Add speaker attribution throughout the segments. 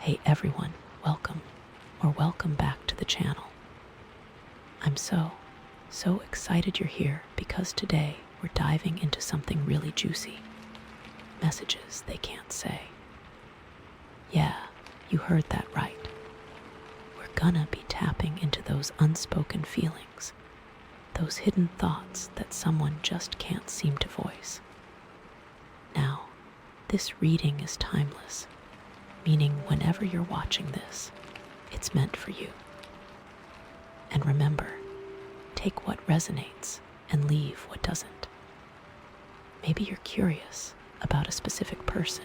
Speaker 1: Hey everyone, welcome or welcome back to the channel. I'm so excited you're here because today we're diving into something really juicy. Messages they can't say. Yeah, you heard that right. We're gonna be tapping into those unspoken feelings, those hidden thoughts that someone just can't seem to voice. Now, this reading is timeless, meaning whenever you're watching this, it's meant for you. And remember, take what resonates and leave what doesn't. Maybe you're curious about a specific person,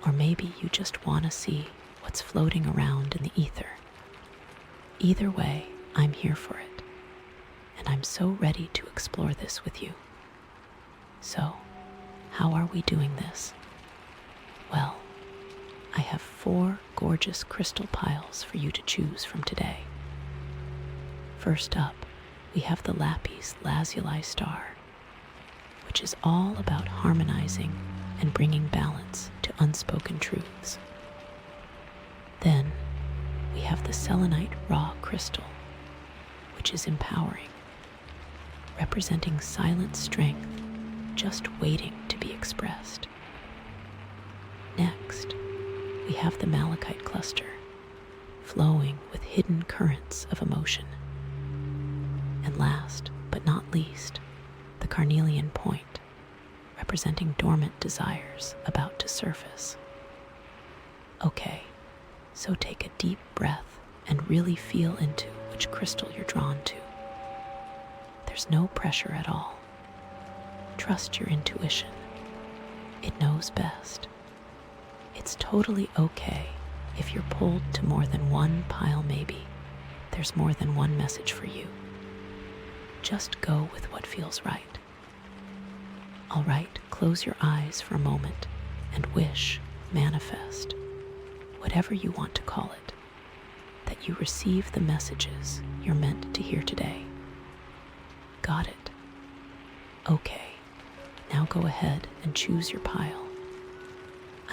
Speaker 1: or maybe you just want to see what's floating around in the ether. Either way, I'm here for it, and I'm so ready to explore this with you. So, how are we doing this? Well, I have 4 gorgeous crystal piles for you to choose from today. First up, we have the Lapis Lazuli Star, which is all about harmonizing and bringing balance to unspoken truths. Then, we have the Selenite Raw Crystal, which is empowering, representing silent strength just waiting to be expressed. Next, we have the Malachite Cluster, flowing with hidden currents of emotion. And last but not least, the Carnelian Point, representing dormant desires about to surface. Okay, so take a deep breath and really feel into which crystal you're drawn to. There's no pressure at all. Trust your intuition. It knows best. It's totally okay if you're pulled to more than one pile maybe. There's more than one message for you. Just go with what feels right. All right, close your eyes for a moment and wish, manifest, whatever you want to call it, that you receive the messages you're meant to hear today. Got it? Okay, now go ahead and choose your pile.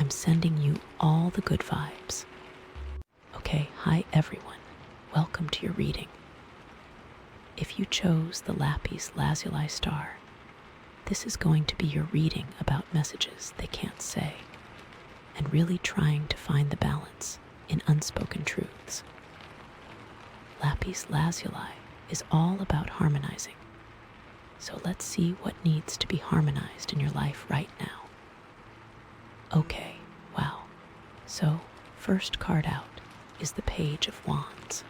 Speaker 1: I'm sending you all the good vibes. Okay, hi everyone. Welcome to your reading. If you chose the Lapis Lazuli Star, this is going to be your reading about messages they can't say, and really trying to find the balance in unspoken truths. Lapis Lazuli is all about harmonizing, so let's see what needs to be harmonized in your life right now. Okay, wow. So, first card out is the Page of Wands.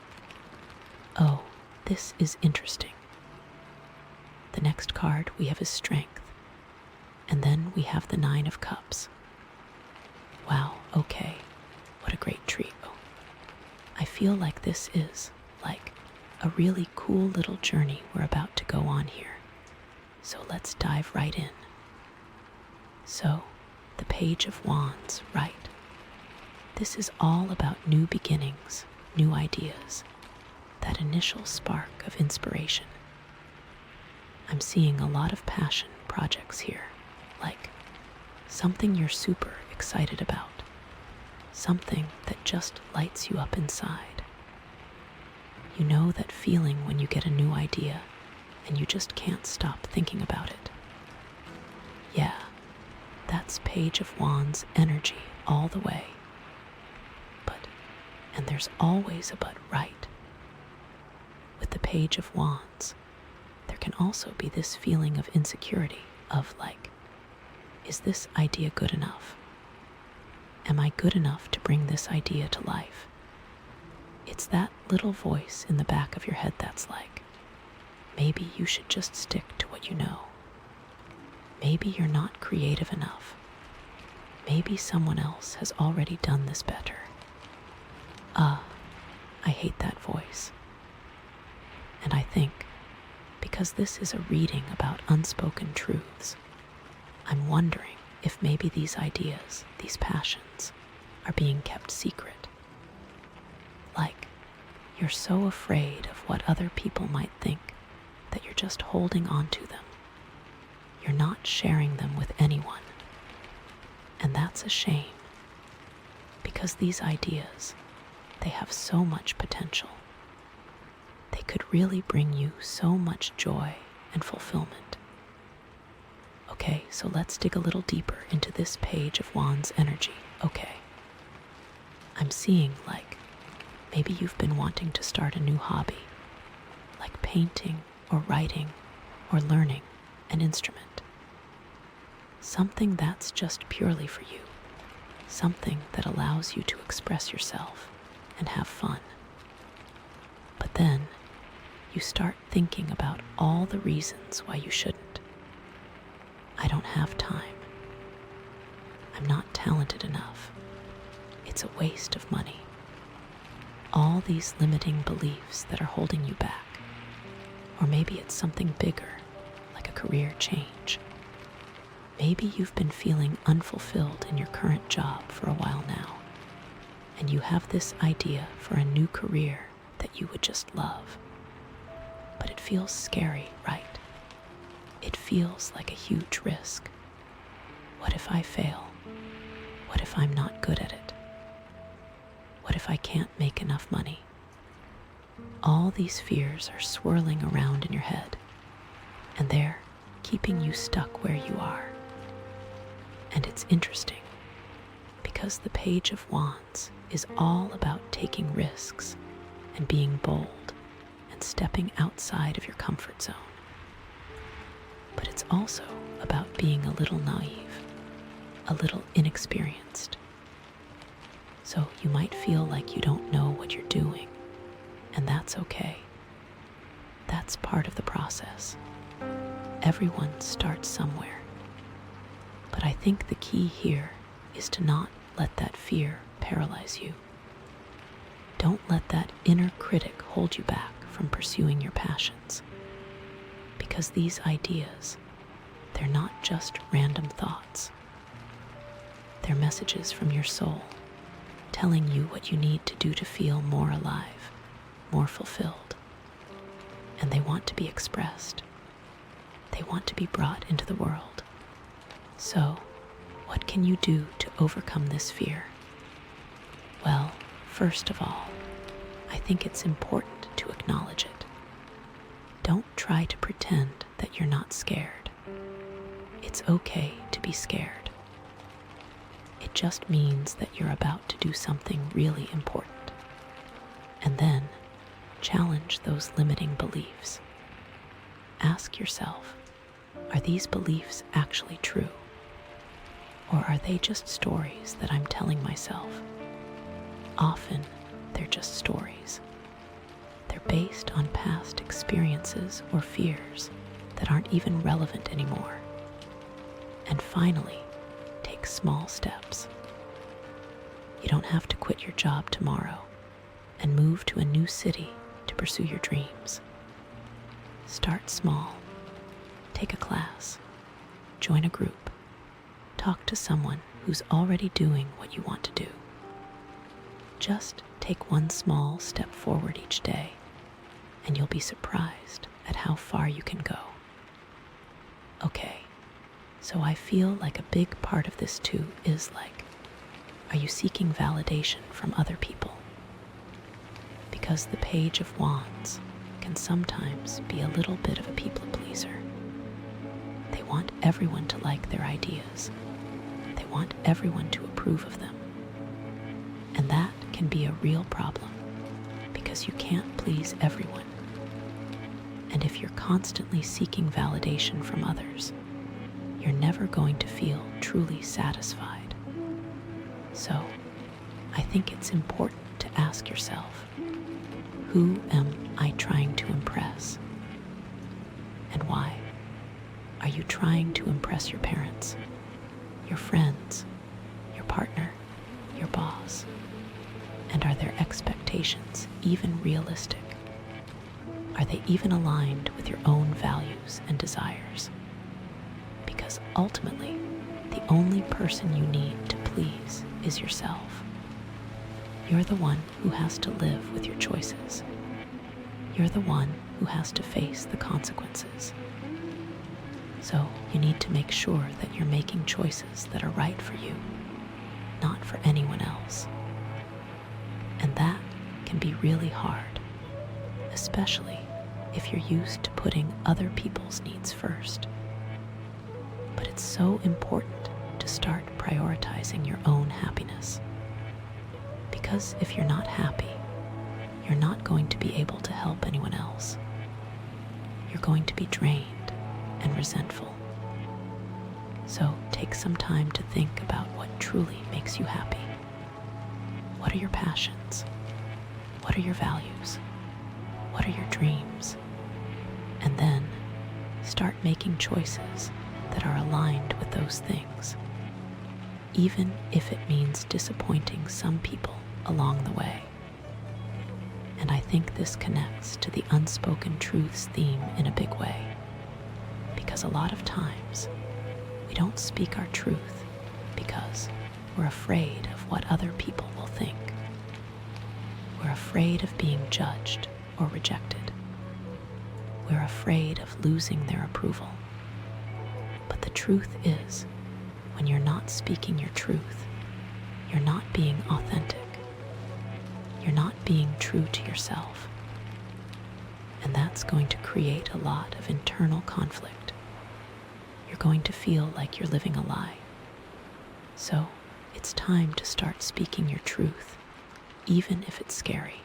Speaker 1: Oh, this is interesting. The next card we have is Strength, and then we have the 9 of Cups. Wow, okay, what a great trio. I feel like this is, like, a really cool little journey we're about to go on here. So let's dive right in. So, the Page of Wands, right? This is all about new beginnings, new ideas, that initial spark of inspiration. I'm seeing a lot of passion projects here, like something you're super excited about, something that just lights you up inside. You know that feeling when you get a new idea and you just can't stop thinking about it. Yeah, that's Page of Wands energy all the way. And there's always a but, right? With the Page of Wands, there can also be this feeling of insecurity of like, is this idea good enough? Am I good enough to bring this idea to life? It's that little voice in the back of your head that's like, maybe you should just stick to what you know. Maybe you're not creative enough. Maybe someone else has already done this better. I hate that voice. And I think, because this is a reading about unspoken truths, I'm wondering if maybe these ideas, these passions, are being kept secret. Like, you're so afraid of what other people might think that you're just holding on to them. You're not sharing them with anyone. And that's a shame. because these ideas, they have so much potential. They could really bring you so much joy and fulfillment. Okay, so let's dig a little deeper into this Page of Wands energy. Okay, I'm seeing like maybe you've been wanting to start a new hobby, like painting or writing or learning an instrument. Something that's just purely for you. Something that allows you to express yourself and have fun. But then you start thinking about all the reasons why you shouldn't. I don't have time. I'm not talented enough. It's a waste of money. All these limiting beliefs that are holding you back. Or maybe it's something bigger, like a career change. Maybe you've been feeling unfulfilled in your current job for a while now, and you have this idea for a new career that you would just love. But it feels scary, right? It feels like a huge risk. What if I fail? What if I'm not good at it? What if I can't make enough money? All these fears are swirling around in your head, and they're keeping you stuck where you are. And it's interesting, because the Page of Wands is all about taking risks and being bold and stepping outside of your comfort zone. But it's also about being a little naive, a little inexperienced. So you might feel like you don't know what you're doing, and that's okay. That's part of the process. Everyone starts somewhere. But I think the key here is to not let that fear paralyze you. Don't let that inner critic hold you back from pursuing your passions. Because these ideas, they're not just random thoughts. They're messages from your soul, telling you what you need to do to feel more alive, more fulfilled. And they want to be expressed. They want to be brought into the world. So, what can you do to overcome this fear? Well, first of all, I think it's important to acknowledge it. Don't try to pretend that you're not scared. It's okay to be scared. It just means that you're about to do something really important. And then, challenge those limiting beliefs. Ask yourself, are these beliefs actually true? Or are they just stories that I'm telling myself? Often, they're just stories. They're based on past experiences or fears that aren't even relevant anymore. And finally, take small steps. You don't have to quit your job tomorrow and move to a new city to pursue your dreams. Start small. Take a class. Join a group. Talk to someone who's already doing what you want to do. Just take one small step forward each day, and you'll be surprised at how far you can go. Okay, so I feel like a big part of this too is like, are you seeking validation from other people? Because the Page of Wands can sometimes be a little bit of a people pleaser. They want everyone to like their ideas. They want everyone to approve of them. And that can be a real problem because you can't please everyone. And if you're constantly seeking validation from others, you're never going to feel truly satisfied. So, I think it's important to ask yourself, who am I trying to impress? And why? Are you trying to impress your parents, your friends, your partner, your boss? And are their expectations even realistic? Are they even aligned with your own values and desires? Because ultimately, the only person you need to please is yourself. You're the one who has to live with your choices. You're the one who has to face the consequences. So you need to make sure that you're making choices that are right for you, not for anyone else. can be really hard, especially if you're used to putting other people's needs first. But it's so important to start prioritizing your own happiness. Because if you're not happy, you're not going to be able to help anyone else. You're going to be drained and resentful. So take some time to think about what truly makes you happy. What are your passions? What are your values? What are your dreams? And then start making choices that are aligned with those things, even if it means disappointing some people along the way. And I think this connects to the unspoken truths theme in a big way, because a lot of times we don't speak our truth because we're afraid of what other people will think. We're afraid of being judged or rejected. We're afraid of losing their approval. But the truth is, when you're not speaking your truth, you're not being authentic. You're not being true to yourself. And that's going to create a lot of internal conflict. You're going to feel like you're living a lie. So it's time to start speaking your truth, even if it's scary,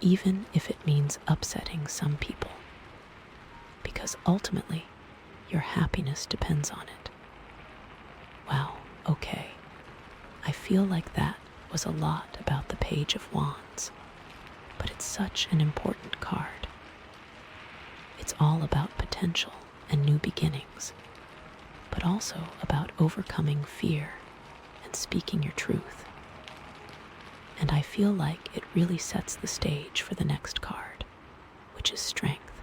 Speaker 1: even if it means upsetting some people, because ultimately your happiness depends on it. Wow, okay. I feel like that was a lot about the Page of Wands, but it's such an important card. It's all about potential and new beginnings, but also about overcoming fear and speaking your truth. And I feel like it really sets the stage for the next card, which is Strength.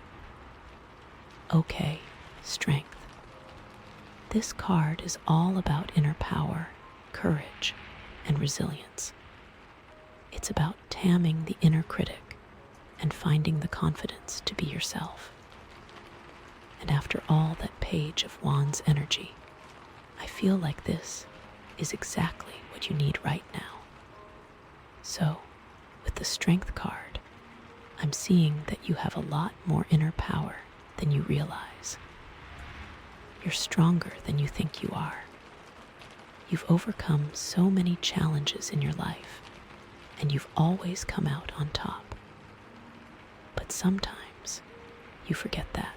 Speaker 1: Okay, Strength. This card is all about inner power, courage, and resilience. It's about taming the inner critic and finding the confidence to be yourself. And after all that Page of Wands energy, I feel like this is exactly what you need right now. So, with the Strength card, I'm seeing that you have a lot more inner power than you realize. You're stronger than you think you are. You've overcome so many challenges in your life, and you've always come out on top. But sometimes you forget that.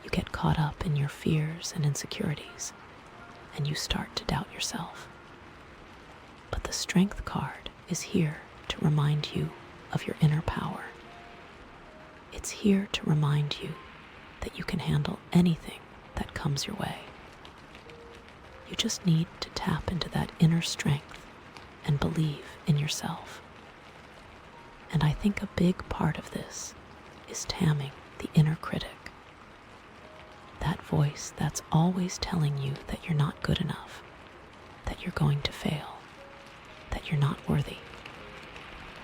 Speaker 1: You get caught up in your fears and insecurities, and you start to doubt yourself. But the Strength card is here to remind you of your inner power. It's here to remind you that you can handle anything that comes your way. You just need to tap into that inner strength and believe in yourself. And I think a big part of this is taming the inner critic. That voice that's always telling you that you're not good enough, that you're going to fail, that you're not worthy.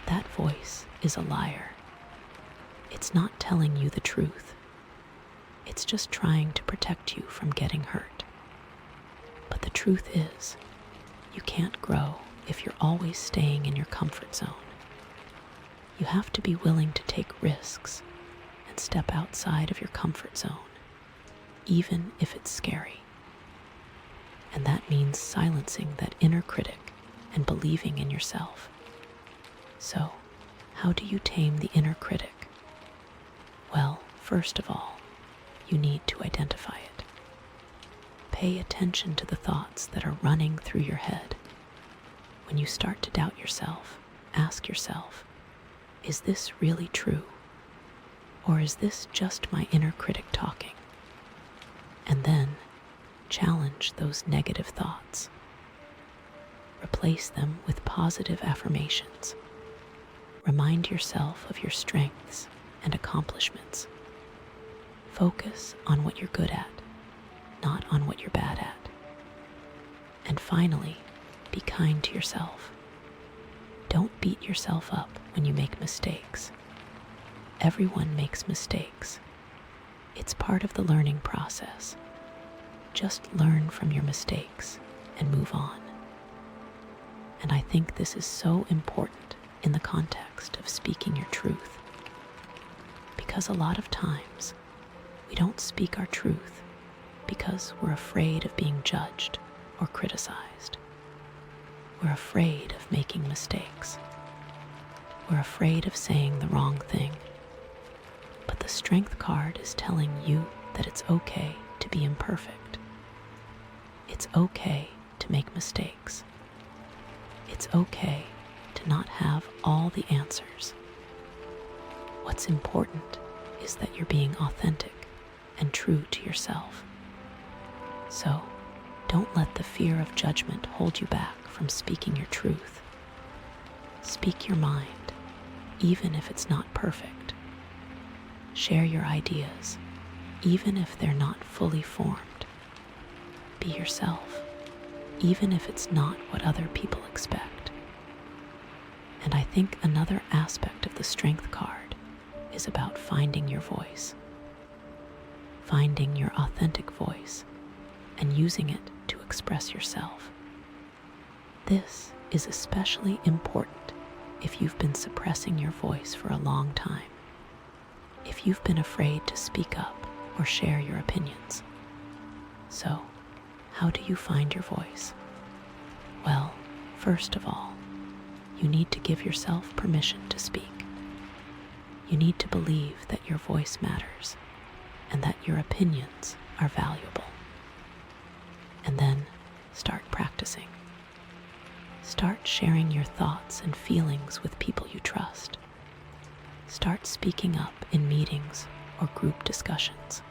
Speaker 1: That voice is a liar. It's not telling you the truth. It's just trying to protect you from getting hurt. But the truth is, you can't grow if you're always staying in your comfort zone. You have to be willing to take risks and step outside of your comfort zone, even if it's scary. And that means silencing that inner critic and believing in yourself. So, how do you tame the inner critic? Well, first of all, you need to identify it. Pay attention to the thoughts that are running through your head. When you start to doubt yourself, ask yourself, is this really true? Or is this just my inner critic talking? And then challenge those negative thoughts. Replace them with positive affirmations. Remind yourself of your strengths and accomplishments. Focus on what you're good at, not on what you're bad at. And finally, be kind to yourself. Don't beat yourself up when you make mistakes. Everyone makes mistakes. It's part of the learning process. Just learn from your mistakes and move on. And I think this is so important in the context of speaking your truth. Because a lot of times, we don't speak our truth because we're afraid of being judged or criticized. We're afraid of making mistakes. We're afraid of saying the wrong thing. But the Strength card is telling you that it's okay to be imperfect. It's okay to make mistakes. It's okay to not have all the answers. What's important is that you're being authentic and true to yourself. So, don't let the fear of judgment hold you back from speaking your truth. Speak your mind, even if it's not perfect. Share your ideas, even if they're not fully formed. Be yourself, even if it's not what other people expect. And I think another aspect of the Strength card is about finding your voice. Finding your authentic voice and using it to express yourself. This is especially important if you've been suppressing your voice for a long time. If you've been afraid to speak up or share your opinions. So, how do you find your voice? Well, first of all, you need to give yourself permission to speak. You need to believe that your voice matters and that your opinions are valuable. And then start practicing. Start sharing your thoughts and feelings with people you trust. Start speaking up in meetings or group discussions.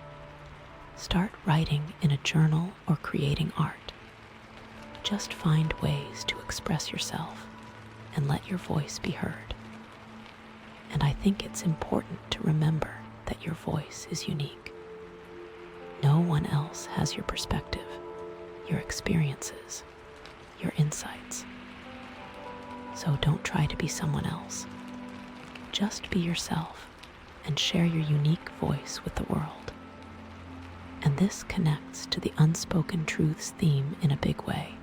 Speaker 1: Start writing in a journal or creating art. Just find ways to express yourself and let your voice be heard. And I think it's important to remember that your voice is unique. No one else has your perspective, your experiences, your insights. So don't try to be someone else. Just be yourself and share your unique voice with the world. And this connects to the unspoken truths theme in a big way,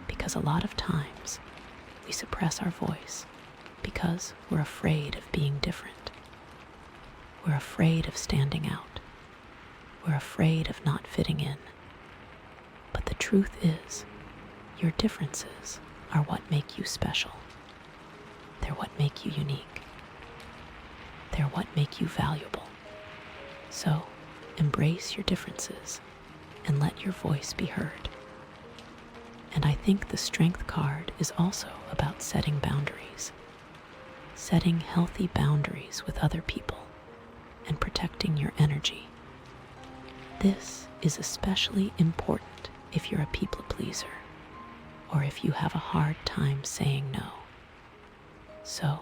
Speaker 1: because a lot of times we suppress our voice because we're afraid of being different. We're afraid of standing out. We're afraid of not fitting in. But the truth is, your differences are what make you special. They're what make you unique. They're what make you valuable. So, embrace your differences and let your voice be heard. And I think the Strength card is also about setting boundaries. Setting healthy boundaries with other people and protecting your energy. This is especially important if you're a people pleaser or if you have a hard time saying no. So,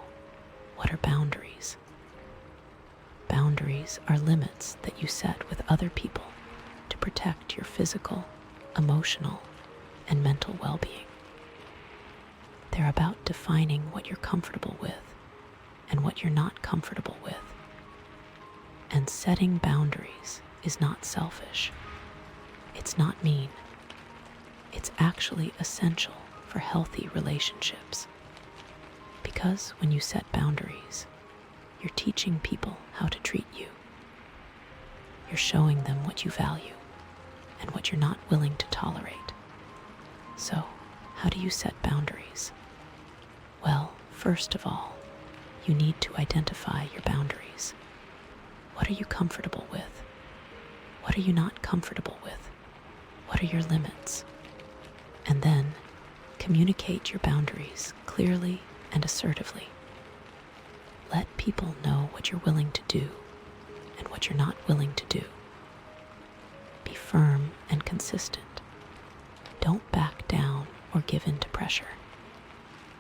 Speaker 1: what are boundaries? Boundaries are limits that you set with other people to protect your physical, emotional, and mental well-being. They're about defining what you're comfortable with and what you're not comfortable with. And setting boundaries is not selfish. It's not mean. It's actually essential for healthy relationships. Because when you set boundaries, you're teaching people how to treat you. You're showing them what you value and what you're not willing to tolerate. So, how do you set boundaries? Well, first of all, you need to identify your boundaries. What are you comfortable with? What are you not comfortable with? What are your limits? And then, communicate your boundaries clearly and assertively. Let people know what you're willing to do and what you're not willing to do. Be firm and consistent. Don't back down or give in to pressure.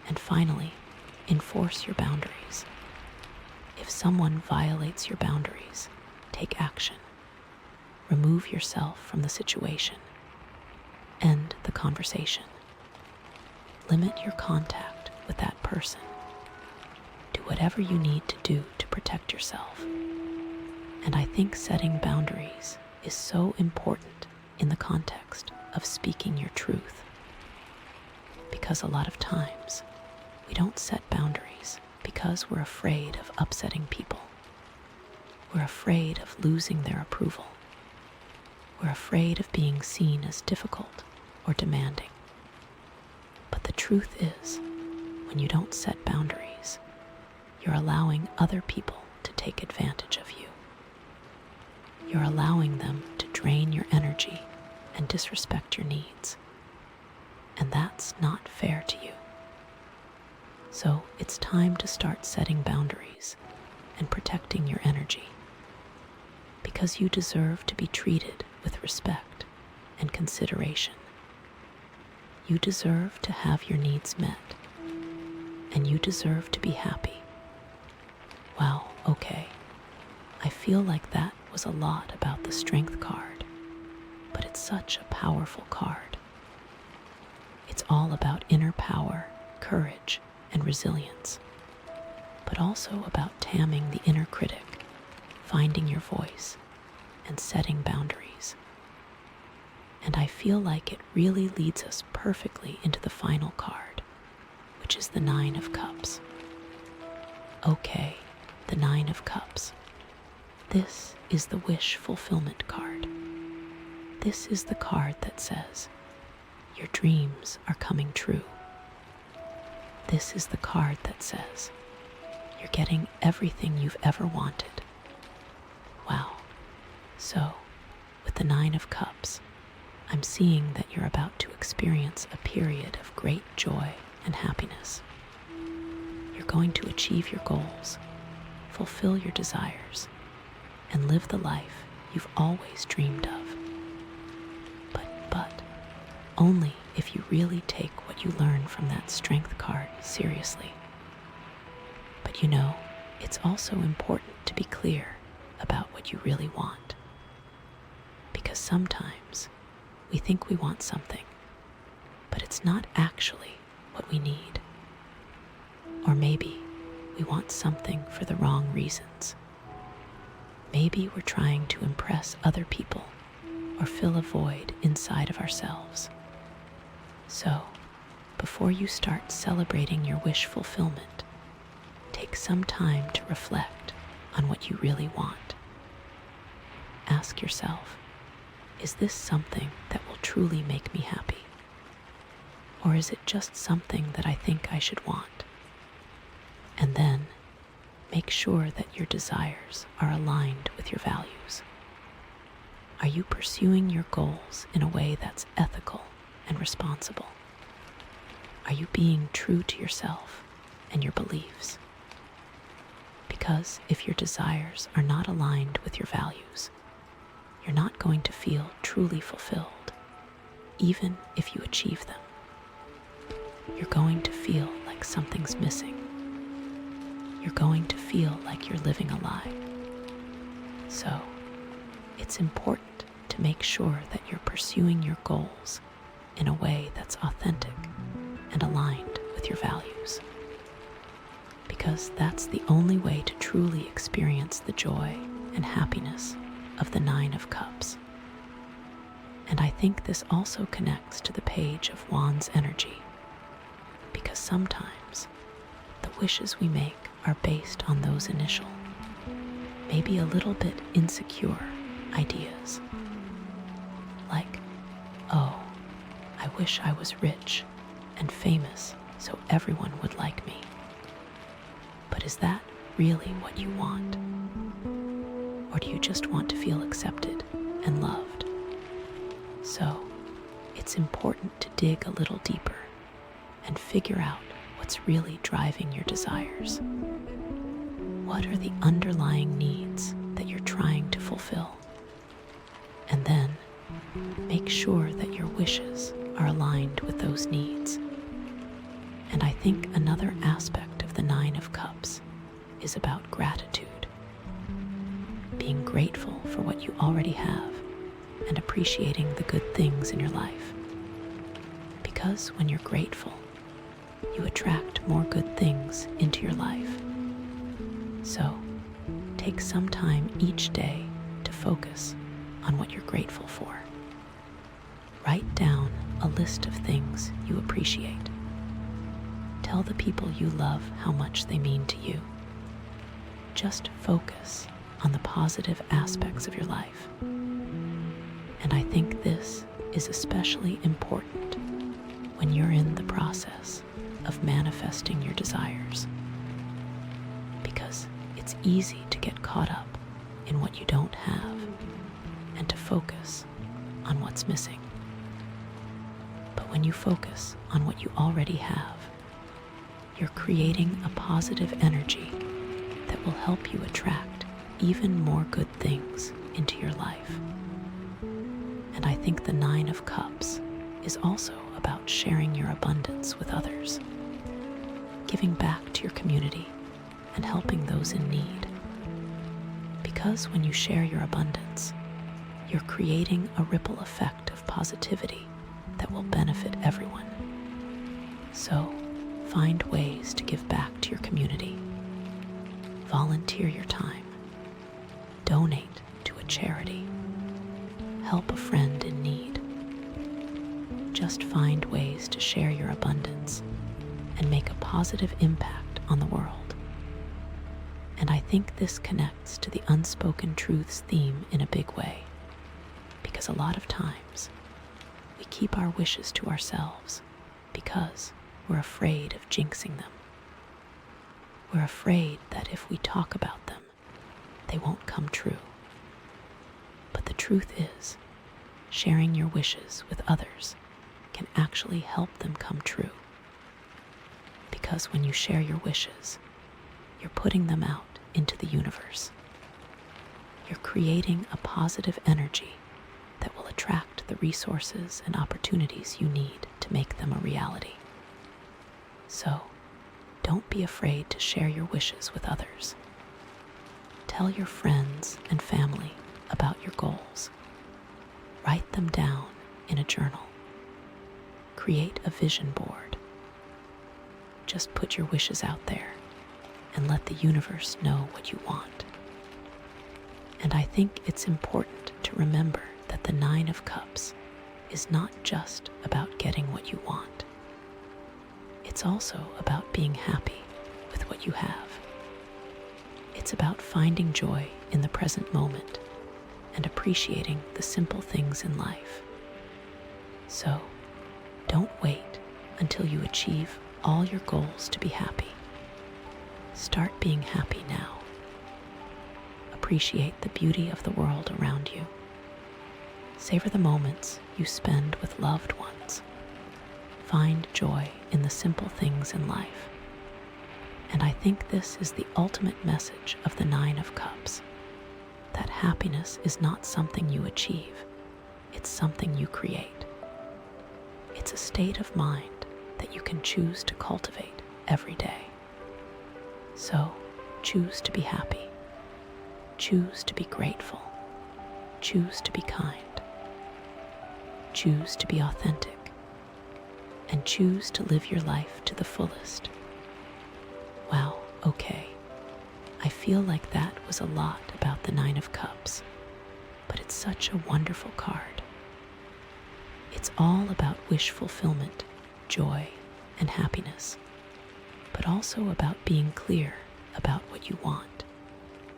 Speaker 1: And finally, enforce your boundaries. If someone violates your boundaries, take action. Remove yourself from the situation. End the conversation. Limit your contact with that person. Do whatever you need to do to protect yourself. And I think setting boundaries is so important in the context of speaking your truth. Because a lot of times, we don't set boundaries because we're afraid of upsetting people. We're afraid of losing their approval. We're afraid of being seen as difficult or demanding. But the truth is, when you don't set boundaries, you're allowing other people to take advantage of you. You're allowing them to drain your energy and disrespect your needs. And that's not fair to you. So it's time to start setting boundaries and protecting your energy, because you deserve to be treated with respect and consideration. You deserve to have your needs met, and you deserve to be happy. Wow, okay. I feel like that was a lot about the Strength card, but it's such a powerful card. It's all about inner power, courage, and resilience, but also about taming the inner critic, finding your voice, and setting boundaries. And I feel like it really leads us perfectly into the final card, which is the Nine of Cups. Okay, the Nine of Cups. This is the wish fulfillment card. This is the card that says, your dreams are coming true. This is the card that says, you're getting everything you've ever wanted. Wow. So, with the Nine of Cups, I'm seeing that you're about to experience a period of great joy and happiness. You're going to achieve your goals, fulfill your desires, and live the life you've always dreamed of. But only if you really take what you learn from that Strength card seriously. But you know, it's also important to be clear about what you really want. Because sometimes we think we want something, but it's not actually what we need. Or maybe we want something for the wrong reasons. Maybe we're trying to impress other people or fill a void inside of ourselves. So, before you start celebrating your wish fulfillment, take some time to reflect on what you really want. Ask yourself, is this something that will truly make me happy? Or is it just something that I think I should want? And then, make sure that your desires are aligned with your values. Are you pursuing your goals in a way that's ethical and responsible? Are you being true to yourself and your beliefs? Because if your desires are not aligned with your values, you're not going to feel truly fulfilled, even if you achieve them. You're going to feel like something's missing. You're going to feel like you're living a lie. So, it's important to make sure that you're pursuing your goals in a way that's authentic and aligned with your values. Because that's the only way to truly experience the joy and happiness of the Nine of Cups. And I think this also connects to the Page of Wands energy, because sometimes the wishes we make are based on those initial, maybe a little bit insecure ideas. Like, oh, I wish I was rich and famous so everyone would like me. But is that really what you want? Or do you just want to feel accepted and loved? So, it's important to dig a little deeper and figure out what's really driving your desires. What are the underlying needs that you're trying to fulfill? And then, make sure that your wishes are aligned with those needs. And I think another aspect of the Nine of Cups is about gratitude. Being grateful for what you already have and appreciating the good things in your life. Because when you're grateful, you attract more good things into your life. So, take some time each day to focus on what you're grateful for. Write down a list of things you appreciate. Tell the people you love how much they mean to you. Just focus on the positive aspects of your life. And I think this is especially important when you're in the process of manifesting your desires, because it's easy to get caught up in what you don't have and to focus on what's missing. But when you focus on what you already have, you're creating a positive energy that will help you attract even more good things into your life. And I think the Nine of Cups is also about sharing your abundance with others, giving back to your community and helping those in need. Because when you share your abundance, you're creating a ripple effect of positivity that will benefit everyone. So, find ways to give back to your community. Volunteer your time. Donate to a charity. Help a friend in need. Just find ways to share your abundance and make a positive impact on the world. And I think this connects to the unspoken truths theme in a big way, because a lot of times we keep our wishes to ourselves because we're afraid of jinxing them. We're afraid that if we talk about them, they won't come true. But the truth is, sharing your wishes with others can actually help them come true. Because when you share your wishes, you're putting them out into the universe. You're creating a positive energy that will attract the resources and opportunities you need to make them a reality. So, don't be afraid to share your wishes with others. Tell your friends and family about your goals. Write them down in a journal. Create a vision board. Just put your wishes out there and let the universe know what you want. And I think it's important to remember that the Nine of Cups is not just about getting what you want. It's also about being happy with what you have. It's about finding joy in the present moment and appreciating the simple things in life. So, don't wait until you achieve all your goals to be happy. Start being happy now. Appreciate the beauty of the world around you. Savor the moments you spend with loved ones. Find joy in the simple things in life. And I think this is the ultimate message of the Nine of Cups, that happiness is not something you achieve, it's something you create. It's a state of mind that you can choose to cultivate every day. So, choose to be happy. Choose to be grateful. Choose to be kind. Choose to be authentic. And choose to live your life to the fullest. Wow, okay. I feel like that was a lot about the Nine of Cups, but it's such a wonderful card. It's all about wish fulfillment, joy, and happiness, but also about being clear about what you want,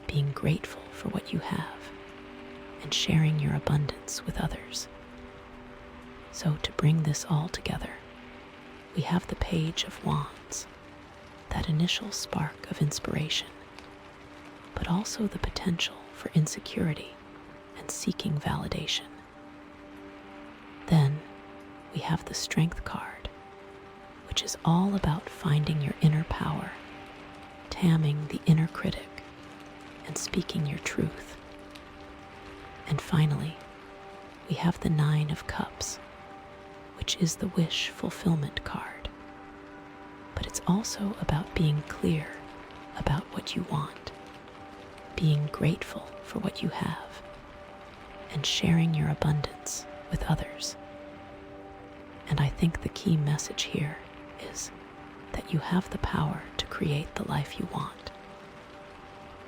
Speaker 1: being grateful for what you have, and sharing your abundance with others. So to bring this all together, we have the Page of Wands, that initial spark of inspiration, but also the potential for insecurity and seeking validation. Then we have the Strength card, which is all about finding your inner power, taming the inner critic, and speaking your truth. And finally, we have the Nine of Cups, which is the wish fulfillment card. But it's also about being clear about what you want, being grateful for what you have, and sharing your abundance with others. And I think the key message here is that you have the power to create the life you want.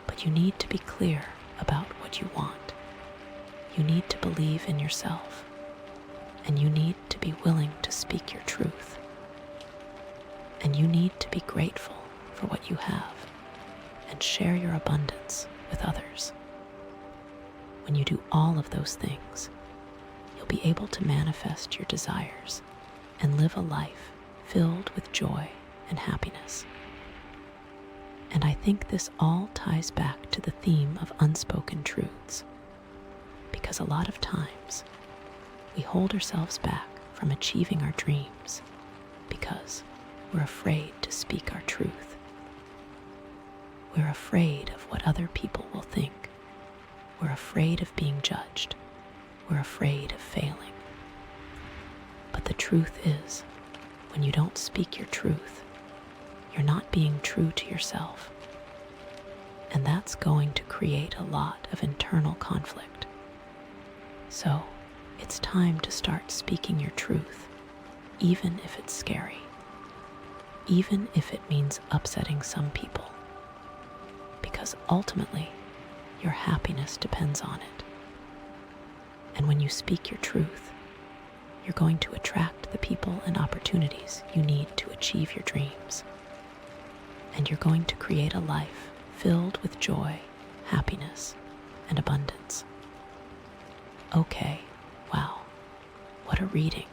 Speaker 1: But you need to be clear about what you want. You need to believe in yourself, and you need to be willing to speak your truth. And you need to be grateful for what you have and share your abundance with others. When you do all of those things, you'll be able to manifest your desires and live a life filled with joy and happiness. And I think this all ties back to the theme of unspoken truths, because a lot of times we hold ourselves back from achieving our dreams because we're afraid to speak our truth. We're afraid of what other people will think. We're afraid of being judged. We're afraid of failing. But the truth is, when you don't speak your truth, you're not being true to yourself. And that's going to create a lot of internal conflict. So, it's time to start speaking your truth, even if it's scary, even if it means upsetting some people, because ultimately, your happiness depends on it. And when you speak your truth, you're going to attract the people and opportunities you need to achieve your dreams. And you're going to create a life filled with joy, happiness, and abundance. Okay, wow, what a reading.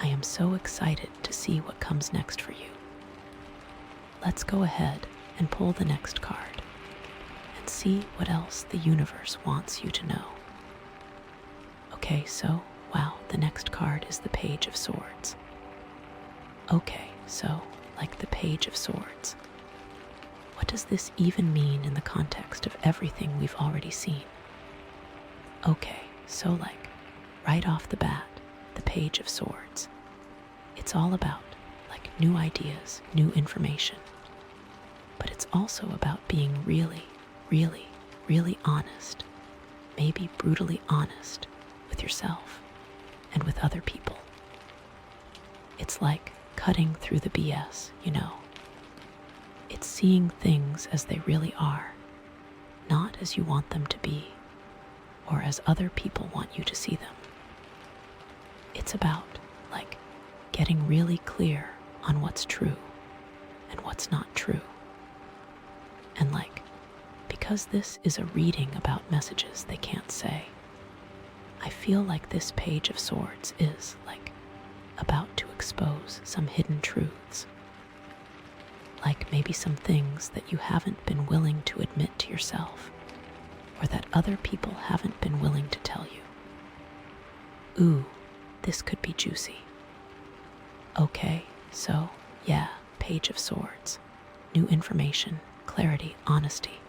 Speaker 1: I am so excited to see what comes next for you. Let's go ahead and pull the next card and see what else the universe wants you to know. Okay, so, wow, the next card is the Page of Swords. Okay, so, like the Page of Swords, what does this even mean in the context of everything we've already seen? Okay, so like, right off the bat, the Page of Swords. It's all about, like, new ideas, new information. But it's also about being really, really, really honest, maybe brutally honest with yourself and with other people. It's like cutting through the BS, you know. It's seeing things as they really are, not as you want them to be, or as other people want you to see them. It's about, like, getting really clear on what's true and what's not true. And like, because this is a reading about messages they can't say, I feel like this Page of Swords is, like, about to expose some hidden truths. Like maybe some things that you haven't been willing to admit to yourself, or that other people haven't been willing to tell you. Ooh, this could be juicy. Okay, so, yeah, Page of Swords. New information, clarity, honesty.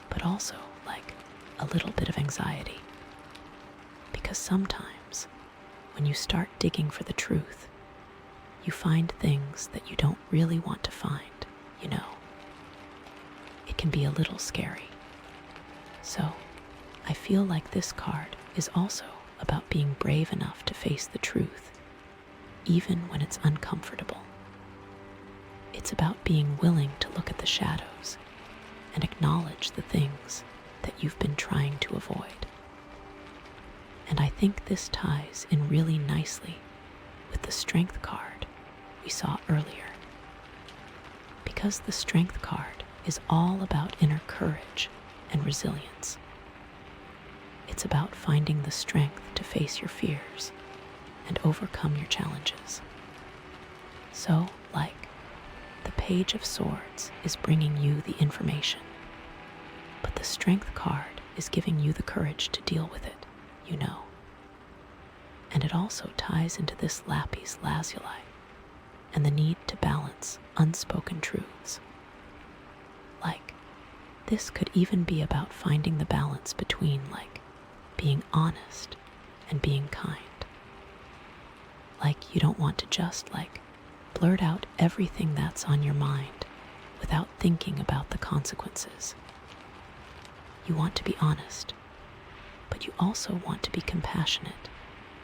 Speaker 1: But also, like, a little bit of anxiety. Because sometimes, when you start digging for the truth, you find things that you don't really want to find, you know. It can be a little scary. So, I feel like this card is also about being brave enough to face the truth, even when it's uncomfortable. It's about being willing to look at the shadows and acknowledge the things that you've been trying to avoid. And I think this ties in really nicely with the Strength card we saw earlier. Because the Strength card is all about inner courage and resilience. It's about finding the strength to face your fears and overcome your challenges. So, like, the Page of Swords is bringing you the information, but the Strength card is giving you the courage to deal with it, you know. And it also ties into this Lapis Lazuli and the need to balance unspoken truths. Like, this could even be about finding the balance between, like, being honest and being kind. Like, you don't want to just, like, blurt out everything that's on your mind without thinking about the consequences. You want to be honest, but you also want to be compassionate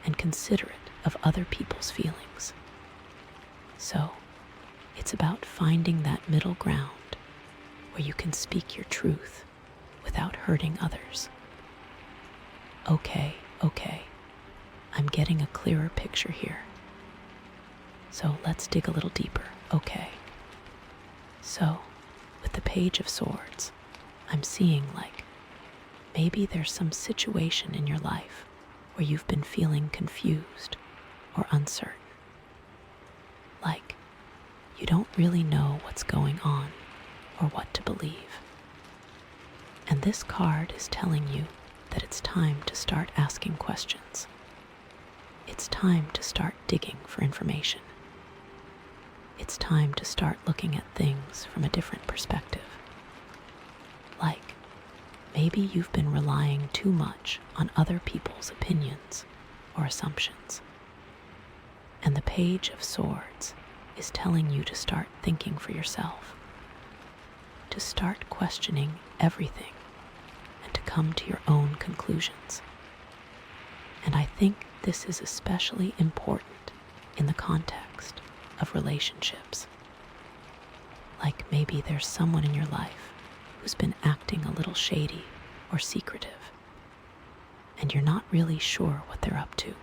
Speaker 1: and considerate of other people's feelings. So, it's about finding that middle ground where you can speak your truth without hurting others. Okay, I'm getting a clearer picture here. So let's dig a little deeper. Okay. So, with the Page of Swords, I'm seeing like maybe there's some situation in your life where you've been feeling confused or uncertain. Like you don't really know what's going on or what to believe. And this card is telling you that it's time to start asking questions. It's time to start digging for information. It's time to start looking at things from a different perspective. Like, maybe you've been relying too much on other people's opinions or assumptions. And the Page of Swords is telling you to start thinking for yourself, to start questioning everything, and to come to your own conclusions. And I think this is especially important in the context of relationships. Like maybe there's someone in your life who's been acting a little shady or secretive, and you're not really sure what they're up to.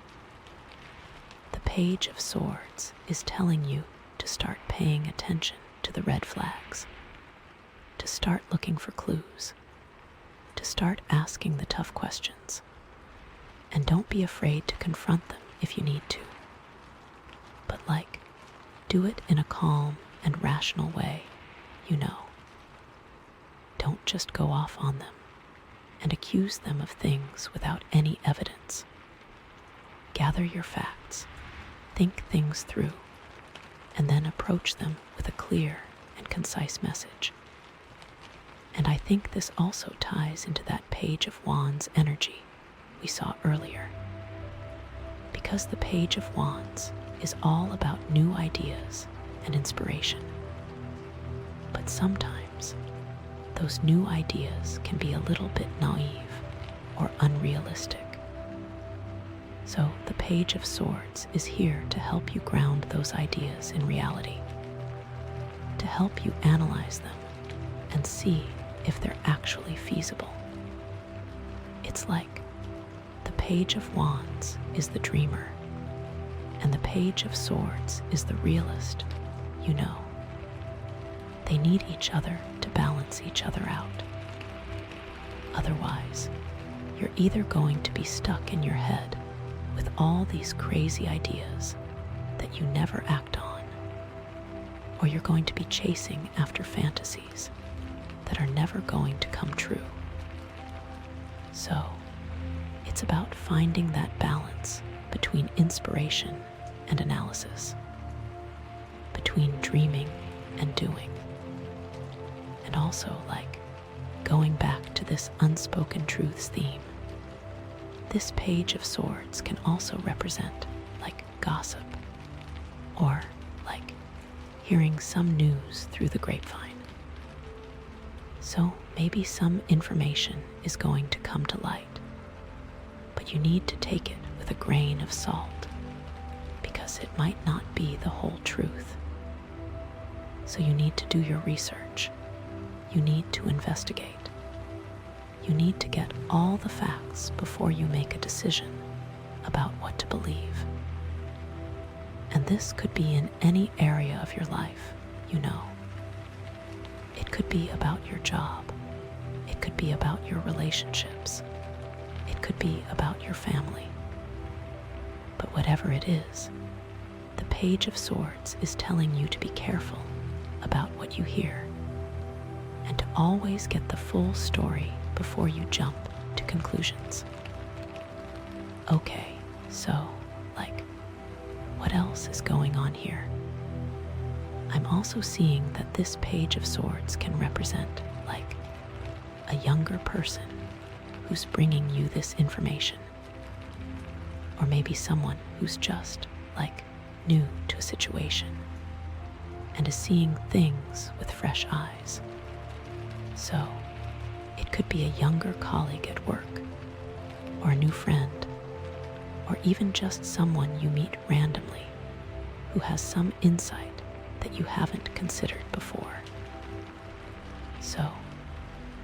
Speaker 1: The Page of Swords is telling you to start paying attention to the red flags, to start looking for clues, to start asking the tough questions, and don't be afraid to confront them if you need to. But do it in a calm and rational way, Don't just go off on them and accuse them of things without any evidence. Gather your facts, think things through, and then approach them with a clear and concise message. And I think this also ties into that Page of Wands energy we saw earlier. Because the Page of Wands is all about new ideas and inspiration. But sometimes those new ideas can be a little bit naive or unrealistic. So the Page of Swords is here to help you ground those ideas in reality, to help you analyze them and see if they're actually feasible. It's like the Page of Wands is the dreamer, and the Page of Swords is the realist. They need each other to balance each other out. Otherwise, you're either going to be stuck in your head with all these crazy ideas that you never act on, or you're going to be chasing after fantasies that are never going to come true. So, it's about finding that balance between inspiration and analysis, between dreaming and doing, and also going back to this unspoken truths theme. This Page of Swords can also represent gossip, or hearing some news through the grapevine. So maybe some information is going to come to light, but you need to take it with a grain of salt, because it might not be the whole truth. So you need to do your research. You need to investigate. You need to get all the facts before you make a decision about what to believe. And this could be in any area of your life, It could be about your job. It could be about your relationships. It could be about your family. But whatever it is, the Page of Swords is telling you to be careful about what you hear, and to always get the full story before you jump to conclusions. Okay, so, what else is going on here? I'm also seeing that this Page of Swords can represent, a younger person who's bringing you this information. Or maybe someone who's just, new to a situation and is seeing things with fresh eyes. So, it could be a younger colleague at work, or a new friend, or even just someone you meet randomly who has some insight that you haven't considered before. So,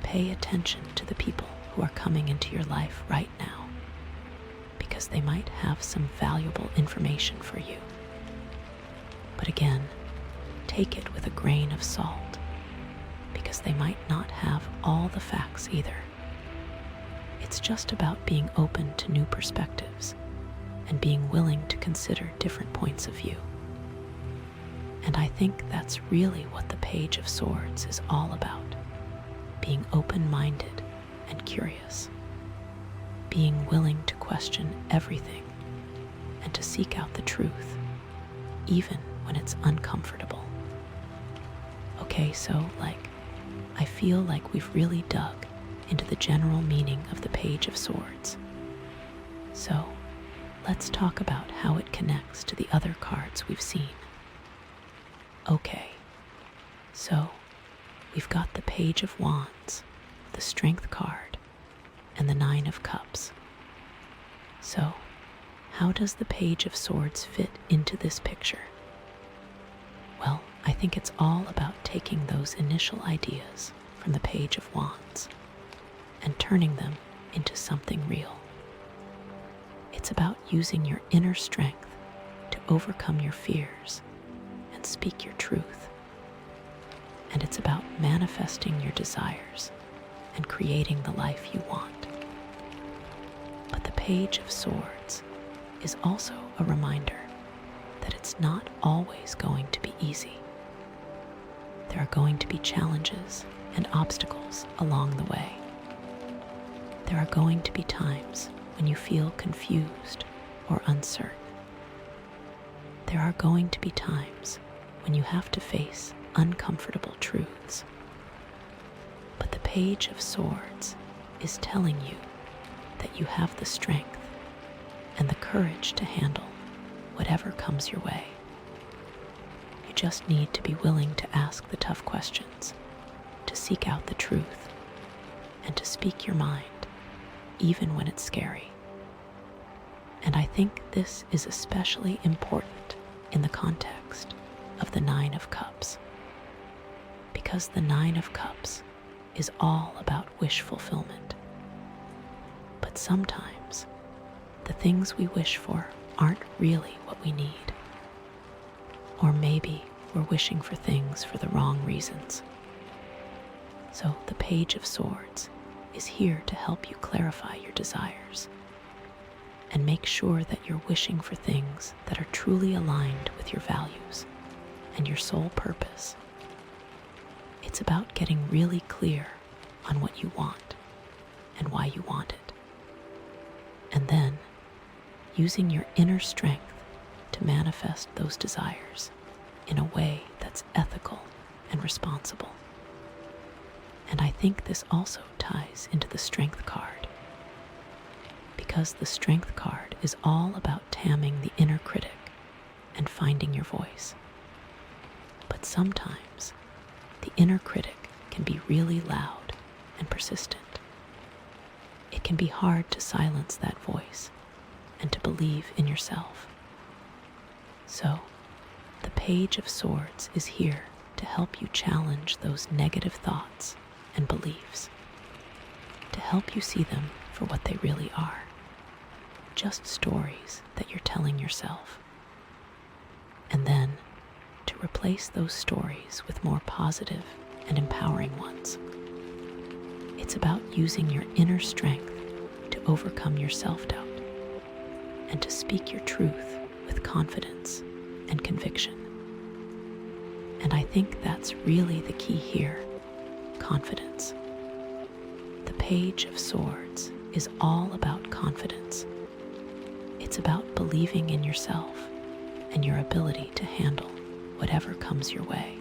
Speaker 1: pay attention to the people who are coming into your life right now, because they might have some valuable information for you. But again, take it with a grain of salt, because they might not have all the facts either. It's just about being open to new perspectives and being willing to consider different points of view. And I think that's really what the Page of Swords is all about: being open-minded and curious, being willing to question everything and to seek out the truth, even when it's uncomfortable. Okay, so I feel like we've really dug into the general meaning of the Page of Swords. So let's talk about how it connects to the other cards we've seen. Okay, so we've got the Page of Wands, the Strength card, and the Nine of Cups. So, how does the Page of Swords fit into this picture? Well, I think it's all about taking those initial ideas from the Page of Wands and turning them into something real. It's about using your inner strength to overcome your fears and speak your truth. And it's about manifesting your desires and creating the life you want. But the Page of Swords is also a reminder that it's not always going to be easy. There are going to be challenges and obstacles along the way. There are going to be times when you feel confused or uncertain. There are going to be times when you have to face uncomfortable truths. But the Page of Swords is telling you that you have the strength and the courage to handle whatever comes your way. You just need to be willing to ask the tough questions, to seek out the truth, and to speak your mind, even when it's scary. And I think this is especially important in the context of the Nine of Cups, because the Nine of Cups is all about wish fulfillment. But sometimes the things we wish for aren't really what we need. Or maybe we're wishing for things for the wrong reasons. So the Page of Swords is here to help you clarify your desires and make sure that you're wishing for things that are truly aligned with your values and your sole purpose. It's about getting really clear on what you want and why you want it. And then using your inner strength to manifest those desires in a way that's ethical and responsible. And I think this also ties into the Strength card, because the Strength card is all about taming the inner critic and finding your voice. But sometimes the inner critic can be really loud and persistent. It can be hard to silence that voice and to believe in yourself. So, the Page of Swords is here to help you challenge those negative thoughts and beliefs, to help you see them for what they really are, just stories that you're telling yourself. And then to replace those stories with more positive and empowering ones. It's about using your inner strength to overcome your self-doubt and to speak your truth with confidence and conviction. And I think that's really the key here: confidence. The Page of Swords is all about confidence. It's about believing in yourself and your ability to handle whatever comes your way.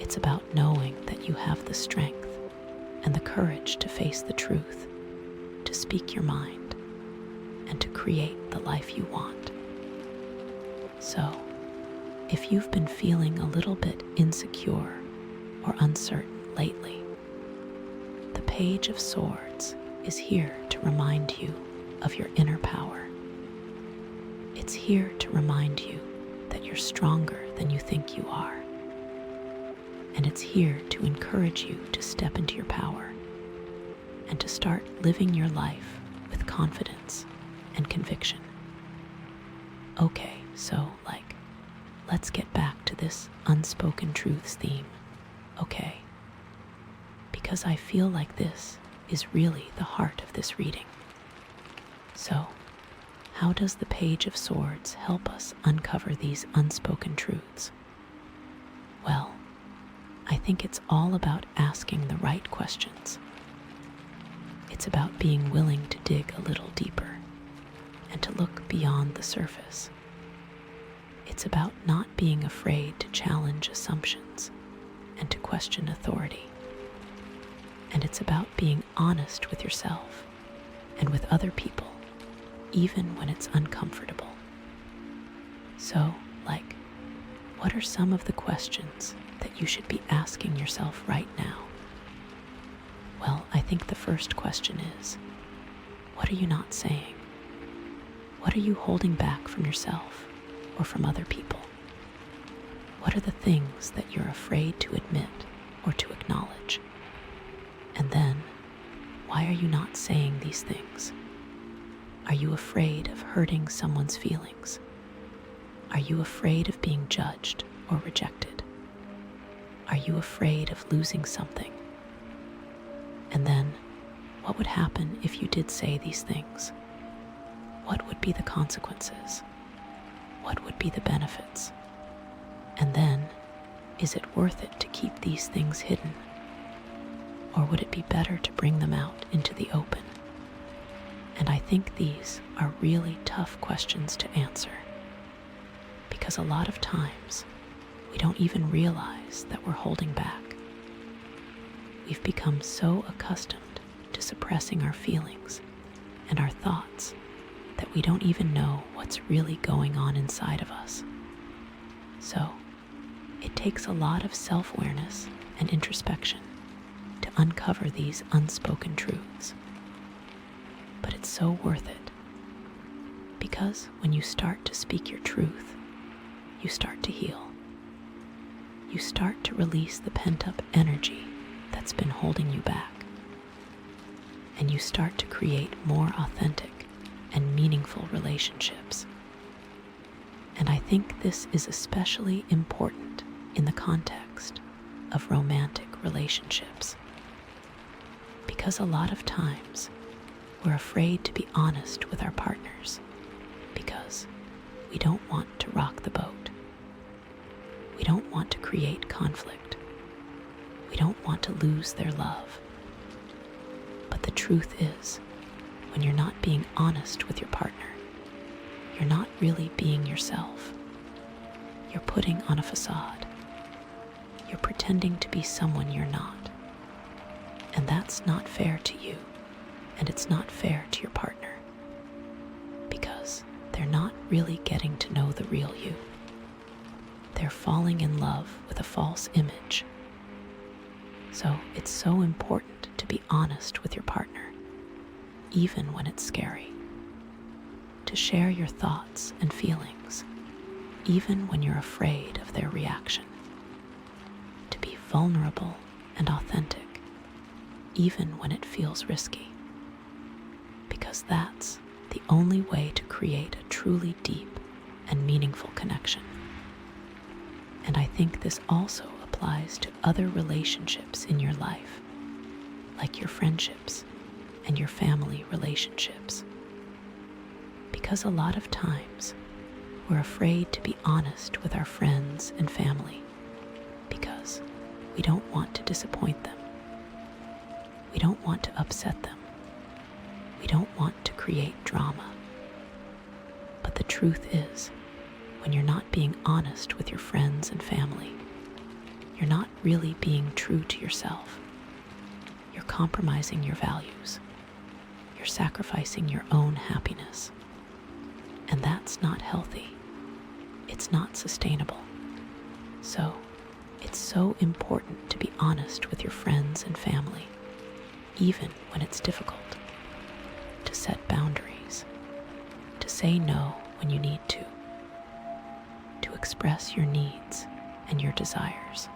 Speaker 1: It's about knowing that you have the strength and the courage to face the truth, to speak your mind, and to create the life you want. So, if you've been feeling a little bit insecure or uncertain lately, the Page of Swords is here to remind you of your inner power. It's here to remind you that you're stronger than you think you are. And it's here to encourage you to step into your power and to start living your life with confidence and conviction. Okay, so let's get back to this unspoken truths theme, okay? Because I feel like this is really the heart of this reading. So, how does the Page of Swords help us uncover these unspoken truths? Well, I think it's all about asking the right questions. It's about being willing to dig a little deeper and to look beyond the surface. It's about not being afraid to challenge assumptions and to question authority. And it's about being honest with yourself and with other people, even when it's uncomfortable. So, what are some of the questions that you should be asking yourself right now? Well, I think the first question is, what are you not saying? What are you holding back from yourself or from other people? What are the things that you're afraid to admit or to acknowledge? And then, why are you not saying these things? Are you afraid of hurting someone's feelings? Are you afraid of being judged or rejected? Are you afraid of losing something? And then, what would happen if you did say these things? What would be the consequences? What would be the benefits? And then, is it worth it to keep these things hidden? Or would it be better to bring them out into the open? And I think these are really tough questions to answer, because a lot of times we don't even realize that we're holding back. We've become so accustomed to suppressing our feelings and our thoughts that we don't even know what's really going on inside of us. So, it takes a lot of self-awareness and introspection to uncover these unspoken truths. But it's so worth it, because when you start to speak your truth, you start to heal. You start to release the pent-up energy that's been holding you back. And you start to create more authentic and meaningful relationships. And I think this is especially important in the context of romantic relationships. Because a lot of times, we're afraid to be honest with our partners because we don't want to rock the boat. We don't want to create conflict. We don't want to lose their love. But the truth is, when you're not being honest with your partner, you're not really being yourself. You're putting on a facade. You're pretending to be someone you're not. And that's not fair to you. And it's not fair to your partner, because they're not really getting to know the real you. They're falling in love with a false image. So it's so important to be honest with your partner, even when it's scary. To share your thoughts and feelings, even when you're afraid of their reaction. To be vulnerable and authentic, even when it feels risky. Because that's the only way to create a truly deep and meaningful connection. And I think this also applies to other relationships in your life, like your friendships and your family relationships. Because a lot of times, we're afraid to be honest with our friends and family because we don't want to disappoint them. We don't want to upset them. We don't want to create drama. But the truth is, when you're not being honest with your friends and family, you're not really being true to yourself. You're compromising your values. You're sacrificing your own happiness. And that's not healthy. It's not sustainable. So, it's so important to be honest with your friends and family, even when it's difficult. To set boundaries, to say no when you need to express your needs and your desires,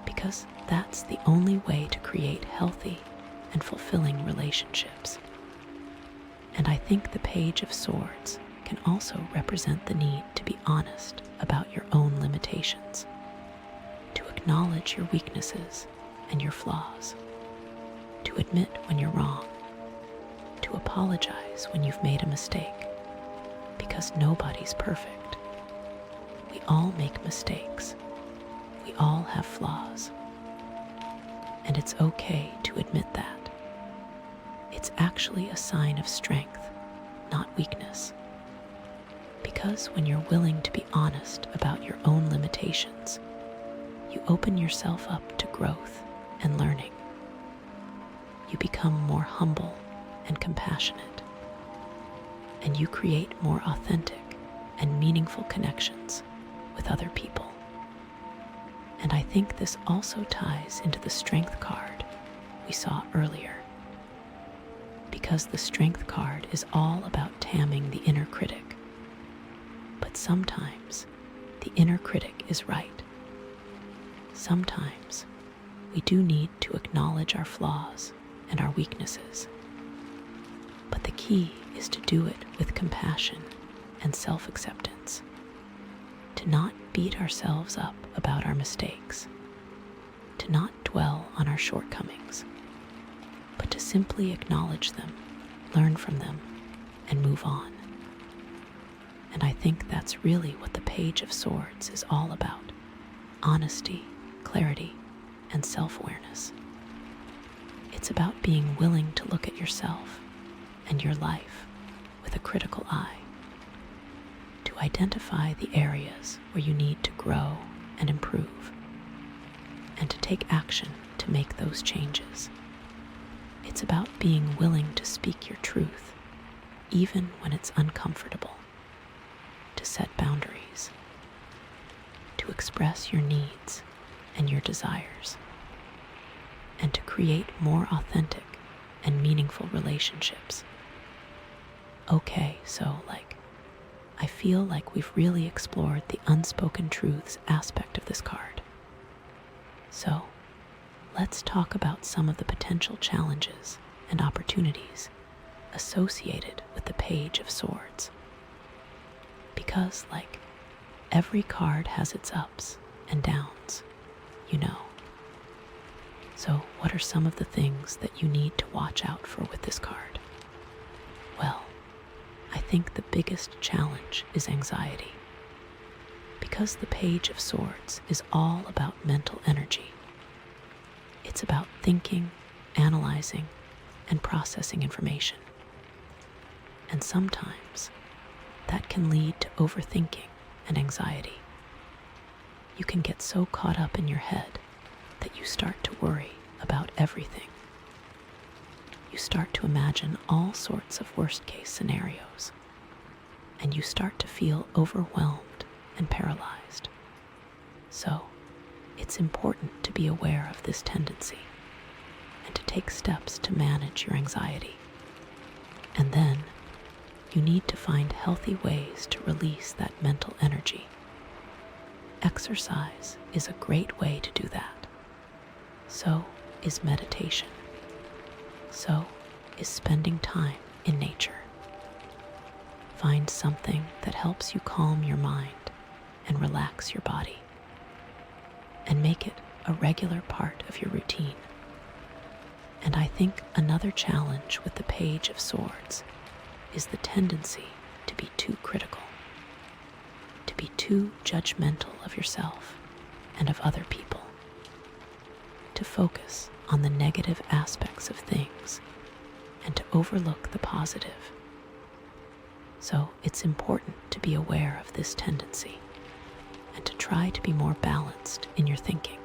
Speaker 1: because that's the only way to create healthy and fulfilling relationships. And I think the Page of Swords can also represent the need to be honest about your own limitations, to acknowledge your weaknesses and your flaws, to admit when you're wrong, to apologize when you've made a mistake, because nobody's perfect. We all make mistakes. We all have flaws. And it's okay to admit that. It's actually a sign of strength, not weakness. Because when you're willing to be honest about your own limitations, you open yourself up to growth and learning. You become more humble and compassionate, and you create more authentic and meaningful connections with other people. And I think this also ties into the strength card we saw earlier, because the strength card is all about taming the inner critic. But sometimes the inner critic is right. Sometimes we do need to acknowledge our flaws and our weaknesses. But the key is to do it with compassion and self-acceptance, to not beat ourselves up about our mistakes, to not dwell on our shortcomings, but to simply acknowledge them, learn from them, and move on. And I think that's really what the Page of Swords is all about: honesty, clarity, and self-awareness. It's about being willing to look at yourself and your life with a critical eye, to identify the areas where you need to grow and improve, and to take action to make those changes. It's about being willing to speak your truth, even when it's uncomfortable, to set boundaries, to express your needs and your desires, and to create more authentic and meaningful relationships. Okay, so I feel like we've really explored the unspoken truths aspect of this card. So, let's talk about some of the potential challenges and opportunities associated with the Page of Swords. Because, every card has its ups and downs, you know. So, what are some of the things that you need to watch out for with this card? Well, I think the biggest challenge is anxiety. Because the Page of Swords is all about mental energy. It's about thinking, analyzing, and processing information. And sometimes that can lead to overthinking and anxiety. You can get so caught up in your head that you start to worry about everything. You start to imagine all sorts of worst-case scenarios, and you start to feel overwhelmed and paralyzed. So, it's important to be aware of this tendency and to take steps to manage your anxiety. And then, you need to find healthy ways to release that mental energy. Exercise is a great way to do that. So is meditation. So is spending time in nature. Find something that helps you calm your mind and relax your body, and make it a regular part of your routine. And I think another challenge with the Page of Swords is the tendency to be too critical, to be too judgmental of yourself and of other people, to focus on the negative aspects of things and to overlook the positive. So it's important to be aware of this tendency and to try to be more balanced in your thinking,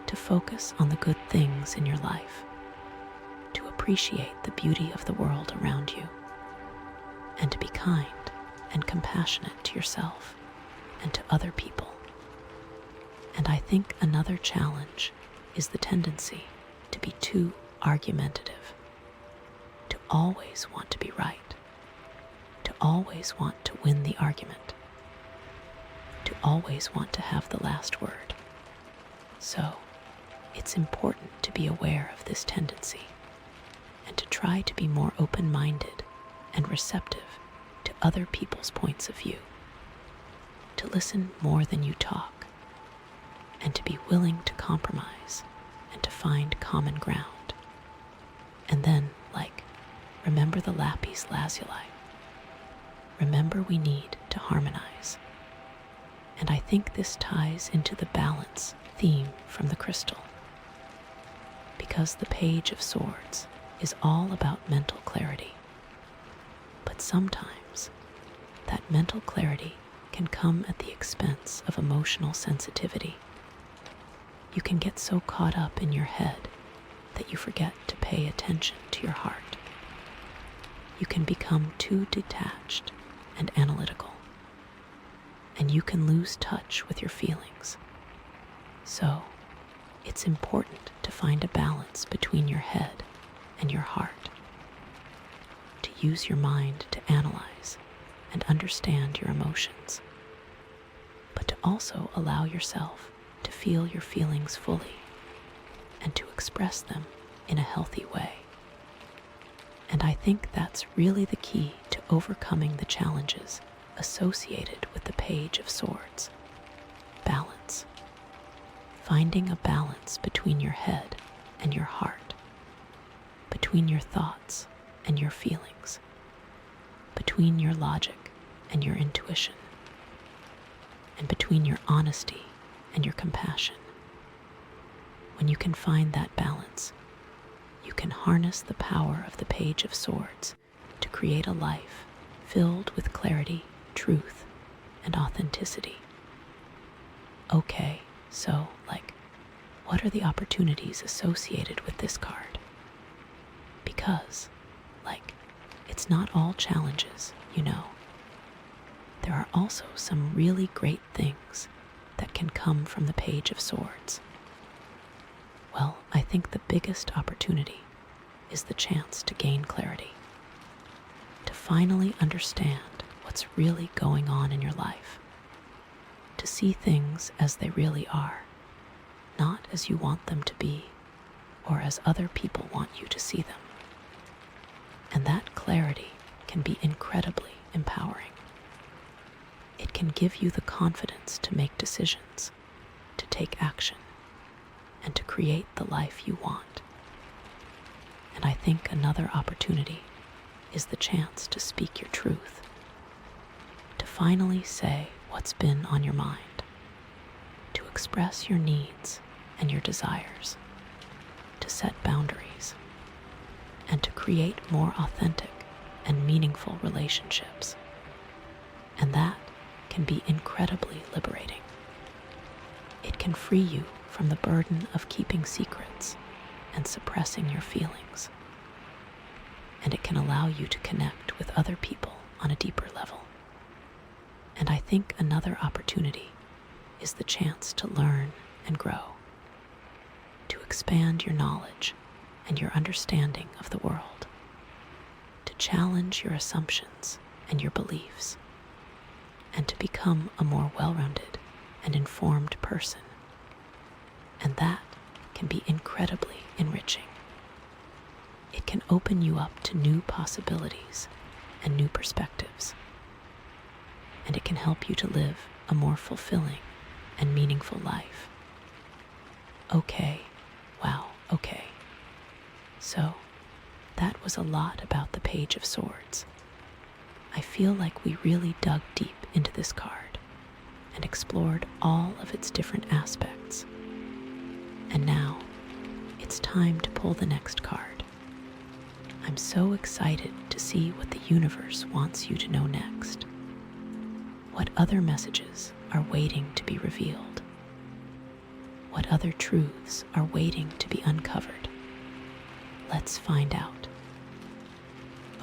Speaker 1: to focus on the good things in your life, to appreciate the beauty of the world around you, and to be kind and compassionate to yourself and to other people. And I think another challenge is the tendency to be too argumentative, to always want to be right, to always want to win the argument, to always want to have the last word. So, it's important to be aware of this tendency and to try to be more open-minded and receptive to other people's points of view, to listen more than you talk, and to be willing to compromise and to find common ground. And then, remember the lapis lazuli. Remember we need to harmonize. And I think this ties into the balance theme from the crystal. Because the Page of Swords is all about mental clarity. But sometimes that mental clarity can come at the expense of emotional sensitivity. You can get so caught up in your head that you forget to pay attention to your heart. You can become too detached and analytical, and you can lose touch with your feelings. So, it's important to find a balance between your head and your heart, to use your mind to analyze and understand your emotions, but to also allow yourself to feel your feelings fully and to express them in a healthy way. And I think that's really the key to overcoming the challenges associated with the Page of Swords. Balance. Finding a balance between your head and your heart, between your thoughts and your feelings, between your logic and your intuition, and between your honesty and your compassion. When you can find that balance, you can harness the power of the Page of Swords to create a life filled with clarity, truth, and authenticity. Okay, so, what are the opportunities associated with this card? Because, it's not all challenges, There are also some really great things that can come from the Page of Swords. Well, I think the biggest opportunity is the chance to gain clarity, to finally understand what's really going on in your life, to see things as they really are, not as you want them to be or as other people want you to see them. And that clarity can be incredibly empowering. It can give you the confidence to make decisions, to take action, and to create the life you want. And I think another opportunity is the chance to speak your truth, to finally say what's been on your mind, to express your needs and your desires, to set boundaries, and to create more authentic and meaningful relationships. And that can be incredibly liberating. It can free you from the burden of keeping secrets and suppressing your feelings. And it can allow you to connect with other people on a deeper level. And I think another opportunity is the chance to learn and grow, to expand your knowledge and your understanding of the world, to challenge your assumptions and your beliefs, and to become a more well-rounded and informed person. And that can be incredibly enriching. It can open you up to new possibilities and new perspectives. And it can help you to live a more fulfilling and meaningful life. Okay, So, that was a lot about the Page of Swords. I feel like we really dug deep into this card and explored all of its different aspects. And now, it's time to pull the next card. I'm so excited to see what the universe wants you to know next. What other messages are waiting to be revealed? What other truths are waiting to be uncovered? Let's find out.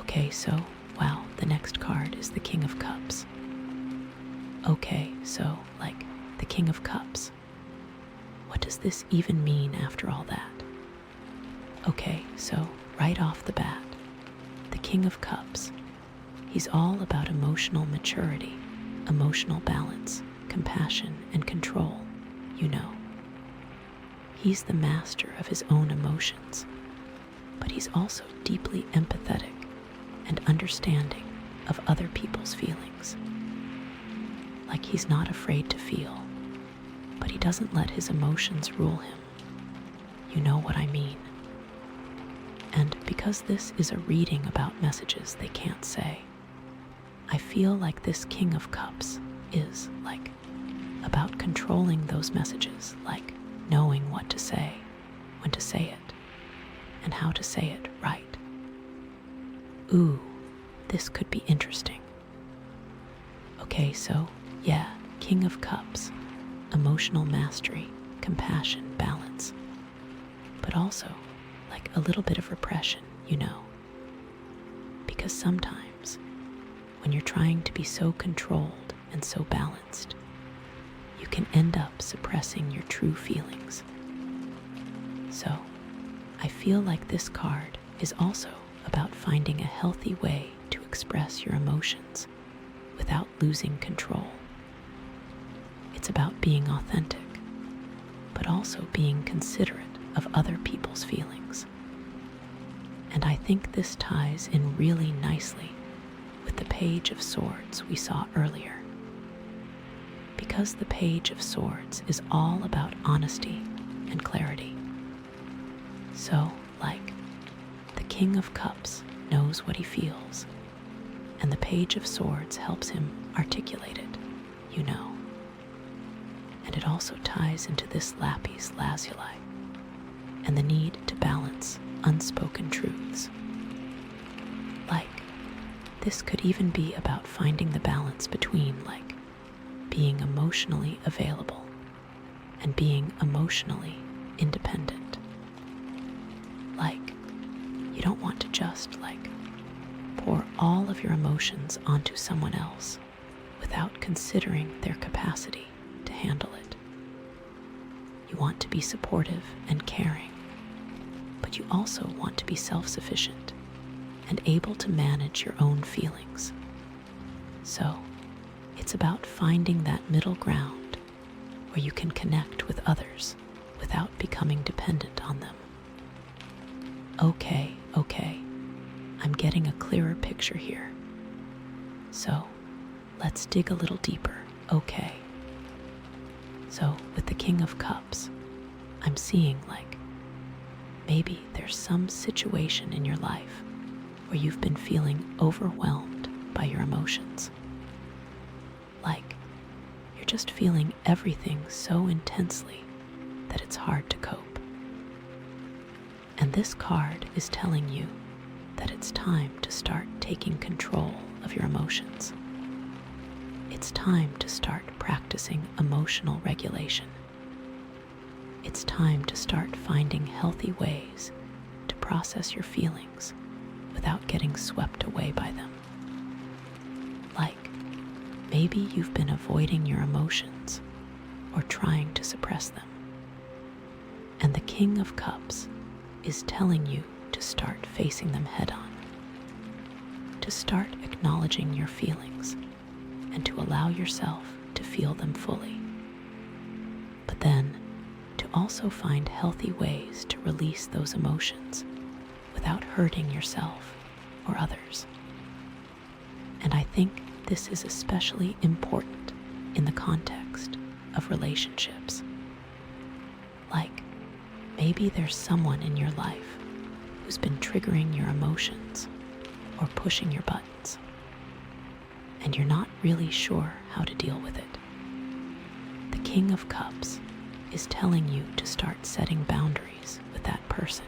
Speaker 1: Okay, so, the next card is the King of Cups. Okay, so, the King of Cups. What does this even mean after all that? Okay, so, right off the bat, the King of Cups, he's all about emotional maturity, emotional balance, compassion, and control, He's the master of his own emotions, but he's also deeply empathetic and understanding of other people's feelings. Like he's not afraid to feel, but he doesn't let his emotions rule him. You know what I mean. And because this is a reading about messages they can't say, I feel like this King of Cups is, like, about controlling those messages, like knowing what to say, when to say it, and how to say it right. Ooh, this could be interesting. Okay, so, yeah, King of Cups, emotional mastery, compassion, balance, but also like a little bit of repression, you know. Because sometimes, when you're trying to be so controlled and so balanced, you can end up suppressing your true feelings. So, I feel like this card is also about finding a healthy way to express your emotions without losing control. It's about being authentic, but also being considerate of other people's feelings. And I think this ties in really nicely with the Page of Swords we saw earlier. Because the Page of Swords is all about honesty and clarity. So, like, the King of Cups knows what he feels, and the Page of Swords helps him articulate it, you know. And it also ties into this lapis lazuli and the need to balance unspoken truths. Like, this could even be about finding the balance between, like, being emotionally available and being emotionally independent. Like, you don't want to just, like, pour all of your emotions onto someone else without considering their capacity to handle it. You want to be supportive and caring, but you also want to be self-sufficient and able to manage your own feelings. So, it's about finding that middle ground where you can connect with others without becoming dependent on them. Okay, I'm getting a clearer picture here. So, let's dig a little deeper, okay? So, with the King of Cups, I'm seeing, like, maybe there's some situation in your life where you've been feeling overwhelmed by your emotions. Like, you're just feeling everything so intensely that it's hard to cope. And this card is telling you that it's time to start taking control of your emotions. It's time to start practicing emotional regulation. It's time to start finding healthy ways to process your feelings without getting swept away by them. Like, maybe you've been avoiding your emotions or trying to suppress them. And the King of Cups is telling you to start facing them head on, to start acknowledging your feelings and to allow yourself to feel them fully. But then, to also find healthy ways to release those emotions without hurting yourself or others. And I think this is especially important in the context of relationships. Like, maybe there's someone in your life who's been triggering your emotions or pushing your buttons, and you're not really sure how to deal with it. The King of Cups is telling you to start setting boundaries with that person,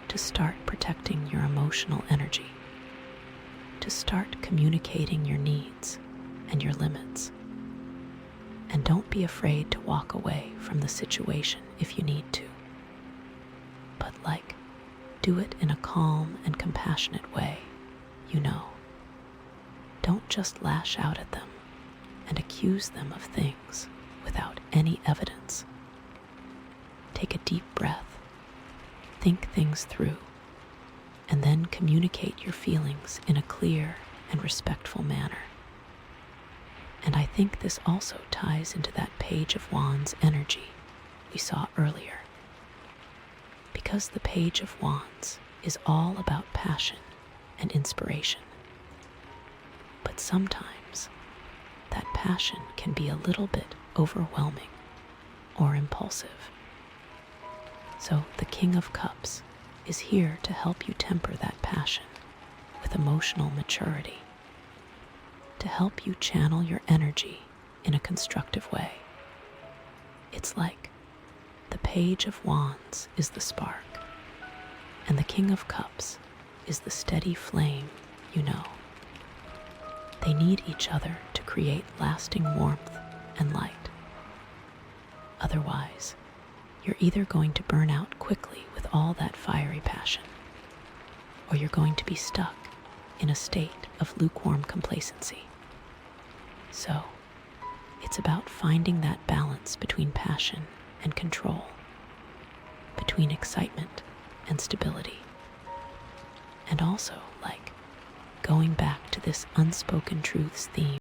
Speaker 1: to start protecting your emotional energy, to start communicating your needs and your limits. And don't be afraid to walk away from the situation if you need to. But, like, do it in a calm and compassionate way, you know. Don't just lash out at them and accuse them of things without any evidence. Take a deep breath, think things through, and then communicate your feelings in a clear and respectful manner. And I think this also ties into that Page of Wands energy we saw earlier. Because the Page of Wands is all about passion and inspiration. sometimes that passion can be a little bit overwhelming or impulsive. So the King of Cups is here to help you temper that passion with emotional maturity, to help you channel your energy in a constructive way. It's like the Page of Wands is the spark, and the King of Cups is the steady flame, you know. They need each other to create lasting warmth and light. Otherwise, you're either going to burn out quickly with all that fiery passion, or you're going to be stuck in a state of lukewarm complacency. So, it's about finding that balance between passion and control, between excitement and stability, and also, like, going back to this unspoken truths theme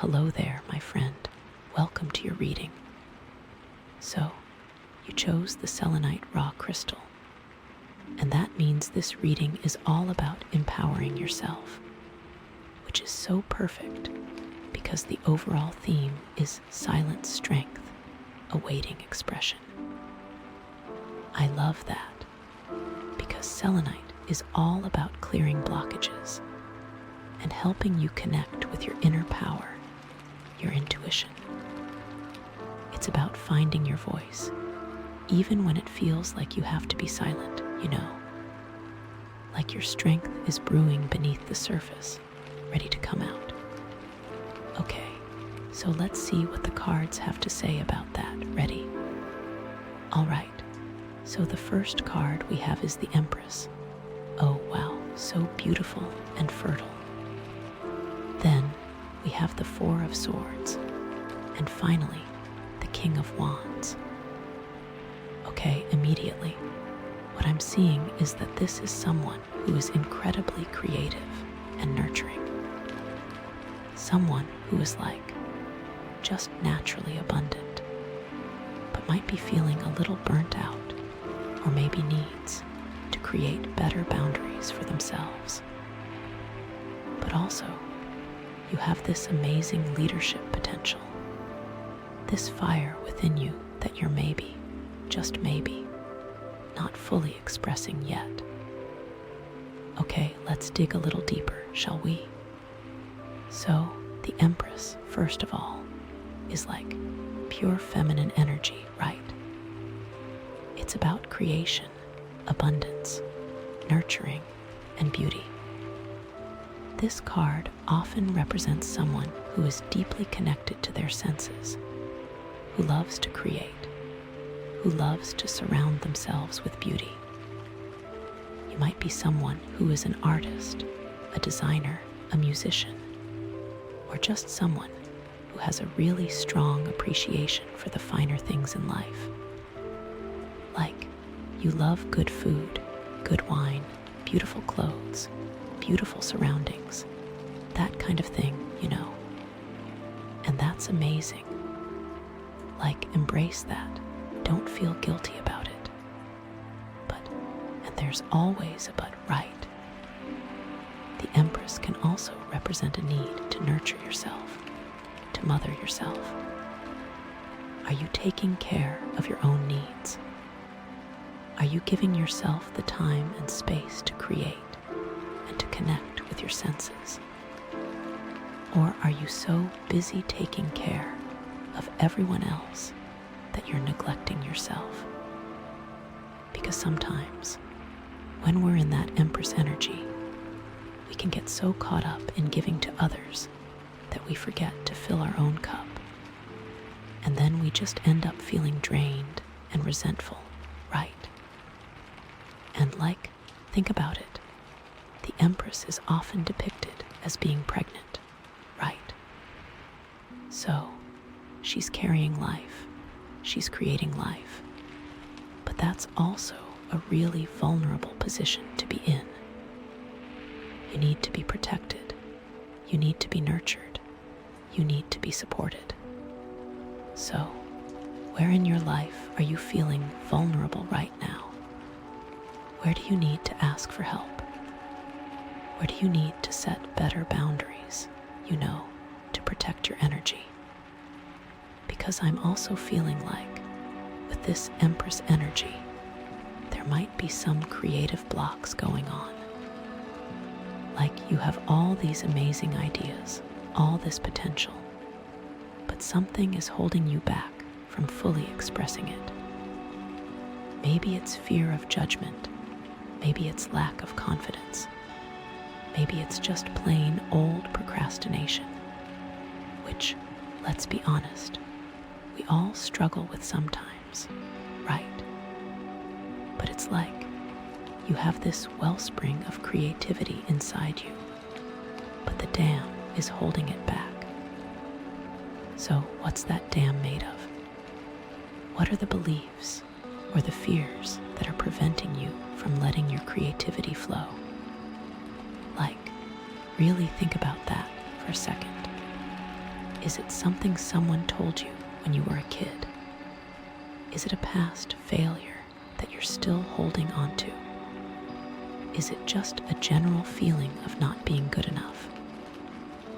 Speaker 1: Hello there, my friend. Welcome to your reading. So, you chose the selenite raw crystal, and that means this reading is all about empowering yourself, which is so perfect because the overall theme is silent strength awaiting expression. I love that because selenite is all about clearing blockages and helping you connect with your inner power, your intuition. It's about finding your voice, even when it feels like you have to be silent, like your strength is brewing beneath the surface, ready to come out. Okay, so let's see what the cards have to say about that. Ready? All right, so the first card we have is the Empress. Oh wow, so beautiful and fertile. Then we have the Four of Swords, and finally, the King of Wands. Okay, immediately, what I'm seeing is that this is someone who is incredibly creative and nurturing. Someone who is just naturally abundant, but might be feeling a little burnt out, or maybe needs to create better boundaries for themselves. But also, you have this amazing leadership potential, this fire within you that you're maybe, just maybe, not fully expressing yet. Okay, let's dig a little deeper, shall we? So, the Empress, first of all, is like pure feminine energy, right? It's about creation, abundance, nurturing, and beauty. This card often represents someone who is deeply connected to their senses, who loves to create, who loves to surround themselves with beauty. You might be someone who is an artist, a designer, a musician, or just someone who has a really strong appreciation for the finer things in life. Like, you love good food, good wine, beautiful clothes, beautiful surroundings, that kind of thing, And that's amazing. Embrace that. Don't feel guilty about it. And there's always a but, right? The Empress can also represent a need to nurture yourself, to mother yourself. Are you taking care of your own needs? Are you giving yourself the time and space to create and to connect with your senses? Or are you so busy taking care of everyone else that you're neglecting yourself? Because sometimes, when we're in that Empress energy, we can get so caught up in giving to others that we forget to fill our own cup. And then we just end up feeling drained and resentful, right? And think about it. The Empress is often depicted as being pregnant, right? So, she's carrying life. She's creating life. But that's also a really vulnerable position to be in. You need to be protected. You need to be nurtured. You need to be supported. So, where in your life are you feeling vulnerable right now? Where do you need to ask for help? Where do you need to set better boundaries, to protect your energy? Because I'm also feeling with this Empress energy, there might be some creative blocks going on. You have all these amazing ideas, all this potential, but something is holding you back from fully expressing it. Maybe it's fear of judgment. Maybe it's lack of confidence. Maybe it's just plain old procrastination, which, let's be honest, we all struggle with sometimes, right? But it's you have this wellspring of creativity inside you, but the dam is holding it back. So what's that dam made of? What are the beliefs or the fears that are preventing you from letting your creativity flow? Really think about that for a second. Is it something someone told you when you were a kid? Is it a past failure that you're still holding on to? Is it just a general feeling of not being good enough?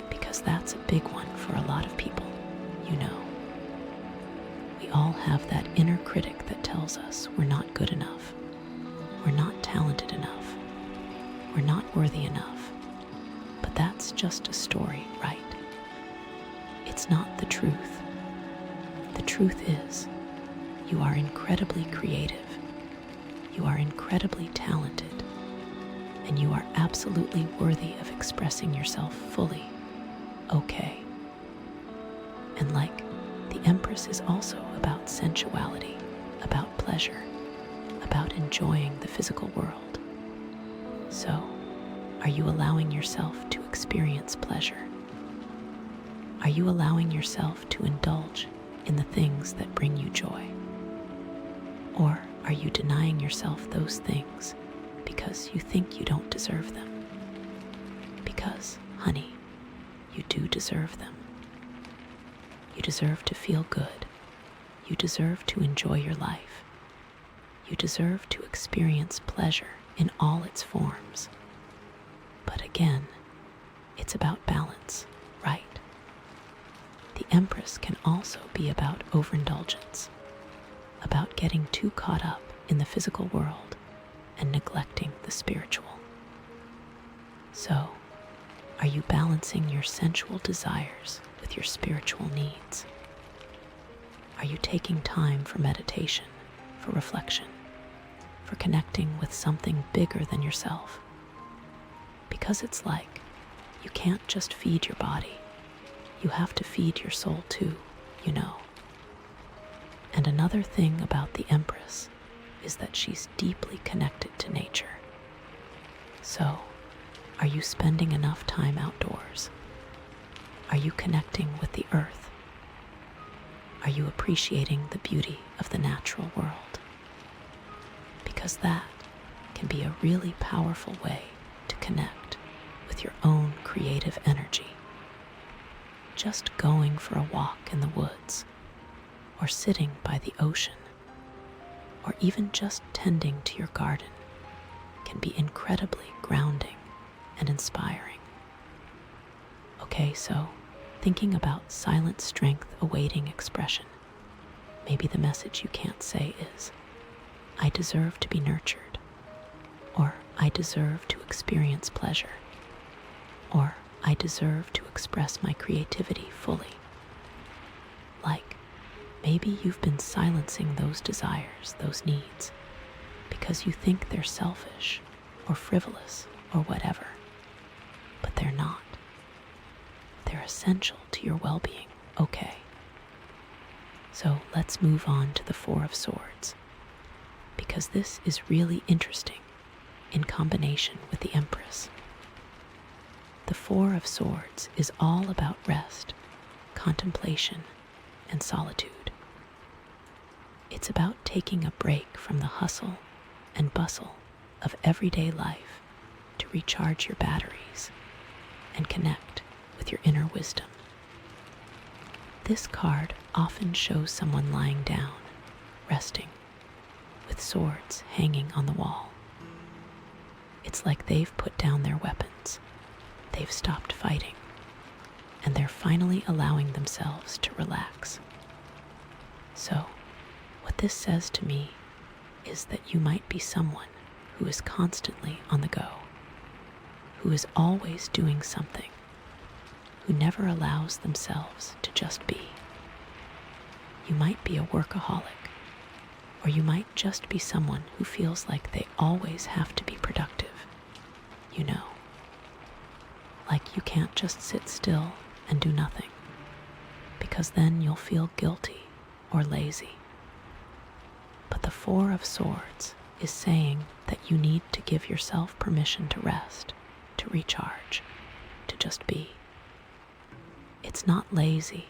Speaker 1: Because that's a big one for a lot of people, you know. We all have that inner critic that tells us we're not good enough, we're not talented enough, we're not worthy enough. But that's just a story, right? It's not the truth. The truth is, you are incredibly creative, you are incredibly talented, and you are absolutely worthy of expressing yourself fully, okay? And like, the Empress is also about sensuality, about pleasure, about enjoying the physical world. So, are you allowing yourself to experience pleasure? Are you allowing yourself to indulge in the things that bring you joy? Or are you denying yourself those things because you think you don't deserve them? Because, honey, you do deserve them. You deserve to feel good. You deserve to enjoy your life. You deserve to experience pleasure in all its forms. But again, it's about balance, right? The Empress can also be about overindulgence, about getting too caught up in the physical world and neglecting the spiritual. So, are you balancing your sensual desires with your spiritual needs? Are you taking time for meditation, for reflection, for connecting with something bigger than yourself? Because it's like, you can't just feed your body. You have to feed your soul too, you know. And another thing about the Empress is that she's deeply connected to nature. So, are you spending enough time outdoors? Are you connecting with the earth? Are you appreciating the beauty of the natural world? Because that can be a really powerful way to connect with your own creative energy. Just going for a walk in the woods, or sitting by the ocean, or even just tending to your garden can be incredibly grounding and inspiring. Okay, so thinking about silent strength awaiting expression, maybe the message you can't say is, I deserve to be nurtured, or I deserve to experience pleasure, or I deserve to express my creativity fully. Like, maybe you've been silencing those desires, those needs, because you think they're selfish or frivolous or whatever, but they're not. They're essential to your well-being, okay? So let's move on to the Four of Swords, because this is really interesting in combination with the Empress. The Four of Swords is all about rest, contemplation, and solitude. It's about taking a break from the hustle and bustle of everyday life to recharge your batteries and connect with your inner wisdom. This card often shows someone lying down, resting, with swords hanging on the wall. It's like they've put down their weapons, they've stopped fighting, and they're finally allowing themselves to relax. So, what this says to me is that you might be someone who is constantly on the go, who is always doing something, who never allows themselves to just be. You might be a workaholic, or you might just be someone who feels like they always have to be productive, you know. Like you can't just sit still and do nothing, because then you'll feel guilty or lazy. But the Four of Swords is saying that you need to give yourself permission to rest, to recharge, to just be. It's not lazy,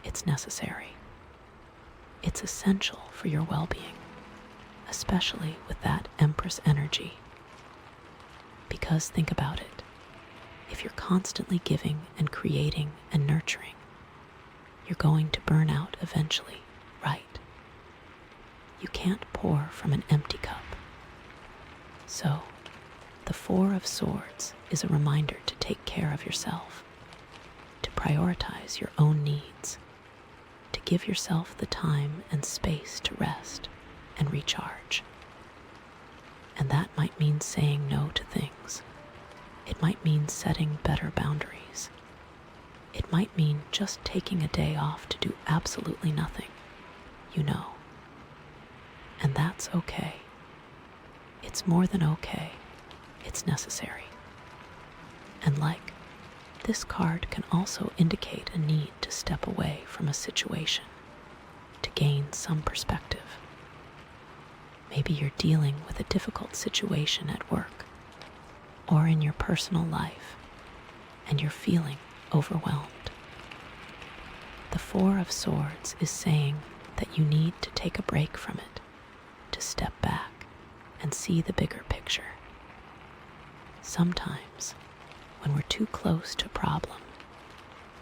Speaker 1: it's necessary. It's essential for your well-being, especially with that Empress energy. Because think about it, if you're constantly giving and creating and nurturing, you're going to burn out eventually, right? You can't pour from an empty cup. So, the Four of Swords is a reminder to take care of yourself, to prioritize your own needs, to give yourself the time and space to rest and recharge. And that might mean saying no to things. It might mean setting better boundaries. It might mean just taking a day off to do absolutely nothing, you know. And that's okay. It's more than okay. It's necessary. And this card can also indicate a need to step away from a situation, to gain some perspective. Maybe you're dealing with a difficult situation at work or in your personal life, and you're feeling overwhelmed. The Four of Swords is saying that you need to take a break from it, to step back and see the bigger picture. Sometimes, when we're too close to a problem,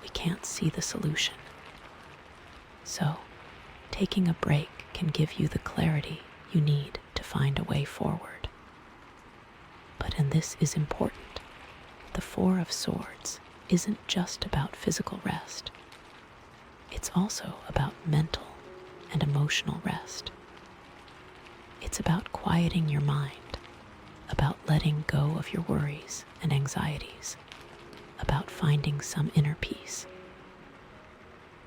Speaker 1: we can't see the solution. So, taking a break can give you the clarity you need to find a way forward. But, and this is important, the Four of Swords isn't just about physical rest. It's also about mental and emotional rest. It's about quieting your mind, about letting go of your worries and anxieties, about finding some inner peace.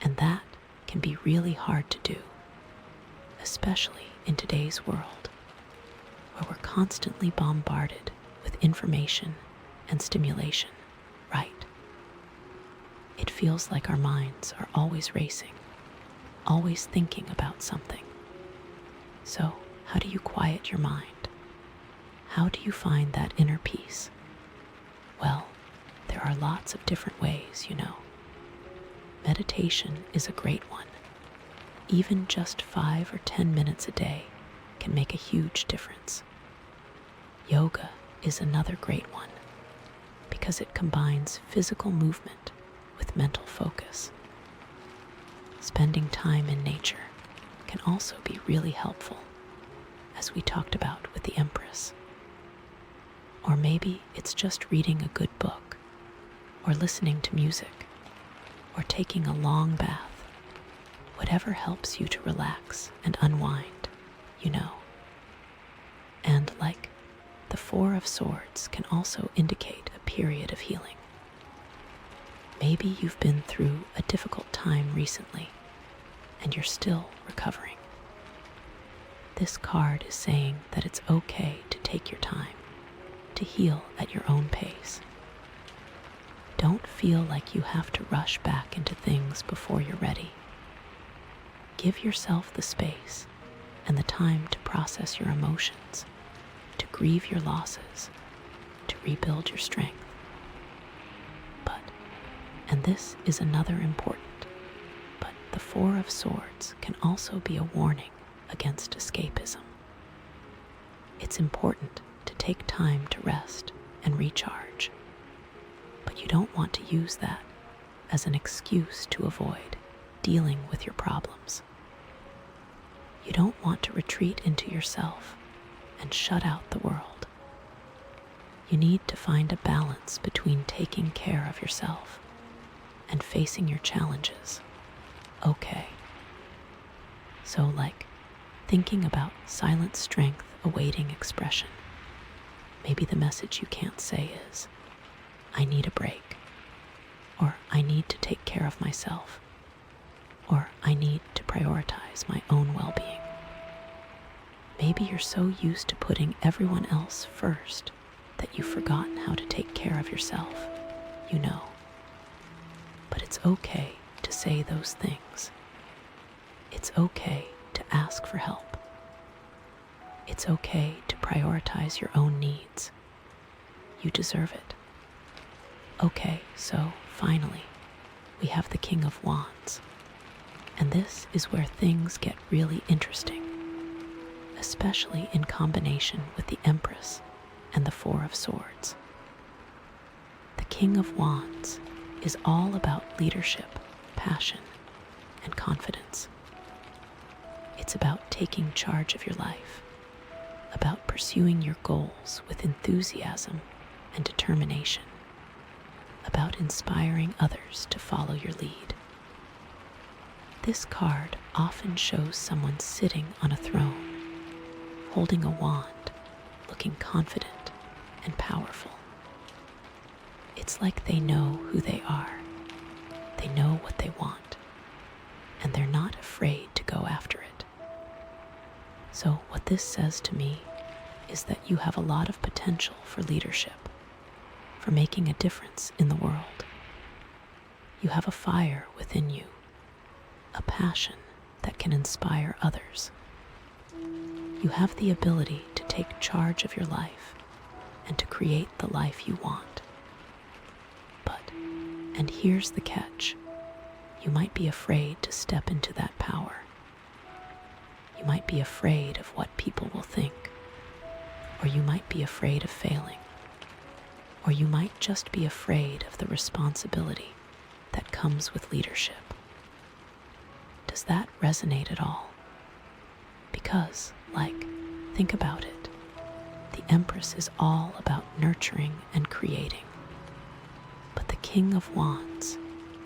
Speaker 1: And that can be really hard to do, especially in today's world, where we're constantly bombarded with information and stimulation, right? It feels like our minds are always racing, always thinking about something. So, how do you quiet your mind? How do you find that inner peace? Well, there are lots of different ways, you know. Meditation is a great one. Even just 5 or 10 minutes a day can make a huge difference. Yoga is another great one because it combines physical movement with mental focus. Spending time in nature can also be really helpful, as we talked about with the Empress. Or maybe it's just reading a good book, or listening to music, or taking a long bath. Whatever helps you to relax and unwind, you know. And the Four of Swords can also indicate a period of healing. Maybe you've been through a difficult time recently, and you're still recovering. This card is saying that it's okay to take your time, to heal at your own pace. Don't feel like you have to rush back into things before you're ready. Give yourself the space and the time to process your emotions, to grieve your losses, to rebuild your strength. But, and this is another important, but the Four of Swords can also be a warning against escapism. It's important to take time to rest and recharge, but you don't want to use that as an excuse to avoid dealing with your problems. You don't want to retreat into yourself and shut out the world. You need to find a balance between taking care of yourself and facing your challenges. Okay. So thinking about silent strength awaiting expression. Maybe the message you can't say is, I need a break, or I need to take care of myself, or I need to prioritize my own well-being. Maybe you're so used to putting everyone else first that you've forgotten how to take care of yourself, you know. But it's okay to say those things. It's okay to ask for help. It's okay to prioritize your own needs. You deserve it. Okay, so finally, we have the King of Wands. And this is where things get really interesting, especially in combination with the Empress and the Four of Swords. The King of Wands is all about leadership, passion, and confidence. It's about taking charge of your life, about pursuing your goals with enthusiasm and determination, about inspiring others to follow your lead. This card often shows someone sitting on a throne, holding a wand, looking confident and powerful. It's like they know who they are, they know what they want, and they're not afraid to go after it. So what this says to me is that you have a lot of potential for leadership, for making a difference in the world. You have a fire within you, a passion that can inspire others. You have the ability to take charge of your life and to create the life you want. But, and here's the catch, you might be afraid to step into that power. You might be afraid of what people will think, or you might be afraid of failing, or you might just be afraid of the responsibility that comes with leadership. Does that resonate at all? Because, think about it. The Empress is all about nurturing and creating. But the King of Wands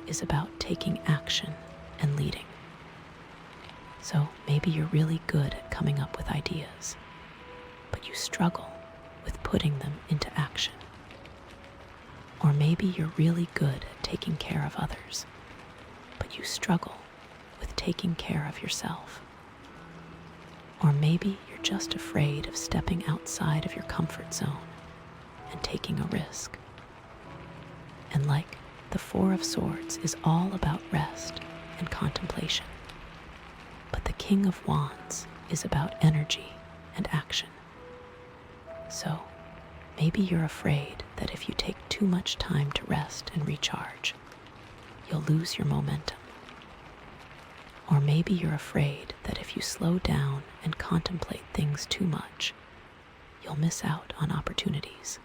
Speaker 1: is about taking action and leading. So maybe you're really good at coming up with ideas, but you struggle with putting them into action. Or maybe you're really good at taking care of others, but you struggle with taking care of yourself. Or maybe you're just afraid of stepping outside of your comfort zone and taking a risk. And the Four of Swords is all about rest and contemplation. But the King of Wands is about energy and action. So maybe you're afraid that if you take too much time to rest and recharge, you'll lose your momentum. Or maybe you're afraid that if you slow down and contemplate things too much, you'll miss out on opportunities.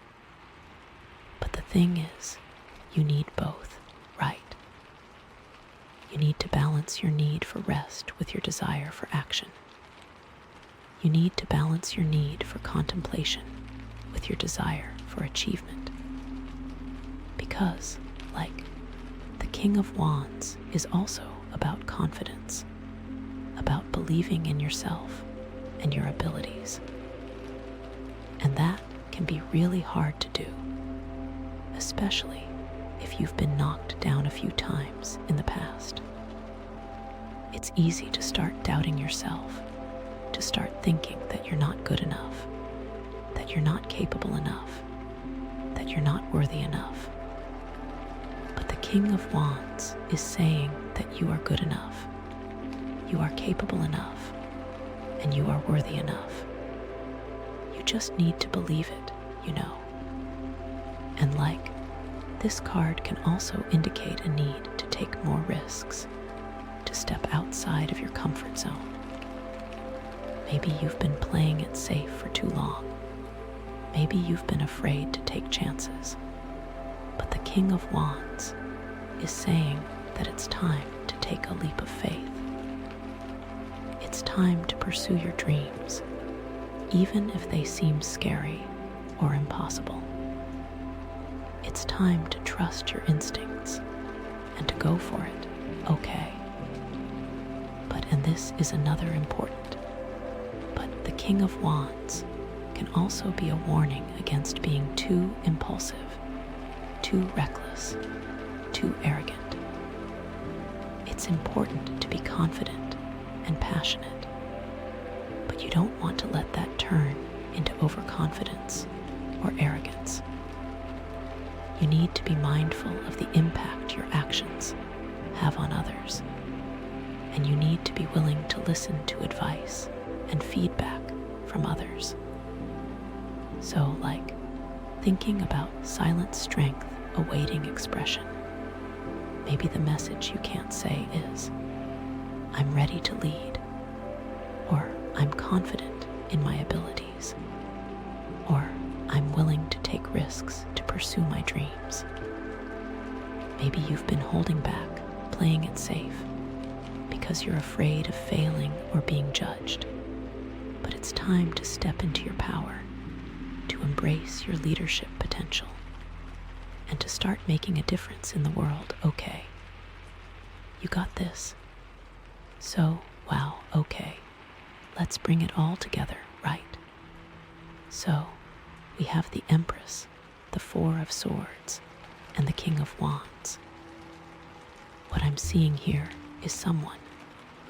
Speaker 1: But the thing is, you need both, right? You need to balance your need for rest with your desire for action. You need to balance your need for contemplation with your desire for achievement. Because, the King of Wands is also about confidence, about believing in yourself and your abilities. And that can be really hard to do, especially if you've been knocked down a few times in the past. It's easy to start doubting yourself, to start thinking that you're not good enough, that you're not capable enough, that you're not worthy enough. But the King of Wands is saying that you are good enough, you are capable enough, and you are worthy enough. You just need to believe it, you know. And this card can also indicate a need to take more risks, to step outside of your comfort zone. Maybe you've been playing it safe for too long. Maybe you've been afraid to take chances. But the King of Wands is saying that it's time to take a leap of faith. It's time to pursue your dreams, even if they seem scary or impossible. It's time to trust your instincts and to go for it, okay? And this is another important, but the King of Wands can also be a warning against being too impulsive, too reckless, too arrogant. It's important to be confident and passionate, but you don't want to let that turn into overconfidence or arrogance. You need to be mindful of the impact your actions have on others, and you need to be willing to listen to advice and feedback from others. So, thinking about silent strength awaiting expression, maybe the message you can't say is, I'm ready to lead, or I'm confident in my abilities, or I'm willing to take risks to pursue my dreams. Maybe you've been holding back, playing it safe, because you're afraid of failing or being judged. But it's time to step into your power, to embrace your leadership potential, and to start making a difference in the world, okay? You got this. So, wow, okay. Let's bring it all together, right? So, we have the Empress, the Four of Swords, and the King of Wands. What I'm seeing here is someone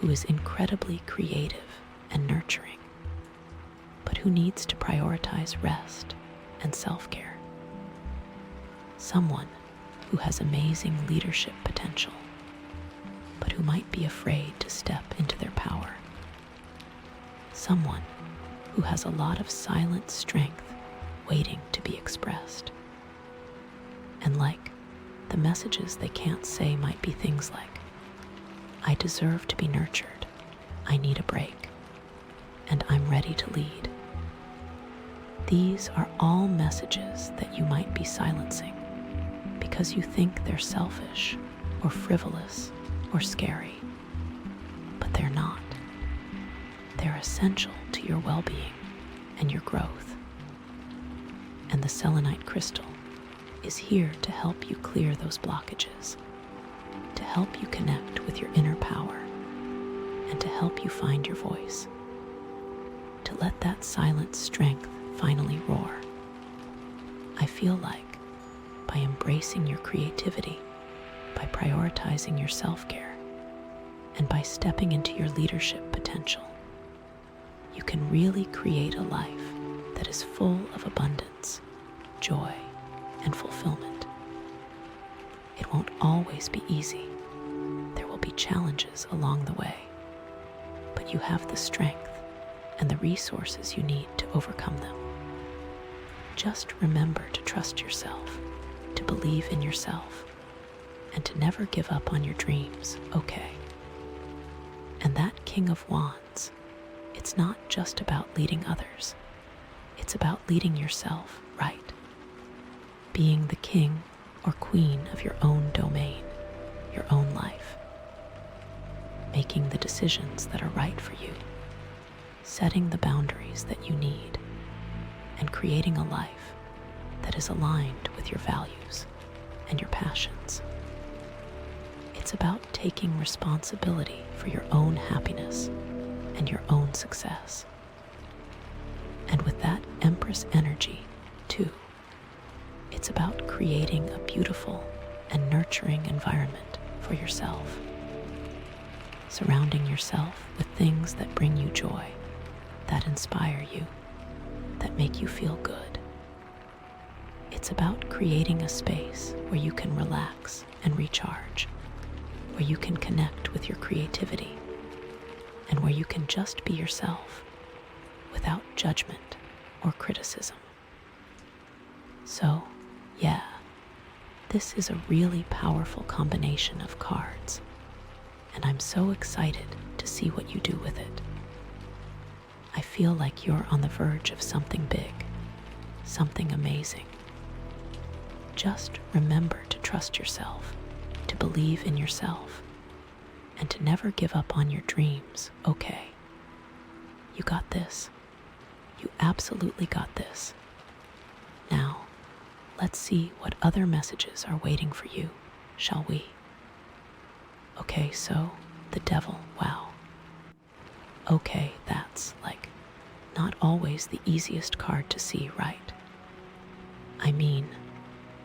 Speaker 1: who is incredibly creative and nurturing, but who needs to prioritize rest and self-care. Someone who has amazing leadership potential, but who might be afraid to step into their power. Someone who has a lot of silent strength waiting to be expressed. And like, the messages they can't say might be things like, I deserve to be nurtured, I need a break, and I'm ready to lead. These are all messages that you might be silencing because you think they're selfish or frivolous or scary, but they're not. They're essential to your well-being and your growth. And the selenite crystal is here to help you clear those blockages, to help you connect with your inner power, and to help you find your voice, to let that silent strength finally roar. I feel like by embracing your creativity, by prioritizing your self-care, and by stepping into your leadership potential, you can really create a life that is full of abundance, joy, and fulfillment. It won't always be easy. There will be challenges along the way, but you have the strength and the resources you need to overcome them. Just remember to trust yourself, to believe in yourself, and to never give up on your dreams, okay? And that King of Wands, it's not just about leading others. It's about leading yourself, right? Being the king or queen of your own domain, your own life. Making the decisions that are right for you. Setting the boundaries that you need. And creating a life that is aligned with your values and your passions. It's about taking responsibility for your own happiness and your own success. And with that Empress energy, too, it's about creating a beautiful and nurturing environment for yourself. Surrounding yourself with things that bring you joy, that inspire you, that make you feel good. It's about creating a space where you can relax and recharge, where you can connect with your creativity, and where you can just be yourself without judgment or criticism. So, yeah, this is a really powerful combination of cards, and I'm so excited to see what you do with it. I feel like you're on the verge of something big, something amazing. Just remember to trust yourself, to believe in yourself, and to never give up on your dreams, okay? You got this. You absolutely got this. Now, let's see what other messages are waiting for you, shall we? Okay, so, the Devil, wow. Okay, that's, like, not always the easiest card to see, right? I mean,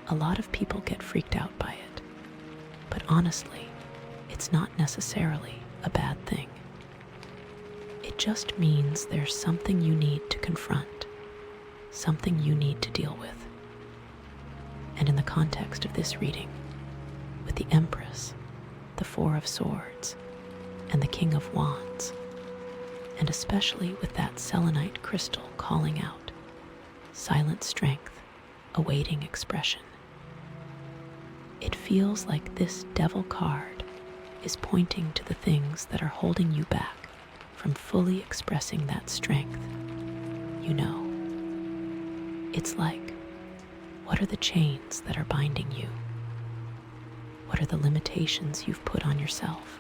Speaker 1: a lot of people get freaked out by it, but honestly, it's not necessarily a bad thing. It just means there's something you need to confront, something you need to deal with. And in the context of this reading, with the Empress, the Four of Swords, and the King of Wands, and especially with that selenite crystal calling out, silent strength, awaiting expression. It feels like this Devil card is pointing to the things that are holding you back from fully expressing that strength. You know, it's like, what are the chains that are binding you? What are the limitations you've put on yourself?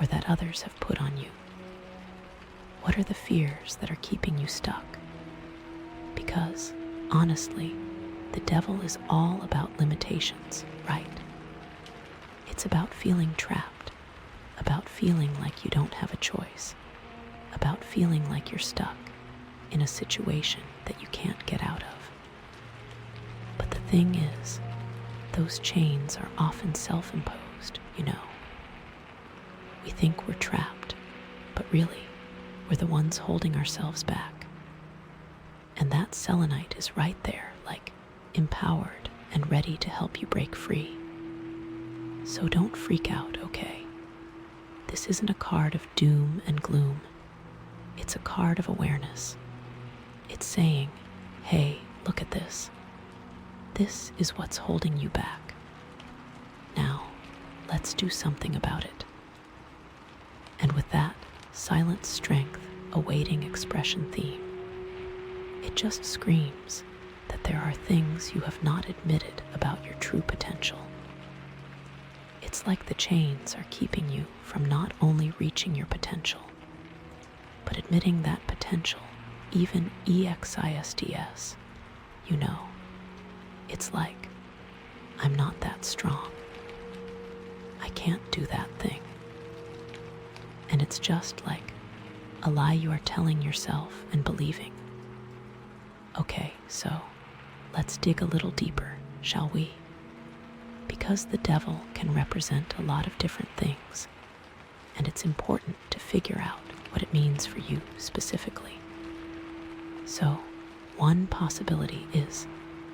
Speaker 1: or that others have put on you? What are the fears that are keeping you stuck? Because, honestly, the devil is all about limitations, right? It's about feeling trapped, about feeling like you don't have a choice, about feeling like you're stuck in a situation that you can't get out of. But the thing is, those chains are often self-imposed, you know. We think we're trapped, but really, we're the ones holding ourselves back. And that selenite is right there, like empowered and ready to help you break free. So don't freak out, okay? This isn't a card of doom and gloom. It's a card of awareness. It's saying, hey, look at this. This is what's holding you back. Now, let's do something about it. And with that silent strength awaiting expression theme, it just screams that there are things you have not admitted about your true potential. It's like the chains are keeping you from not only reaching your potential, but admitting that potential, even EXISDS, you know. It's like, I'm not that strong. I can't do that thing. And it's just like a lie you are telling yourself and believing. Okay, so let's dig a little deeper, shall we? Because the devil can represent a lot of different things, and it's important to figure out what it means for you specifically. So, one possibility is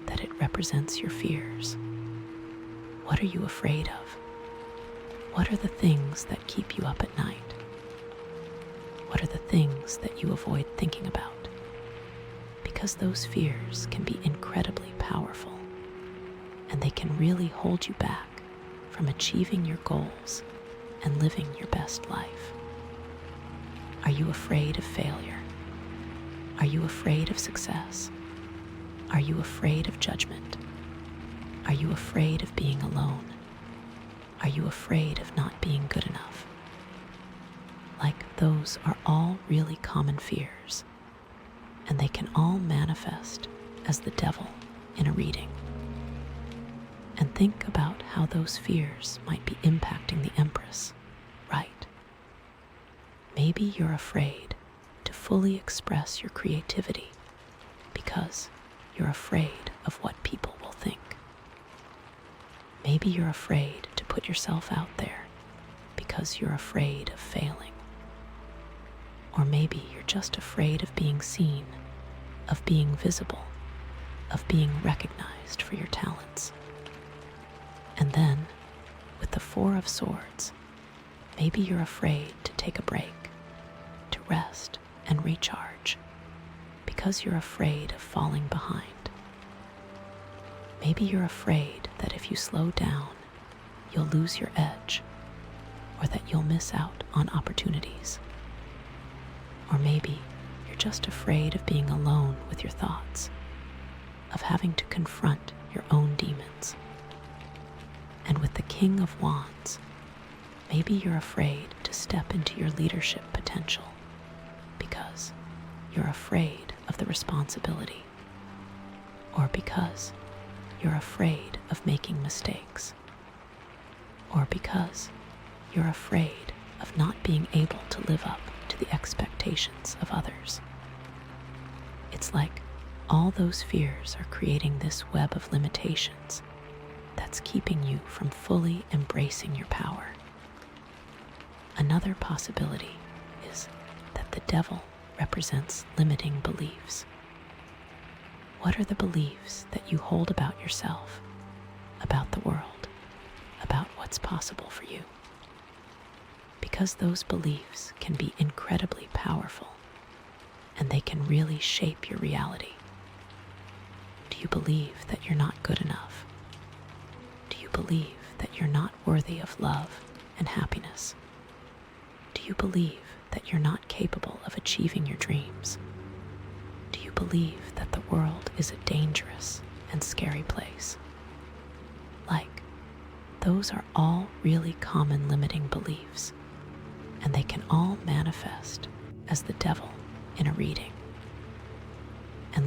Speaker 1: that it represents your fears. What are you afraid of? What are the things that keep you up at night? What are the things that you avoid thinking about? Because those fears can be incredibly powerful, and they can really hold you back from achieving your goals and living your best life. Are you afraid of failure? Are you afraid of success? Are you afraid of judgment? Are you afraid of being alone? Are you afraid of not being good enough? Like, those are all really common fears, and they can all manifest as the devil in a reading. And think about how those fears might be impacting the Empress, right? Maybe you're afraid to fully express your creativity because you're afraid of what people will think. Maybe you're afraid to put yourself out there because you're afraid of failing. Or maybe you're just afraid of being seen, of being visible, of being recognized for your talents. And then, with the Four of Swords, maybe you're afraid to take a break, to rest and recharge, because you're afraid of falling behind. Maybe you're afraid that if you slow down, you'll lose your edge, or that you'll miss out on opportunities. Or maybe you're just afraid of being alone with your thoughts, of having to confront your own demons. And with the King of Wands, maybe you're afraid to step into your leadership potential because you're afraid of the responsibility, or because you're afraid of making mistakes, or because you're afraid of not being able to live up to the expectations of others. It's like all those fears are creating this web of limitations that's keeping you from fully embracing your power. Another possibility is that the devil represents limiting beliefs. What are the beliefs that you hold about yourself, about the world, about what's possible for you? Because those beliefs can be incredibly powerful, and they can really shape your reality. Do you believe that you're not good enough? Do you believe that you're not worthy of love and happiness? Do you believe that you're not capable of achieving your dreams? Do you believe that the world is a dangerous and scary place? Like, those are all really common limiting beliefs, and they can all manifest as the devil in a reading. And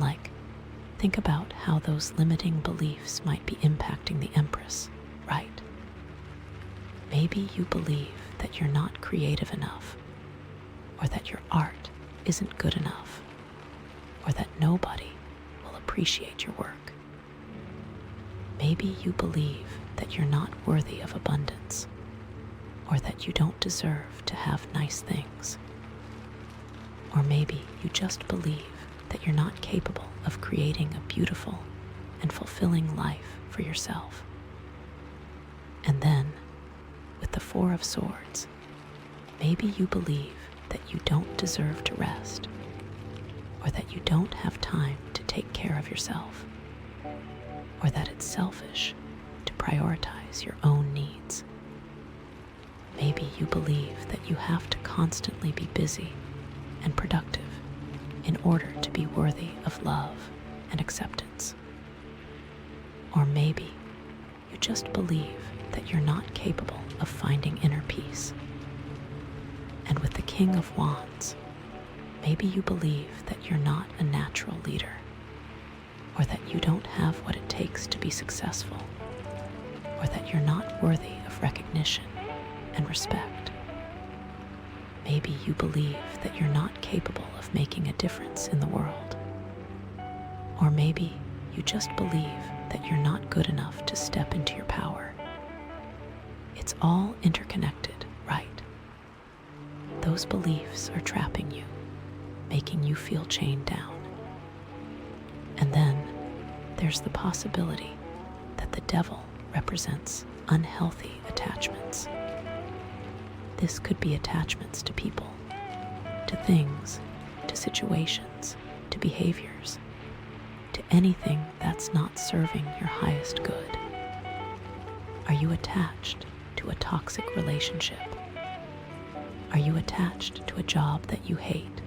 Speaker 1: think about how those limiting beliefs might be impacting the Empress, right? Maybe you believe that you're not creative enough, or that your art isn't good enough, or that nobody will appreciate your work. Maybe you believe that you're not worthy of abundance, or that you don't deserve to have nice things. Or maybe you just believe that you're not capable of creating a beautiful and fulfilling life for yourself. And then, with the Four of Swords, maybe you believe that you don't deserve to rest, or that you don't have time to take care of yourself, or that it's selfish to prioritize your own needs. Maybe you believe that you have to constantly be busy and productive in order to be worthy of love and acceptance. Or maybe you just believe that you're not capable of finding inner peace. And with the King of Wands, maybe you believe that you're not a natural leader, or that you don't have what it takes to be successful, or that you're not worthy of recognition and respect. Maybe you believe that you're not capable of making a difference in the world. Or maybe you just believe that you're not good enough to step into your power. It's all interconnected, right? Those beliefs are trapping you, making you feel chained down. And then there's the possibility that the devil represents unhealthy attachments. This could be attachments to people, to things, to situations, to behaviors, to anything that's not serving your highest good. Are you attached to a toxic relationship? Are you attached to a job that you hate?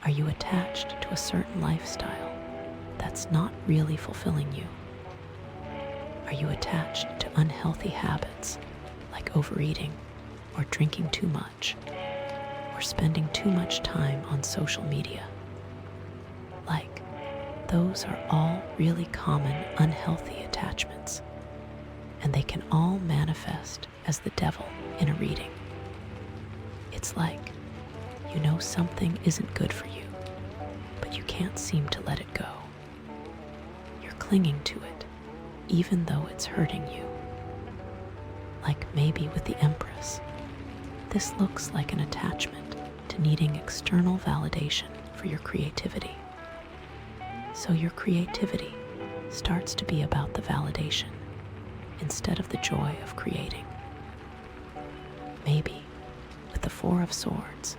Speaker 1: Are you attached to a certain lifestyle that's not really fulfilling you? Are you attached to unhealthy habits like overeating or drinking too much or spending too much time on social media? Those are all really common unhealthy attachments, and they can all manifest as the devil in a reading. It's like you know something isn't good for you, but you can't seem to let it go. You're clinging to it, even though it's hurting you. Like maybe with the Empress, this looks like an attachment to needing external validation for your creativity. So your creativity starts to be about the validation instead of the joy of creating. Maybe with the Four of Swords,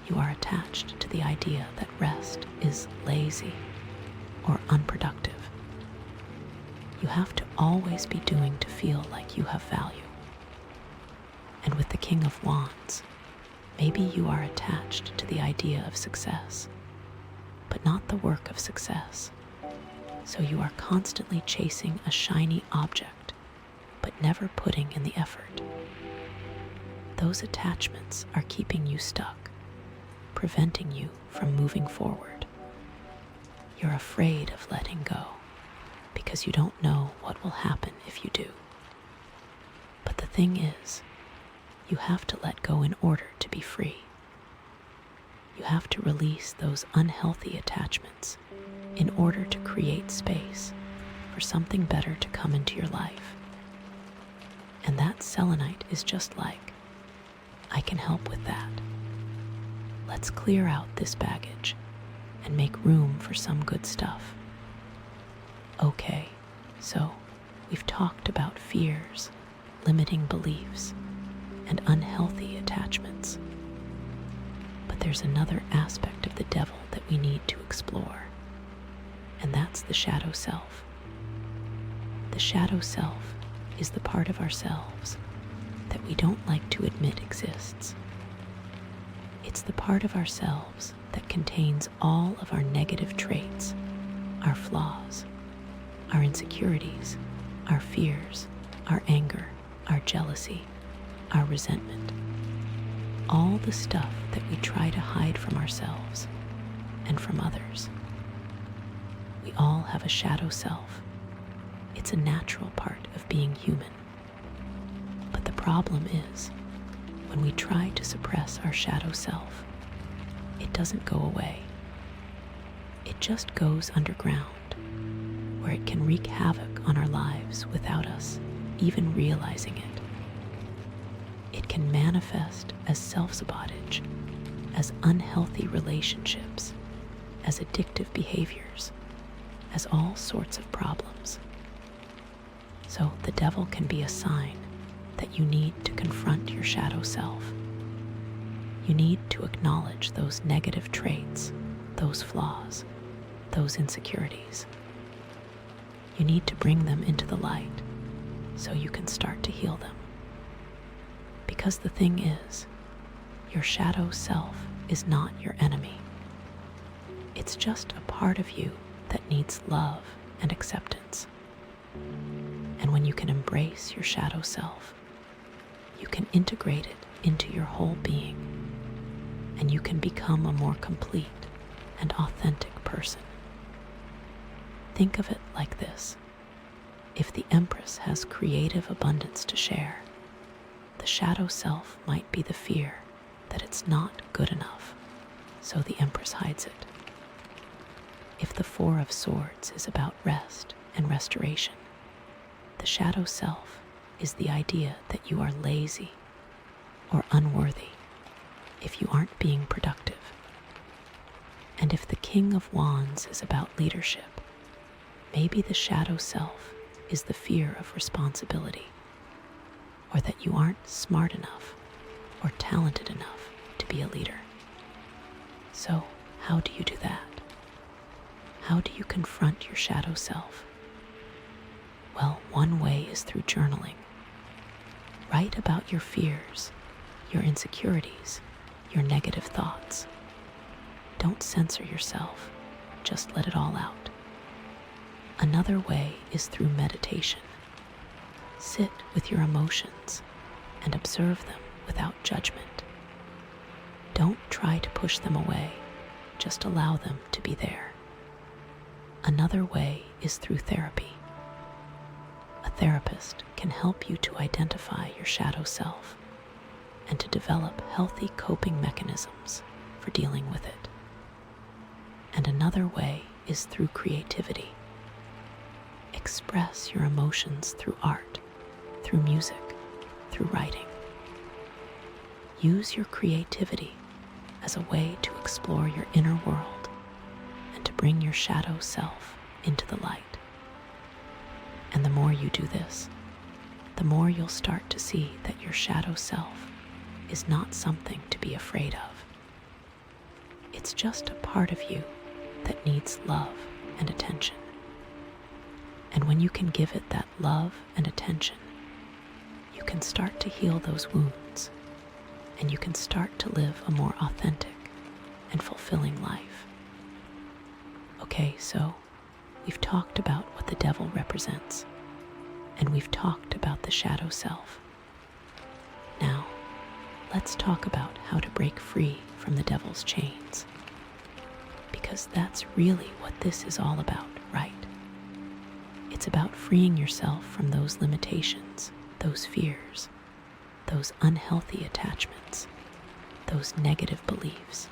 Speaker 1: you are attached to the idea that rest is lazy or unproductive. You have to always be doing to feel like you have value. And with the King of Wands, maybe you are attached to the idea of success, but not the work of success. So you are constantly chasing a shiny object, but never putting in the effort. Those attachments are keeping you stuck, preventing you from moving forward. You're afraid of letting go because you don't know what will happen if you do. But the thing is, you have to let go in order to be free. You have to release those unhealthy attachments in order to create space for something better to come into your life. And that selenite is just like, I can help with that. Let's clear out this baggage and make room for some good stuff. Okay, so we've talked about fears, limiting beliefs, and unhealthy attachments. But there's another aspect of the devil that we need to explore, and that's the shadow self. The shadow self is the part of ourselves that we don't like to admit exists. It's the part of ourselves that contains all of our negative traits, our flaws, our insecurities, our fears, our anger, our jealousy, our resentment. all the stuff that we try to hide from ourselves and from others. We all have a shadow self. It's a natural part of being human. But the problem is, when we try to suppress our shadow self, it doesn't go away. It just goes underground, where it can wreak havoc on our lives without us even realizing it. It can manifest as self-sabotage, as unhealthy relationships, as addictive behaviors, as all sorts of problems. So the devil can be a sign that you need to confront your shadow self. You need to acknowledge those negative traits, those flaws, those insecurities. You need to bring them into the light so you can start to heal them. Because the thing is, your shadow self is not your enemy. It's just a part of you that needs love and acceptance. And when you can embrace your shadow self, you can integrate it into your whole being, and you can become a more complete and authentic person. Think of it like this. If the Empress has creative abundance to share, the shadow self might be the fear that it's not good enough, so the Empress hides it. If the Four of Swords is about rest and restoration, the shadow self is the idea that you are lazy or unworthy if you aren't being productive. And if the King of Wands is about leadership, maybe the shadow self is the fear of responsibility, or that you aren't smart enough or talented enough to be a leader. So, how do you do that? How do you confront your shadow self? Well, one way is through journaling. Write about your fears, your insecurities, your negative thoughts. Don't censor yourself, just let it all out. Another way is through meditation. Sit with your emotions and observe them without judgment. Don't try to push them away, just allow them to be there. Another way is through therapy. A therapist can help you to identify your shadow self and to develop healthy coping mechanisms for dealing with it. And another way is through creativity. Express your emotions through art, through music, through writing. Use your creativity as a way to explore your inner world and to bring your shadow self into the light. And the more you do this, the more you'll start to see that your shadow self is not something to be afraid of. It's just a part of you that needs love and attention. And when you can give it that love and attention, you can start to heal those wounds, and you can start to live a more authentic and fulfilling life. Okay, so we've talked about what the devil represents, and we've talked about the shadow self. Now, let's talk about how to break free from the devil's chains. Because that's really what this is all about, right? It's about freeing yourself from those limitations, those fears, those unhealthy attachments, those negative beliefs.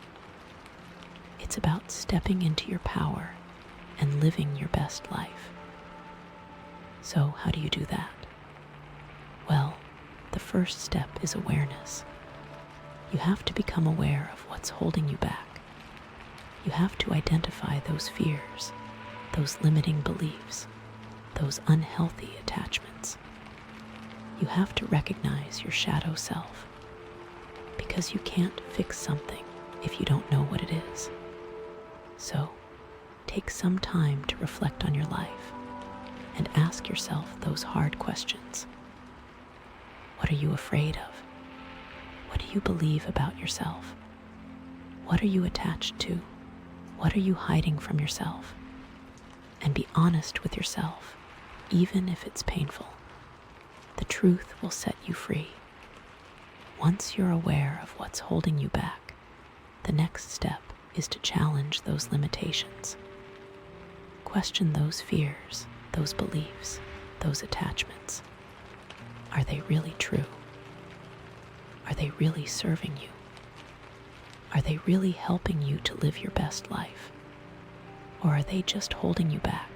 Speaker 1: It's about stepping into your power and living your best life. So how do you do that? Well, the first step is awareness. You have to become aware of what's holding you back. You have to identify those fears, those limiting beliefs, those unhealthy attachments. You have to recognize your shadow self, because you can't fix something if you don't know what it is. So, take some time to reflect on your life and ask yourself those hard questions. What are you afraid of? What do you believe about yourself? What are you attached to? What are you hiding from yourself? And be honest with yourself, even if it's painful. The truth will set you free. Once you're aware of what's holding you back, the next step is to challenge those limitations. Question those fears, those beliefs, those attachments. Are they really true? Are they really serving you? Are they really helping you to live your best life? Or are they just holding you back?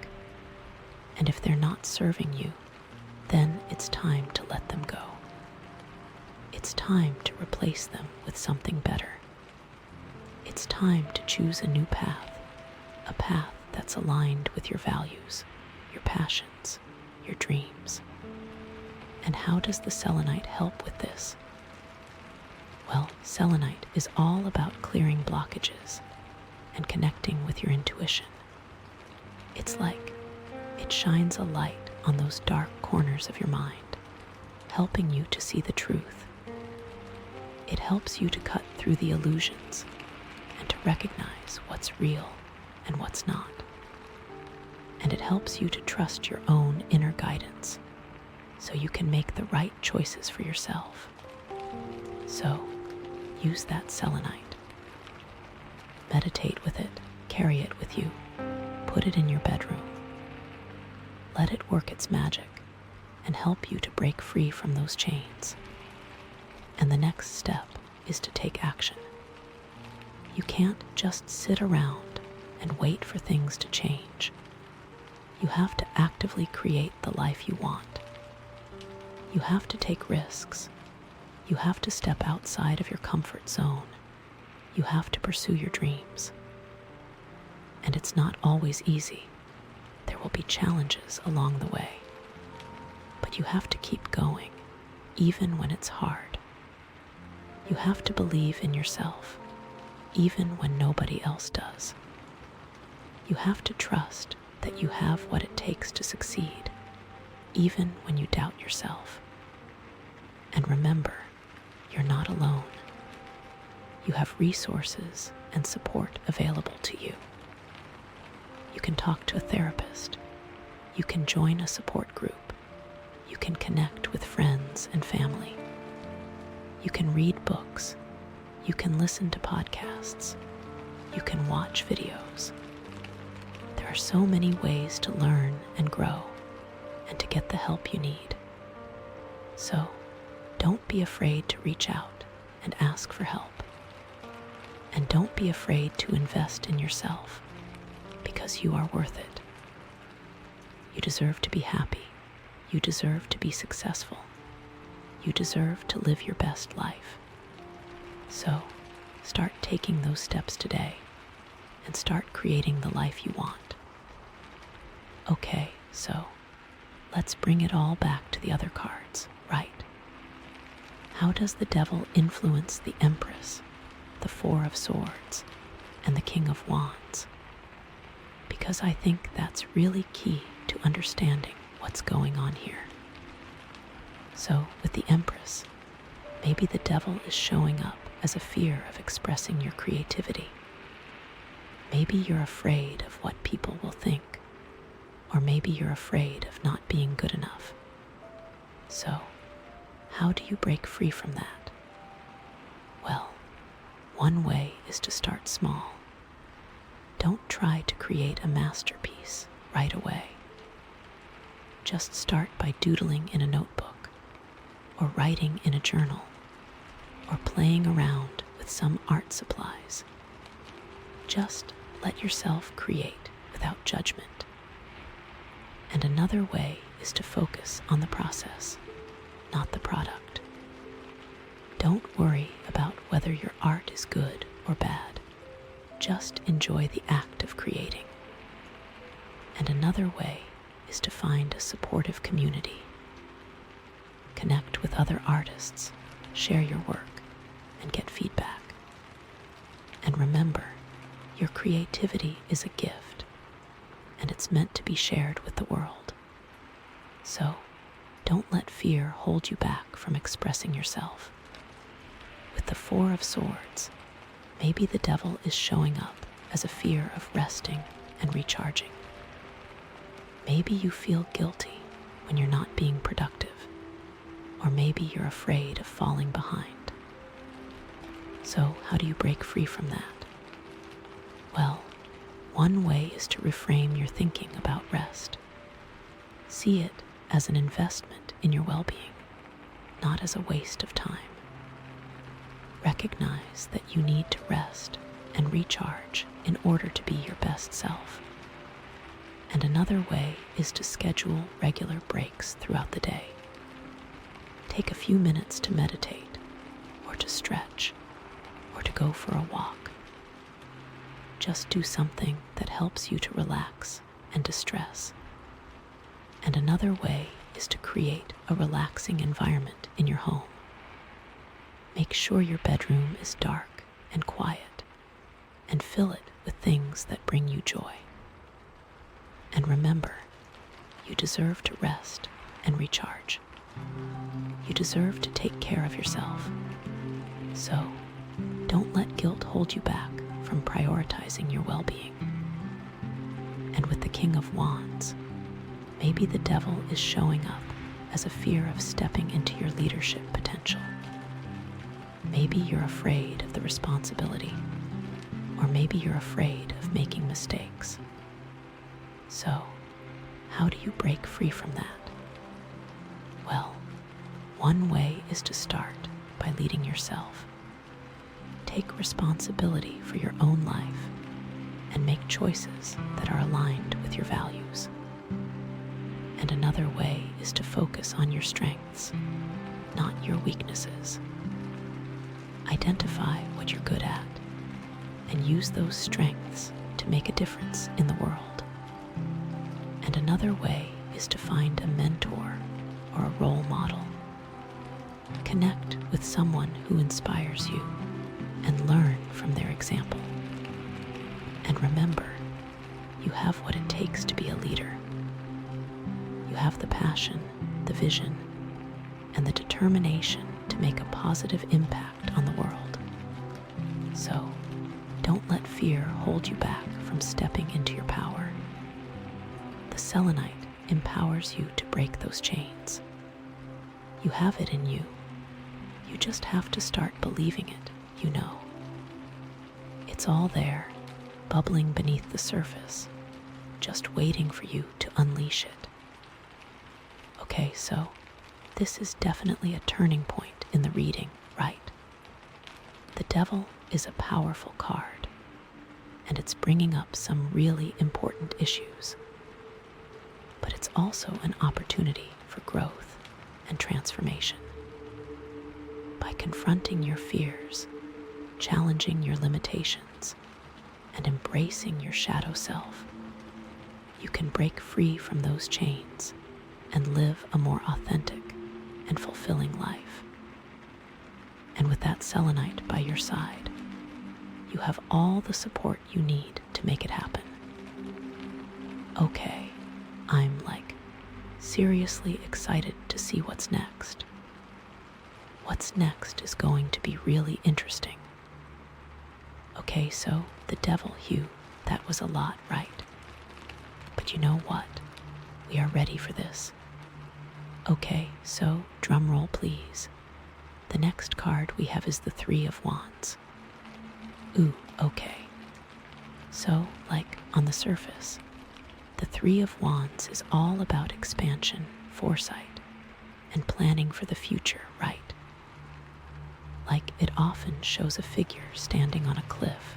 Speaker 1: And if they're not serving you, then it's time to let them go. It's time to replace them with something better. It's time to choose a new path, a path that's aligned with your values, your passions, your dreams. And how does the selenite help with this? Well, selenite is all about clearing blockages and connecting with your intuition. It's like it shines a light on those dark corners of your mind, helping you to see the truth. It helps you to cut through the illusions and to recognize what's real and what's not. And it helps you to trust your own inner guidance so you can make the right choices for yourself. So, use that selenite. Meditate with it, carry it with you, put it in your bedroom. Let it work its magic and help you to break free from those chains. And the next step is to take action. You can't just sit around and wait for things to change. You have to actively create the life you want. You have to take risks. You have to step outside of your comfort zone. You have to pursue your dreams. And it's not always easy. There will be challenges along the way. But you have to keep going, even when it's hard. You have to believe in yourself, even when nobody else does. You have to trust that you have what it takes to succeed, even when you doubt yourself. And remember, you're not alone. You have resources and support available to you. You can talk to a therapist. You can join a support group. You can connect with friends and family. You can read books. You can listen to podcasts. You can watch videos. There are so many ways to learn and grow and to get the help you need. So, don't be afraid to reach out and ask for help. And don't be afraid to invest in yourself, because you are worth it. You deserve to be happy. You deserve to be successful. You deserve to live your best life. So, start taking those steps today and start creating the life you want. Okay, so let's bring it all back to the other cards, right? How does the devil influence the Empress, the Four of Swords, and the King of Wands? Because I think that's really key to understanding what's going on here. So, with the Empress, maybe the devil is showing up as a fear of expressing your creativity. Maybe you're afraid of what people will think, or maybe you're afraid of not being good enough. So, how do you break free from that? Well, one way is to start small. Don't try to create a masterpiece right away. Just start by doodling in a notebook, or writing in a journal, or playing around with some art supplies. Just let yourself create without judgment. And another way is to focus on the process, not the product. Don't worry about whether your art is good or bad. Just enjoy the act of creating. And another way is to find a supportive community. Connect with other artists, share your work, and get feedback. And remember, your creativity is a gift, and it's meant to be shared with the world. So, don't let fear hold you back from expressing yourself. With the Four of Swords, maybe the devil is showing up as a fear of resting and recharging. Maybe you feel guilty when you're not being productive, or maybe you're afraid of falling behind. So, how do you break free from that? Well, one way is to reframe your thinking about rest. See it as an investment in your well-being, not as a waste of time. Recognize that you need to rest and recharge in order to be your best self. And another way is to schedule regular breaks throughout the day. Take a few minutes to meditate, or to stretch, or to go for a walk. Just do something that helps you to relax and distress. And another way is to create a relaxing environment in your home. Make sure your bedroom is dark and quiet, and fill it with things that bring you joy. And remember, you deserve to rest and recharge. You deserve to take care of yourself. So, don't let guilt hold you back from prioritizing your well-being. And with the King of Wands, maybe the devil is showing up as a fear of stepping into your leadership potential. Maybe you're afraid of the responsibility, or maybe you're afraid of making mistakes. So, how do you break free from that? Well, one way is to start by leading yourself. Take responsibility for your own life and make choices that are aligned with your values. And another way is to focus on your strengths, not your weaknesses. Identify what you're good at and use those strengths to make a difference in the world. And another way is to find a mentor or a role model. Connect with someone who inspires you and learn from their example. And remember, you have what it takes to be a leader. You have the passion, the vision, and the determination to make a positive impact on the world. So, don't let fear hold you back from stepping into your power. The selenite empowers you to break those chains. You have it in you. You just have to start believing it, you know. It's all there, bubbling beneath the surface, just waiting for you to unleash it. Okay, so this is definitely a turning point in the reading, right? The Devil is a powerful card, and it's bringing up some really important issues. But it's also an opportunity for growth and transformation. By confronting your fears, challenging your limitations, and embracing your shadow self, you can break free from those chains and live a more authentic and fulfilling life. And with that selenite by your side, you have all the support you need to make it happen. Okay, I'm seriously excited to see what's next. What's next is going to be really interesting. Okay, so the Devil, Hugh, that was a lot, right? But you know what? We are ready for this. Okay, so drum roll please. The next card we have is the Three of Wands. Ooh, okay. So, on the surface, the Three of Wands is all about expansion, foresight, and planning for the future, right? It often shows a figure standing on a cliff,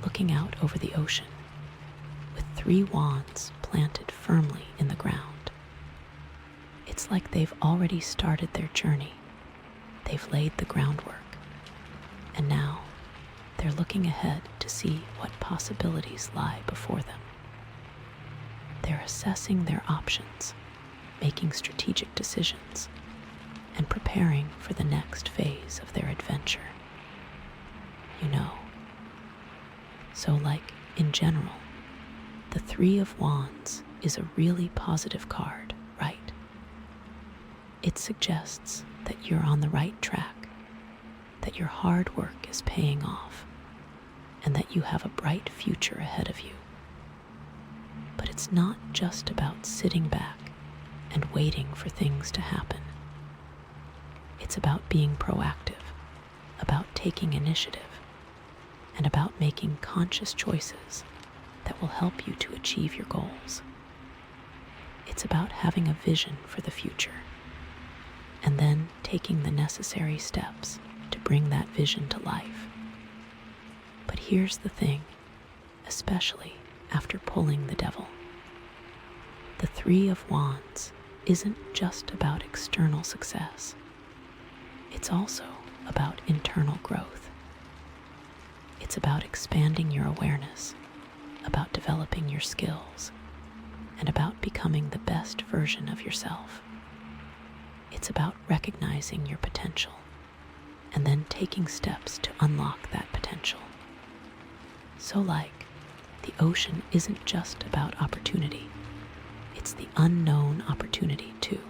Speaker 1: looking out over the ocean, with 3 wands planted firmly in the ground. It's like they've already started their journey. They've laid the groundwork, and now they're looking ahead to see what possibilities lie before them. They're assessing their options, making strategic decisions, and preparing for the next phase of their adventure. You know. So in general, the Three of Wands is a really positive card, right? It suggests that you're on the right track, that your hard work is paying off, and that you have a bright future ahead of you. But it's not just about sitting back and waiting for things to happen. It's about being proactive, about taking initiative and about making conscious choices that will help you to achieve your goals. It's about having a vision for the future and then taking the necessary steps to bring that vision to life. But here's the thing, especially after pulling the devil. The Three of Wands isn't just about external success. It's also about internal growth. It's about expanding your awareness, about developing your skills, and about becoming the best version of yourself. It's about recognizing your potential and then taking steps to unlock that potential. So the ocean isn't just about opportunity. It's the unknown opportunity too.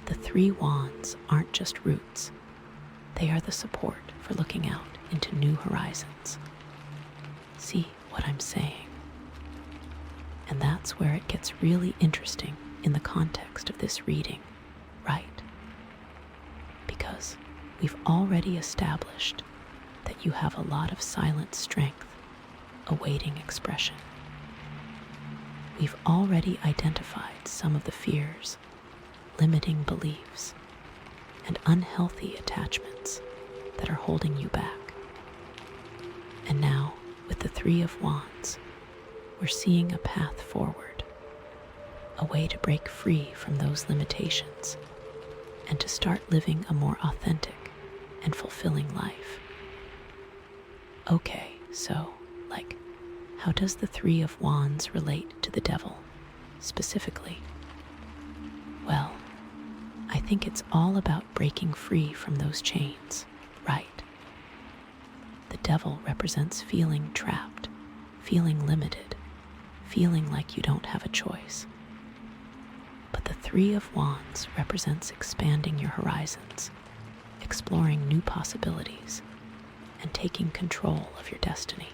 Speaker 1: The Three Wands aren't just roots. They are the support for looking out into new horizons. See what I'm saying? And that's where it gets really interesting in the context of this reading, right? Because we've already established that you have a lot of silent strength awaiting expression. We've already identified some of the fears, limiting beliefs, and unhealthy attachments that are holding you back. And now, with the Three of Wands, we're seeing a path forward, a way to break free from those limitations and to start living a more authentic and fulfilling life. Okay, so, how does the Three of Wands relate to the devil, specifically? Well, I think it's all about breaking free from those chains, right? The devil represents feeling trapped, feeling limited, feeling like you don't have a choice. But the Three of Wands represents expanding your horizons, exploring new possibilities, and taking control of your destiny.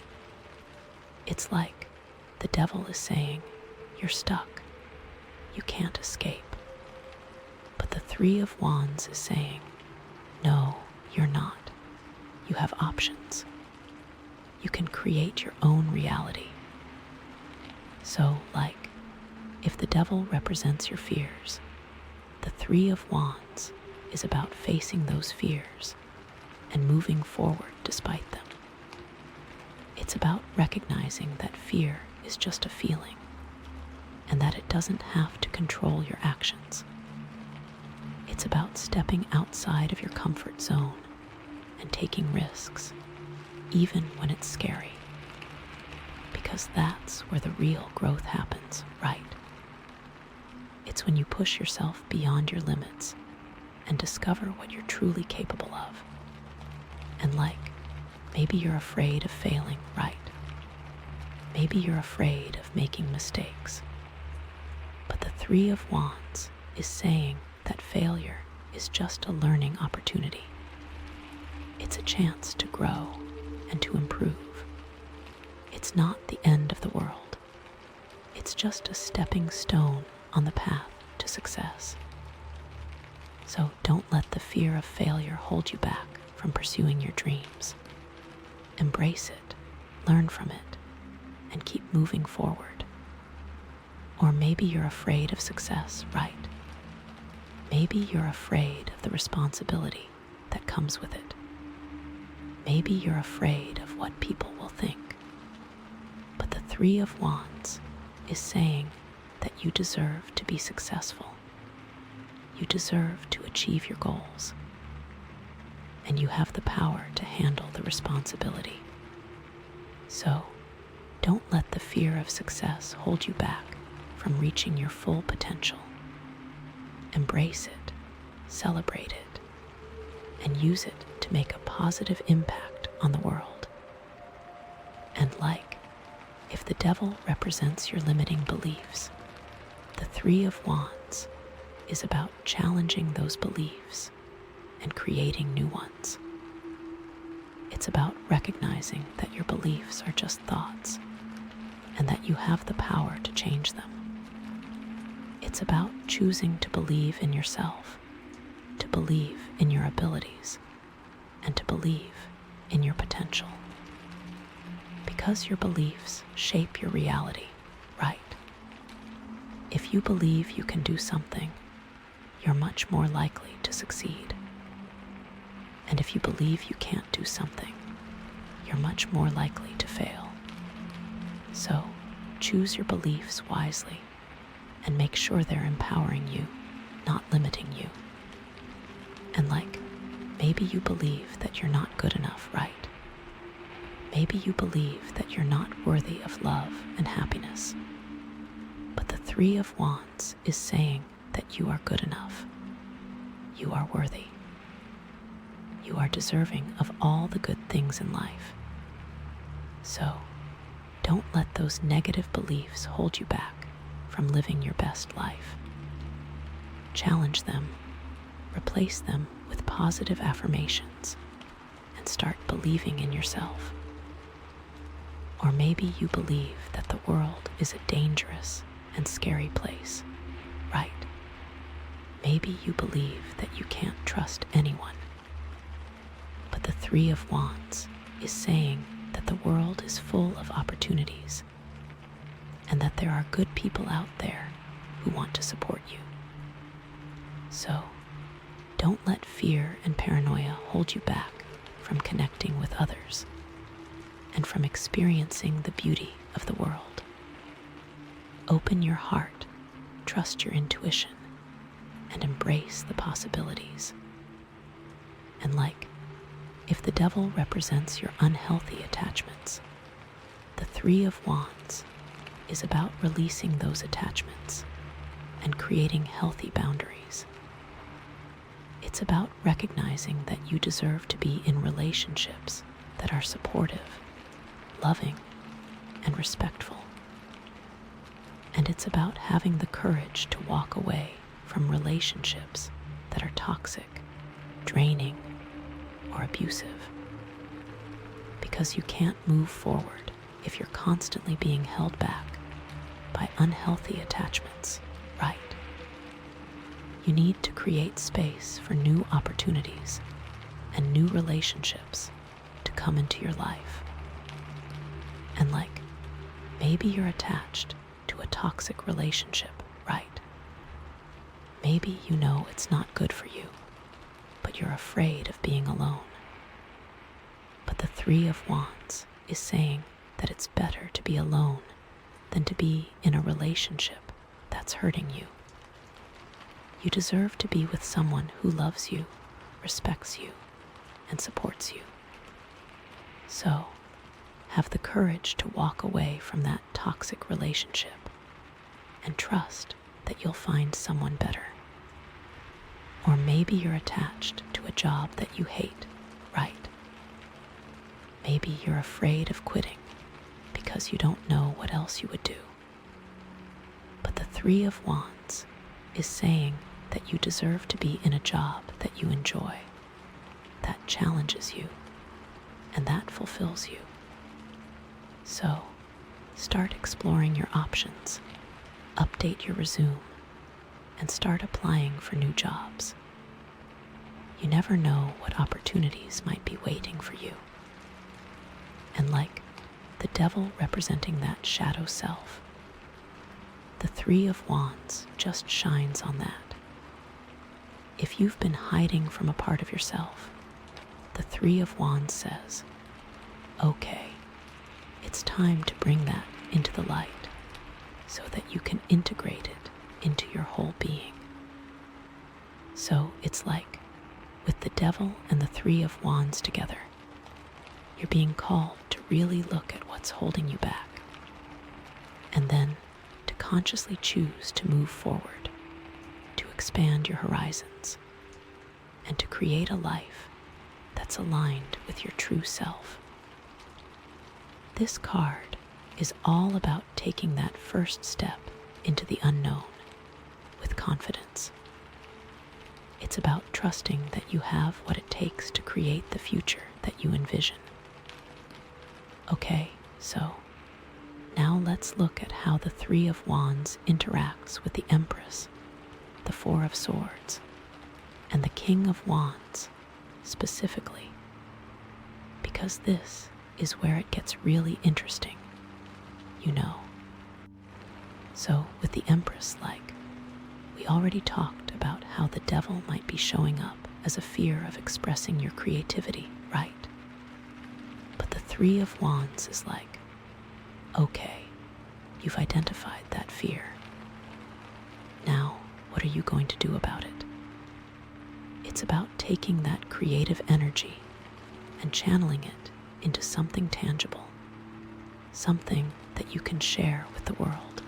Speaker 1: It's like the devil is saying, you're stuck, you can't escape. But the Three of Wands is saying, no, you're not. You have options. You can create your own reality. So, if the devil represents your fears, the Three of Wands is about facing those fears and moving forward despite them. It's about recognizing that fear is just a feeling and that it doesn't have to control your actions. It's about stepping outside of your comfort zone and taking risks, even when it's scary. Because that's where the real growth happens, right? It's when you push yourself beyond your limits and discover what you're truly capable of. And maybe you're afraid of failing, right? Maybe you're afraid of making mistakes. But the Three of Wands is saying that failure is just a learning opportunity. It's a chance to grow and to improve. It's not the end of the world. It's just a stepping stone on the path to success. So don't let the fear of failure hold you back from pursuing your dreams. Embrace it, learn from it, and keep moving forward. Or maybe you're afraid of success, right? Maybe you're afraid of the responsibility that comes with it. Maybe you're afraid of what people will think. But the Three of Wands is saying that you deserve to be successful. You deserve to achieve your goals. And you have the power to handle the responsibility. So, don't let the fear of success hold you back from reaching your full potential. Embrace it, celebrate it, and use it to make a positive impact on the world. And if the devil represents your limiting beliefs, the Three of Wands is about challenging those beliefs and creating new ones. It's about recognizing that your beliefs are just thoughts and that you have the power to change them. It's about choosing to believe in yourself, to believe in your abilities, and to believe in your potential. Because your beliefs shape your reality, right? If you believe you can do something, you're much more likely to succeed. And if you believe you can't do something, you're much more likely to fail. So, choose your beliefs wisely and make sure they're empowering you, not limiting you. And maybe you believe that you're not good enough, right? Maybe you believe that you're not worthy of love and happiness. But the Three of Wands is saying that you are good enough. You are worthy. You are deserving of all the good things in life. So, don't let those negative beliefs hold you back from living your best life. Challenge them, replace them with positive affirmations, and start believing in yourself. Or maybe you believe that the world is a dangerous and scary place, right? Maybe you believe that you can't trust anyone. But the Three of Wands is saying that the world is full of opportunities and that there are good people out there who want to support you. So, don't let fear and paranoia hold you back from connecting with others and from experiencing the beauty of the world. Open your heart, trust your intuition, and embrace the possibilities. And if the devil represents your unhealthy attachments, the Three of Wands is about releasing those attachments and creating healthy boundaries. It's about recognizing that you deserve to be in relationships that are supportive, loving, and respectful. And it's about having the courage to walk away from relationships that are toxic, draining, or abusive. Because you can't move forward if you're constantly being held back by unhealthy attachments, right? You need to create space for new opportunities and new relationships to come into your life. And maybe you're attached to a toxic relationship, right? Maybe you know it's not good for you, but you're afraid of being alone. But the Three of Wands is saying that it's better to be alone than to be in a relationship that's hurting you. You deserve to be with someone who loves you, respects you, and supports you. So, have the courage to walk away from that toxic relationship and trust that you'll find someone better. Or maybe you're attached to a job that you hate, right? Maybe you're afraid of quitting because you don't know what else you would do. But the Three of Wands is saying that you deserve to be in a job that you enjoy, that challenges you, and that fulfills you. So, start exploring your options, update your resume, and start applying for new jobs. You never know what opportunities might be waiting for you. And the devil representing that shadow self, the Three of Wands just shines on that. If you've been hiding from a part of yourself, the Three of Wands says, okay, it's time to bring that into the light so that you can integrate it into your whole being. So it's with the devil and the Three of Wands together, you're being called to really look at what's holding you back, and then to consciously choose to move forward, to expand your horizons, and to create a life that's aligned with your true self. This card is all about taking that first step into the unknown with confidence. It's about trusting that you have what it takes to create the future that you envision. Okay, so now let's look at how the Three of Wands interacts with the Empress, the Four of Swords, and the King of Wands, specifically because this is where it gets really interesting, you know. So, with the Empress, we already talked about how the devil might be showing up as a fear of expressing your creativity, right? But the Three of Wands is okay, you've identified that fear. Now, what are you going to do about it? It's about taking that creative energy and channeling it into something tangible, something that you can share with the world.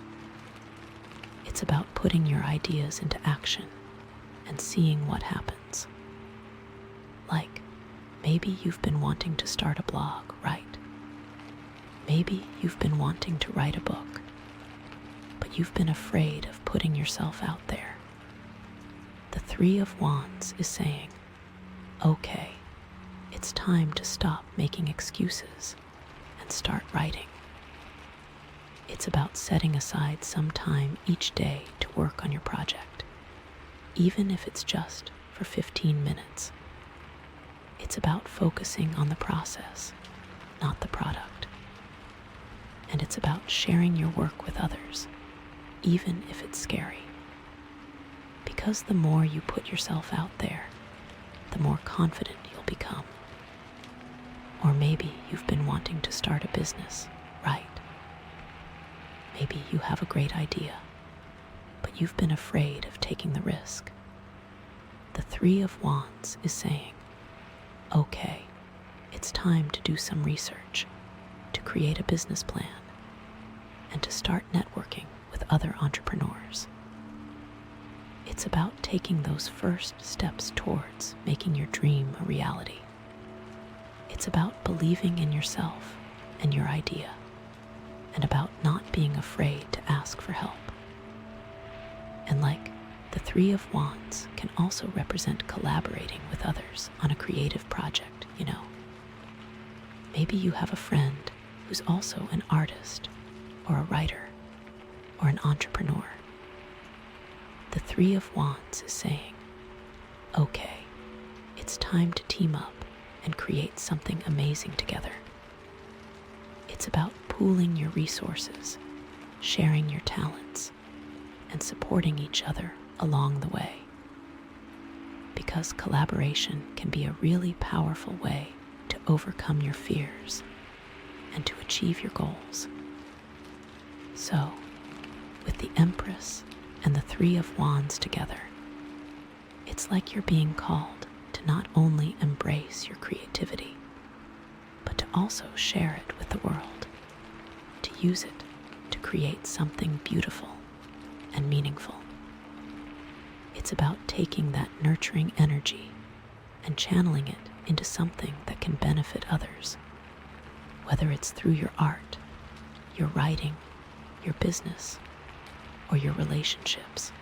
Speaker 1: It's about putting your ideas into action and seeing what happens. Maybe you've been wanting to start a blog, right? Maybe you've been wanting to write a book, but you've been afraid of putting yourself out there. The Three of Wands is saying, okay, it's time to stop making excuses and start writing. It's about setting aside some time each day to work on your project, even if it's just for 15 minutes. It's about focusing on the process, not the product. And it's about sharing your work with others, even if it's scary. Because the more you put yourself out there, the more confident you'll become. Or maybe you've been wanting to start a business, right? Maybe you have a great idea, but you've been afraid of taking the risk. The Three of Wands is saying, okay, it's time to do some research, to create a business plan, and to start networking with other entrepreneurs. It's about taking those first steps towards making your dream a reality. It's about believing in yourself and your idea, and about not being afraid to ask for help. And the Three of Wands can also represent collaborating with others on a creative project, you know. Maybe you have a friend who's also an artist, or a writer, or an entrepreneur. The Three of Wands is saying, okay, it's time to team up and create something amazing together. It's about pooling your resources, sharing your talents, and supporting each other along the way. Because collaboration can be a really powerful way to overcome your fears and to achieve your goals. So, with the Empress and the Three of Wands together, it's like you're being called to not only embrace your creativity, but to also share it with the world, to use it to create something beautiful and meaningful. It's about taking that nurturing energy and channeling it into something that can benefit others, whether it's through your art, your writing, your business, or your relationships.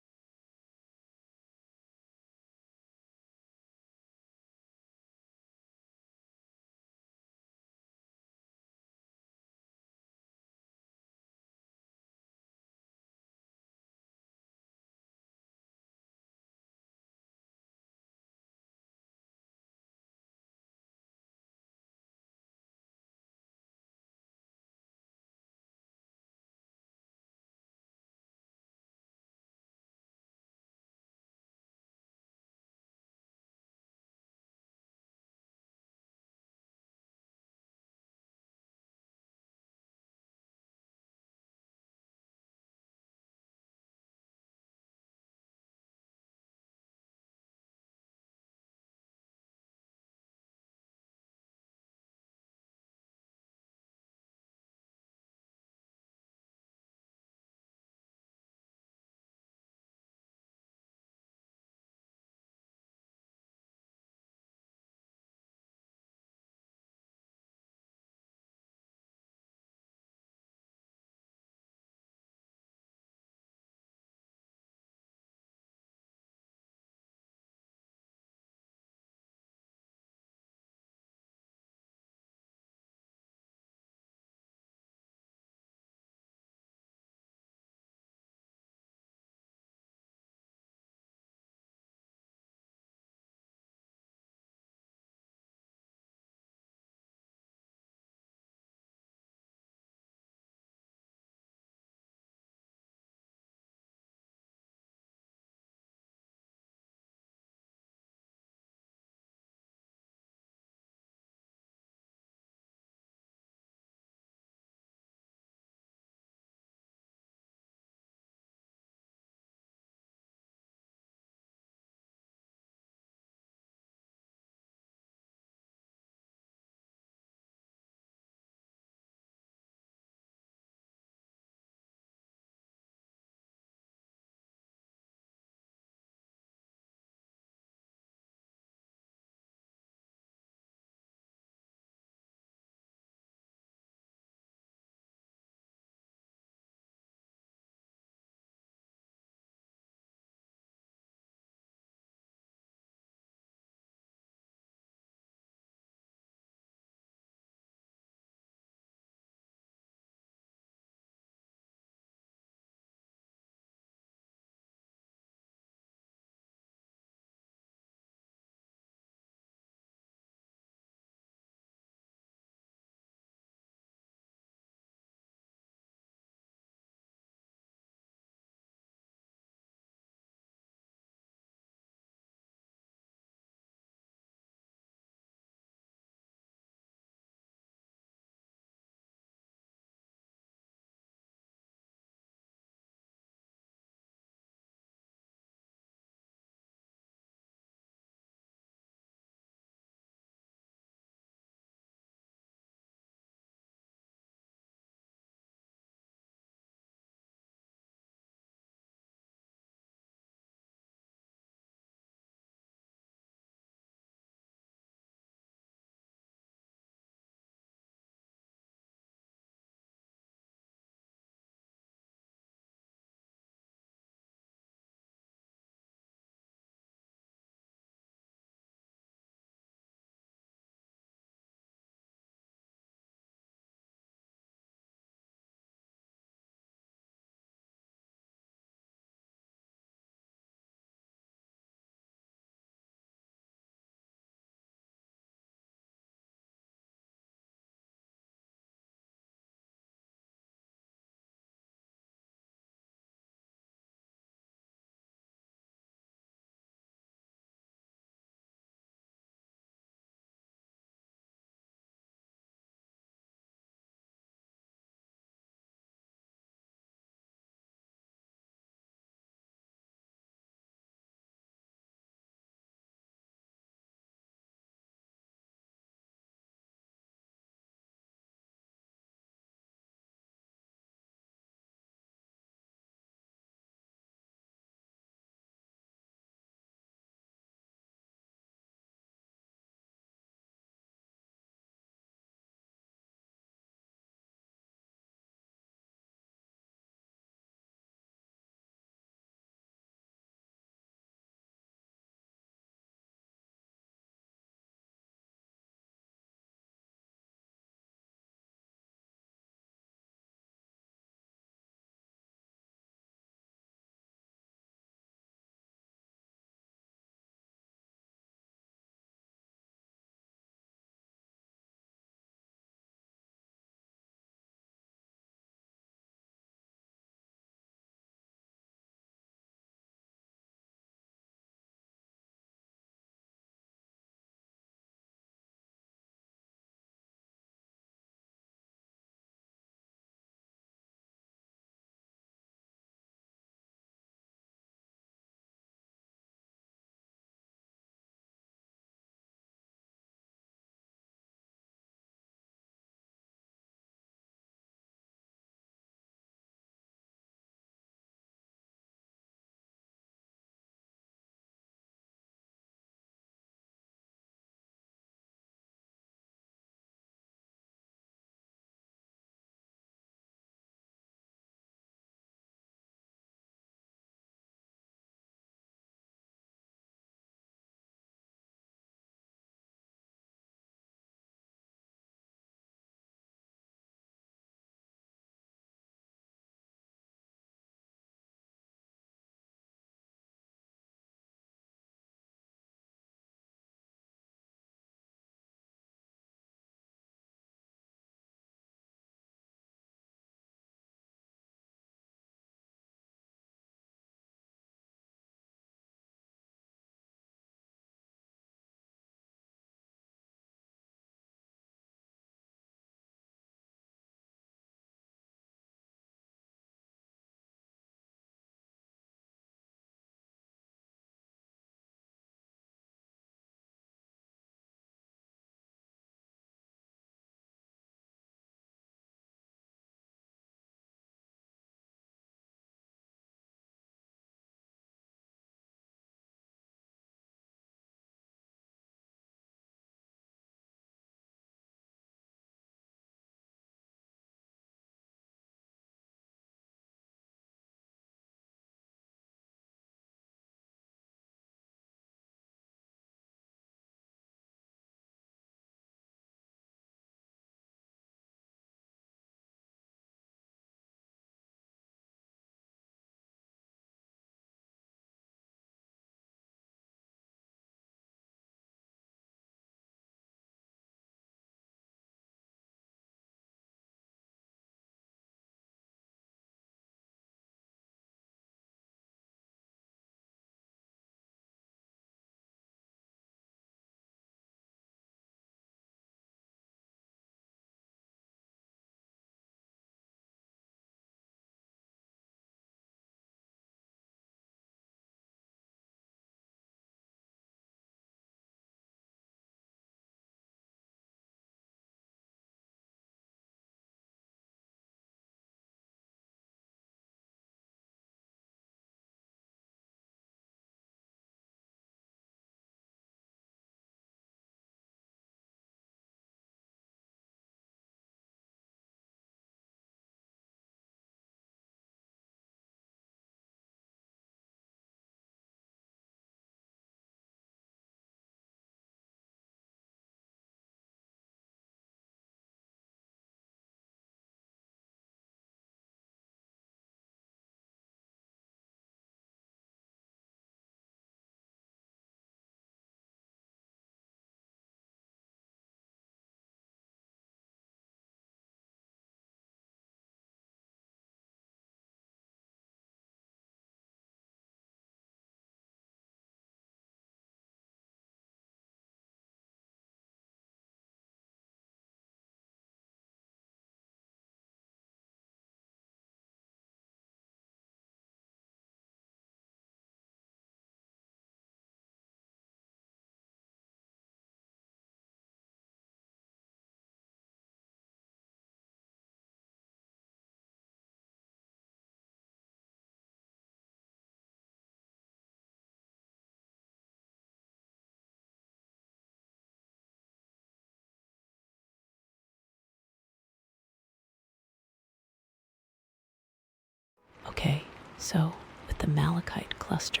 Speaker 1: So, with the malachite cluster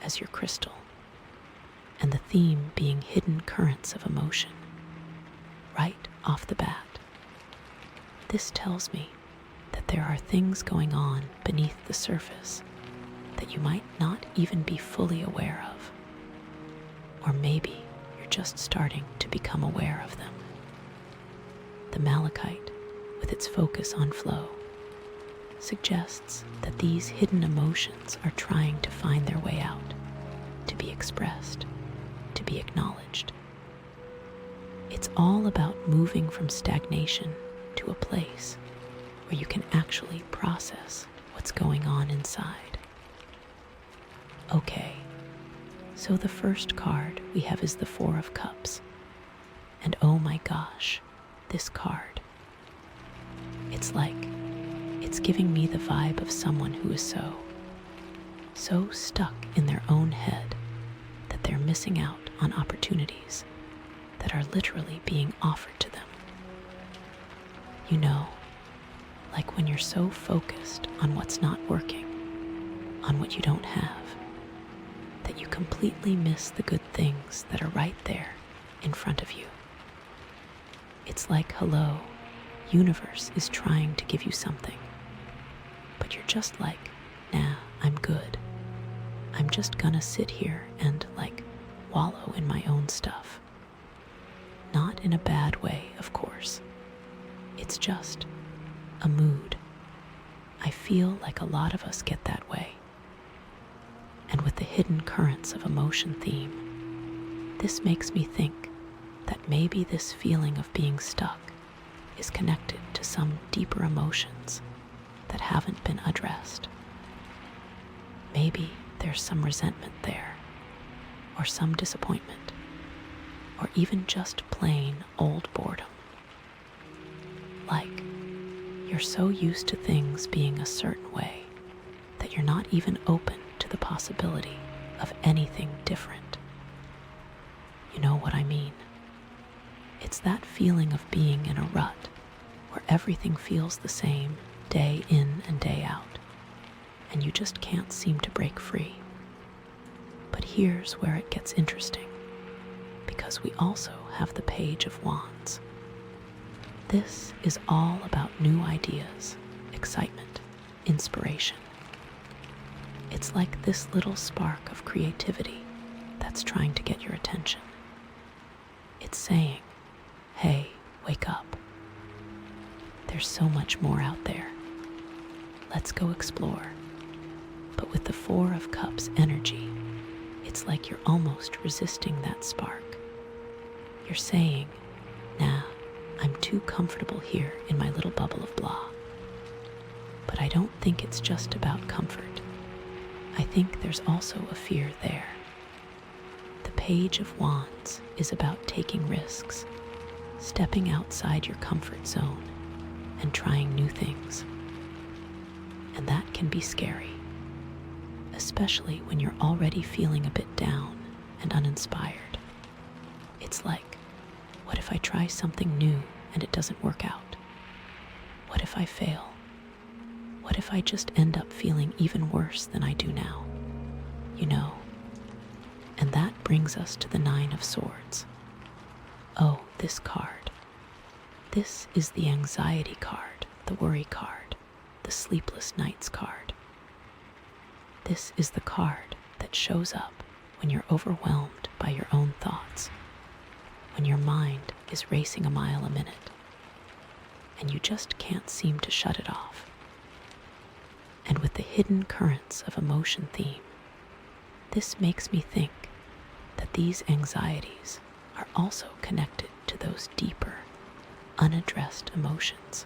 Speaker 1: as your crystal, and the theme being hidden currents of emotion, right off the bat, this tells me that there are things going on beneath the surface that you might not even be fully aware of. Or maybe you're just starting to become aware of them. The malachite, with its focus on flow, suggests that these hidden emotions are trying to find their way out, to be expressed, to be acknowledged. It's all about moving from stagnation to a place where you can actually process what's going on inside. Okay, so the first card we have is the Four of Cups. And oh my gosh, this card. It's giving me the vibe of someone who is so stuck in their own head that they're missing out on opportunities that are literally being offered to them. You know, like when you're so focused on what's not working, on what you don't have, that you completely miss the good things that are right there in front of you. It's like, hello, universe is trying to give you something, but you're just like, nah, I'm good. I'm just gonna sit here and wallow in my own stuff. Not in a bad way, of course. It's just a mood. I feel like a lot of us get that way. And with the hidden currents of emotion theme, this makes me think that maybe this feeling of being stuck is connected to some deeper emotions that haven't been addressed. Maybe there's some resentment there, or some disappointment, or even just plain old boredom. Like, you're so used to things being a certain way that you're not even open to the possibility of anything different. You know what I mean? It's that feeling of being in a rut where everything feels the same day in and day out, and you just can't seem to break free. But here's where it gets interesting, because we also have the Page of Wands. This is all about new ideas, excitement, inspiration. It's like this little spark of creativity that's trying to get your attention. It's saying, hey, wake up. There's so much more out there. Let's go explore. But with the Four of Cups energy, it's like you're almost resisting that spark. You're saying, nah, I'm too comfortable here in my little bubble of blah. But I don't think it's just about comfort. I think there's also a fear there. The Page of Wands is about taking risks, stepping outside your comfort zone, and trying new things. And that can be scary, especially when you're already feeling a bit down and uninspired. It's like, what if I try something new and it doesn't work out? What if I fail? What if I just end up feeling even worse than I do now? You know? And that brings us to the Nine of Swords. Oh, this card. This is the anxiety card, the worry card, the sleepless nights card. This is the card that shows up when you're overwhelmed by your own thoughts, when your mind is racing a mile a minute, and you just can't seem to shut it off. And with the hidden currents of emotion theme, this makes me think that these anxieties are also connected to those deeper, unaddressed emotions.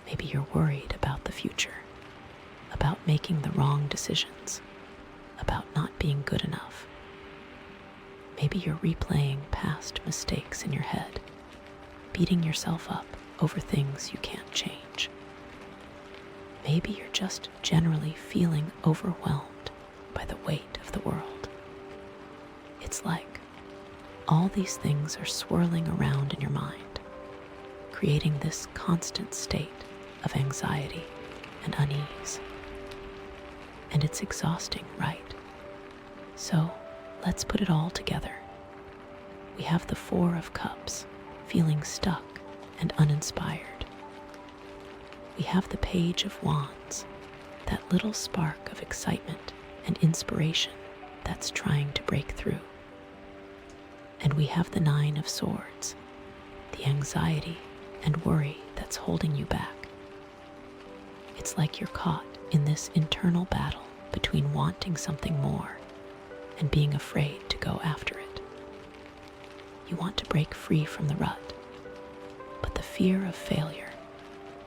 Speaker 1: Maybe you're worried about the future, about making the wrong decisions, about not being good enough. Maybe you're replaying past mistakes in your head, beating yourself up over things you can't change. Maybe you're just generally feeling overwhelmed by the weight of the world. It's like all these things are swirling around in your mind, creating this constant state of anxiety and unease. And it's exhausting, right? So let's put it all together. We have the Four of Cups, feeling stuck and uninspired. We have the Page of Wands, that little spark of excitement and inspiration that's trying to break through. And we have the Nine of Swords, the anxiety and worry that's holding you back. It's like you're caught in this internal battle between wanting something more and being afraid to go after it. You want to break free from the rut, but the fear of failure,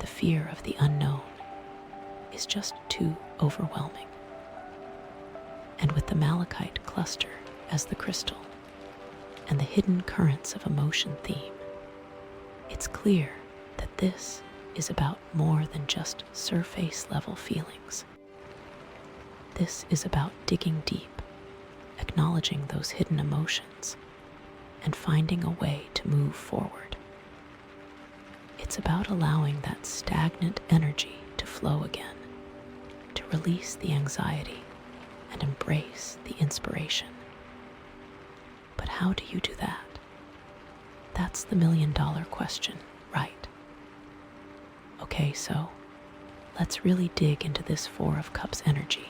Speaker 1: the fear of the unknown, is just too overwhelming. And with the malachite cluster as the crystal and the hidden currents of emotion theme, it's clear that this is about more than just surface level feelings. This is about digging deep, acknowledging those hidden emotions, and finding a way to move forward. It's about allowing that stagnant energy to flow again, to release the anxiety and embrace the inspiration. But how do you do that? That's the million-dollar question, right? Okay, so let's really dig into this Four of Cups energy,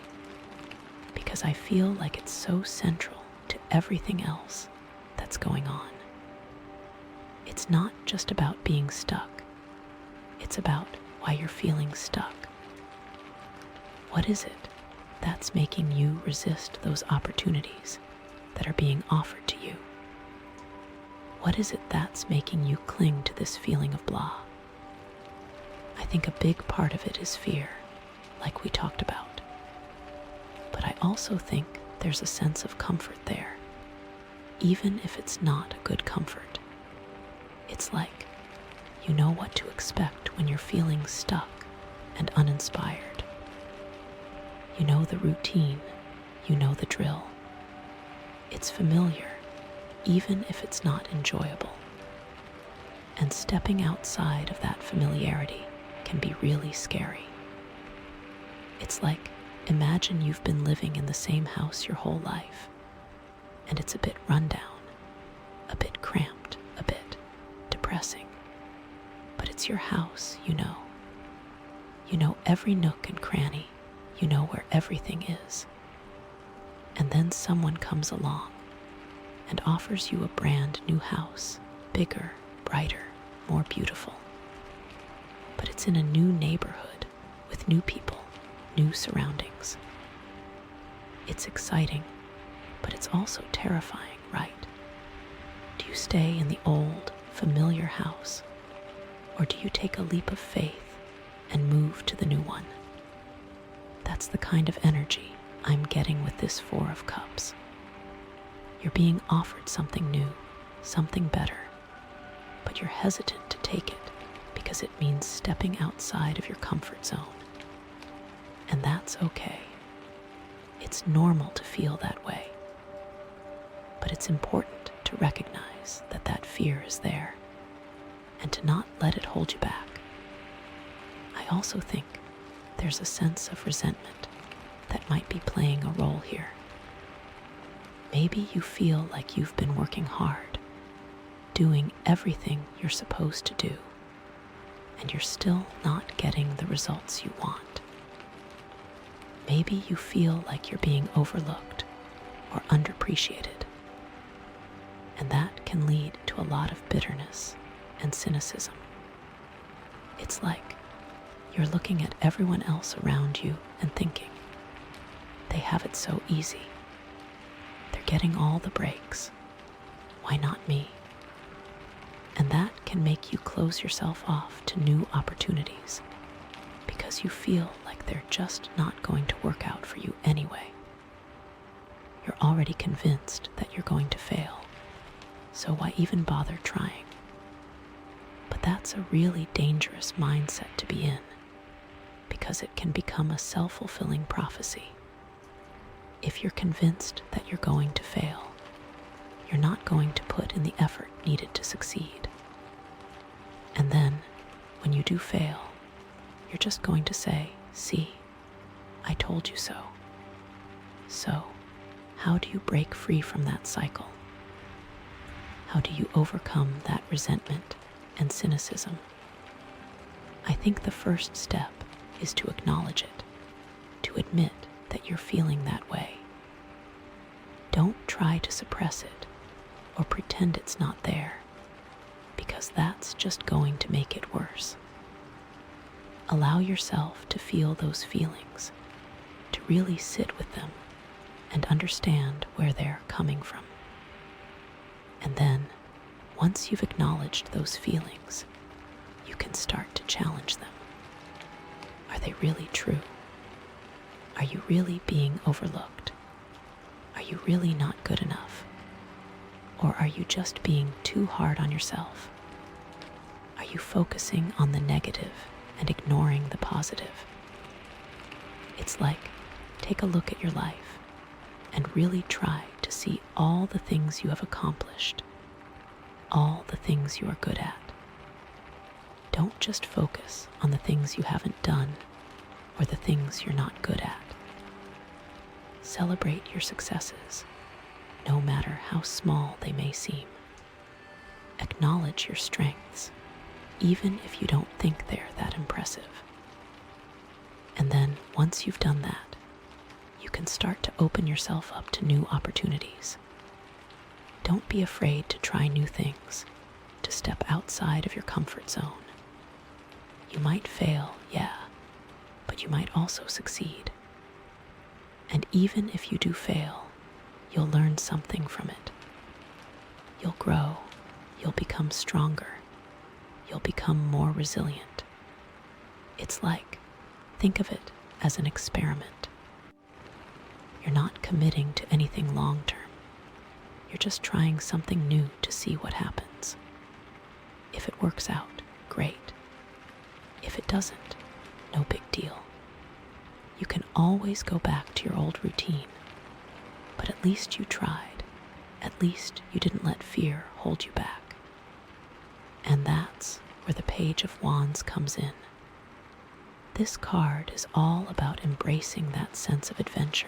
Speaker 1: because I feel like it's so central to everything else that's going on. It's not just about being stuck. It's about why you're feeling stuck. What is it that's making you resist those opportunities that are being offered to you? What is it that's making you cling to this feeling of blah? I think a big part of it is fear, like we talked about. But I also think there's a sense of comfort there, even if it's not a good comfort. It's like you know what to expect when you're feeling stuck and uninspired. You know the routine, you know the drill. It's familiar, even if it's not enjoyable. And stepping outside of that familiarity can be really scary. It's like, imagine you've been living in the same house your whole life, and it's a bit rundown, a bit cramped, a bit depressing. But it's your house, you know. You know every nook and cranny, you know where everything is. And then someone comes along and offers you a brand new house, bigger, brighter, more beautiful. But it's in a new neighborhood with new people, new surroundings. It's exciting, but it's also terrifying, right? Do you stay in the old, familiar house, or do you take a leap of faith and move to the new one? That's the kind of energy I'm getting with this Four of Cups. You're being offered something new, something better, but you're hesitant to take it because it means stepping outside of your comfort zone. And that's okay. It's normal to feel that way. But it's important to recognize that that fear is there and to not let it hold you back. I also think there's a sense of resentment that might be playing a role here. Maybe you feel like you've been working hard, doing everything you're supposed to do, and you're still not getting the results you want. Maybe you feel like you're being overlooked or underappreciated, and that can lead to a lot of bitterness and cynicism. It's like you're looking at everyone else around you and thinking, they have it so easy. They're getting all the breaks. Why not me? And that can make you close yourself off to new opportunities because you feel like they're just not going to work out for you anyway. You're already convinced that you're going to fail, so why even bother trying? But that's a really dangerous mindset to be in, because it can become a self-fulfilling prophecy. If you're convinced that you're going to fail, you're not going to put in the effort needed to succeed. And then, when you do fail, you're just going to say, "See, I told you so." So, how do you break free from that cycle? How do you overcome that resentment and cynicism? I think the first step is to acknowledge it, to admit that you're feeling that way. Don't try to suppress it or pretend it's not there, because that's just going to make it worse. Allow yourself to feel those feelings, to really sit with them and understand where they're coming from. And then, once you've acknowledged those feelings, you can start to challenge them. Are they really true? Are you really being overlooked? Are you really not good enough? Or are you just being too hard on yourself? Are you focusing on the negative and ignoring the positive? It's like, take a look at your life and really try to see all the things you have accomplished, all the things you are good at. Don't just focus on the things you haven't done or the things you're not good at. Celebrate your successes, no matter how small they may seem. Acknowledge your strengths, even if you don't think they're that impressive. And then, once you've done that, you can start to open yourself up to new opportunities. Don't be afraid to try new things, to step outside of your comfort zone. You might fail, yeah, but you might also succeed. And even if you do fail, you'll learn something from it. You'll grow, you'll become stronger, you'll become more resilient. It's like, think of it as an experiment. You're not committing to anything long term. You're just trying something new to see what happens. If it works out, great. If it doesn't, no big deal. You can always go back to your old routine, but at least you tried. At least you didn't let fear hold you back. And that's where the Page of Wands comes in. This card is all about embracing that sense of adventure,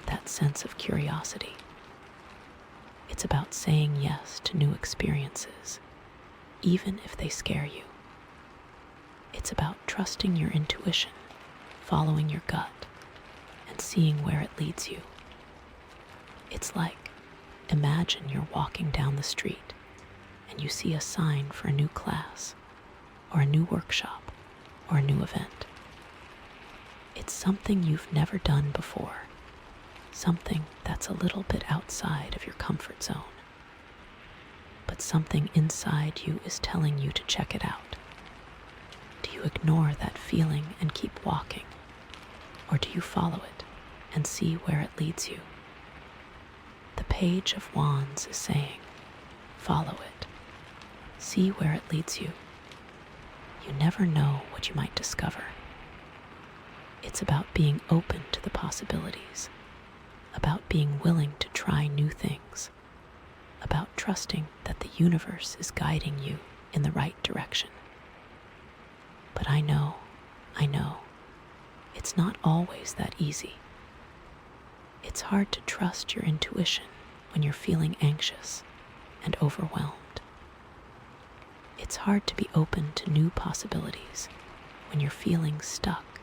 Speaker 1: that sense of curiosity. It's about saying yes to new experiences, even if they scare you. It's about trusting your intuition, following your gut, and seeing where it leads you. It's like, imagine you're walking down the street and you see a sign for a new class, or a new workshop, or a new event. It's something you've never done before, something that's a little bit outside of your comfort zone. But something inside you is telling you to check it out. Do you ignore that feeling and keep walking? Or do you follow it and see where it leads you? The Page of Wands is saying, follow it. See where it leads you. You never know what you might discover. It's about being open to the possibilities, about being willing to try new things, about trusting that the universe is guiding you in the right direction. But I know, it's not always that easy. It's hard to trust your intuition when you're feeling anxious and overwhelmed. It's hard to be open to new possibilities when you're feeling stuck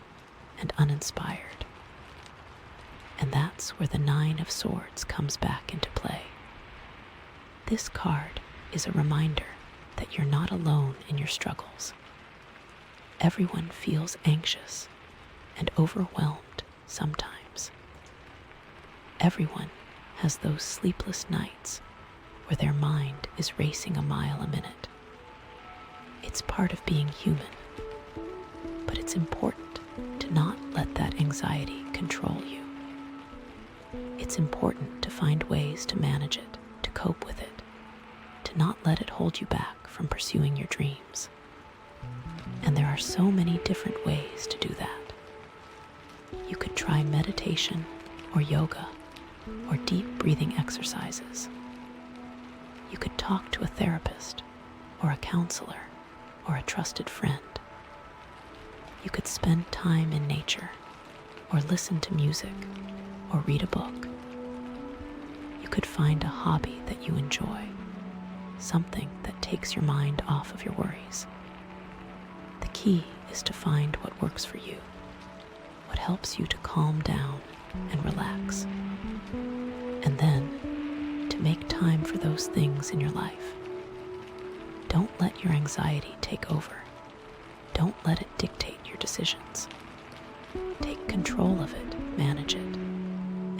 Speaker 1: and uninspired. And that's where the Nine of Swords comes back into play. This card is a reminder that you're not alone in your struggles. Everyone feels anxious and overwhelmed sometimes. Everyone has those sleepless nights where their mind is racing a mile a minute. It's part of being human, but it's important to not let that anxiety control you. It's important to find ways to manage it, to cope with it, to not let it hold you back from pursuing your dreams. And there are so many different ways to do that. You could try meditation or yoga or deep breathing exercises. You could talk to a therapist or a counselor or a trusted friend. You could spend time in nature, or listen to music, or read a book. You could find a hobby that you enjoy, something that takes your mind off of your worries. The key is to find what works for you, what helps you to calm down and relax, and then to make time for those things in your life. Don't let your anxiety take over. Don't let it dictate your decisions. Take control of it, manage it,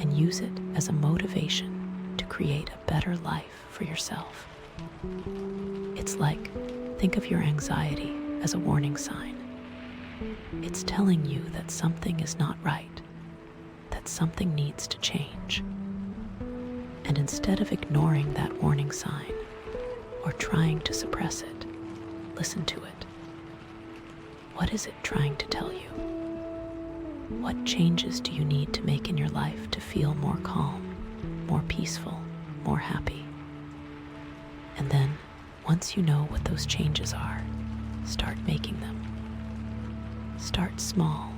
Speaker 1: and use it as a motivation to create a better life for yourself. It's like, think of your anxiety as a warning sign. It's telling you that something is not right, that something needs to change. And instead of ignoring that warning sign or trying to suppress it, listen to it. What is it trying to tell you? What changes do you need to make in your life to feel more calm, more peaceful, more happy? And then, once you know what those changes are, start making them. Start small.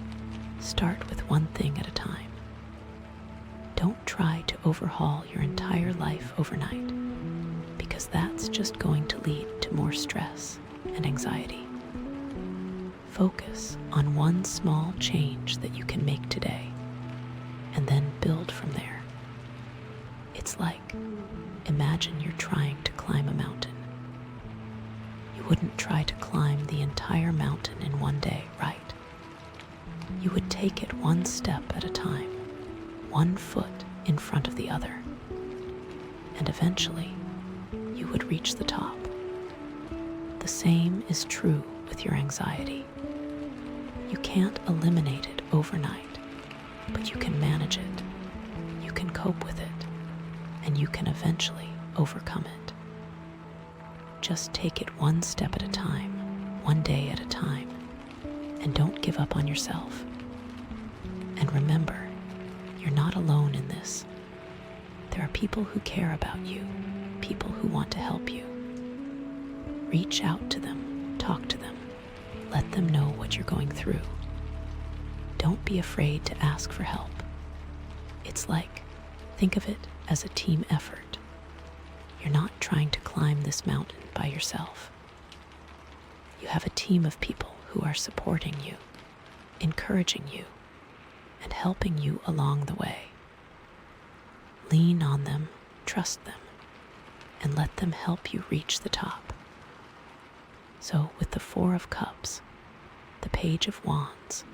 Speaker 1: Start with one thing at a time. Don't try to overhaul your entire life overnight, because that's just going to lead to more stress and anxiety. Focus on one small change that you can make today, and then build from there. It's like, imagine you're trying to climb a mountain. You wouldn't try to climb the entire mountain in one day, right? You would take it one step at a time, one foot in front of the other, and eventually you would reach the top. The same is true with your anxiety. You can't eliminate it overnight, but you can manage it. You can cope with it, and you can eventually overcome it. Just take it one step at a time, one day at a time, and don't give up on yourself. And remember, you're not alone in this. There are people who care about you, people who want to help you. Reach out to them, talk to them, let them know what you're going through. Don't be afraid to ask for help. It's like, think of it as a team effort. You're not trying to climb this mountain by yourself. You have a team of people who are supporting you, encouraging you, and helping you along the way. Lean on them, trust them, and let them help you reach the top. So with the Four of Cups, the Page of Wands,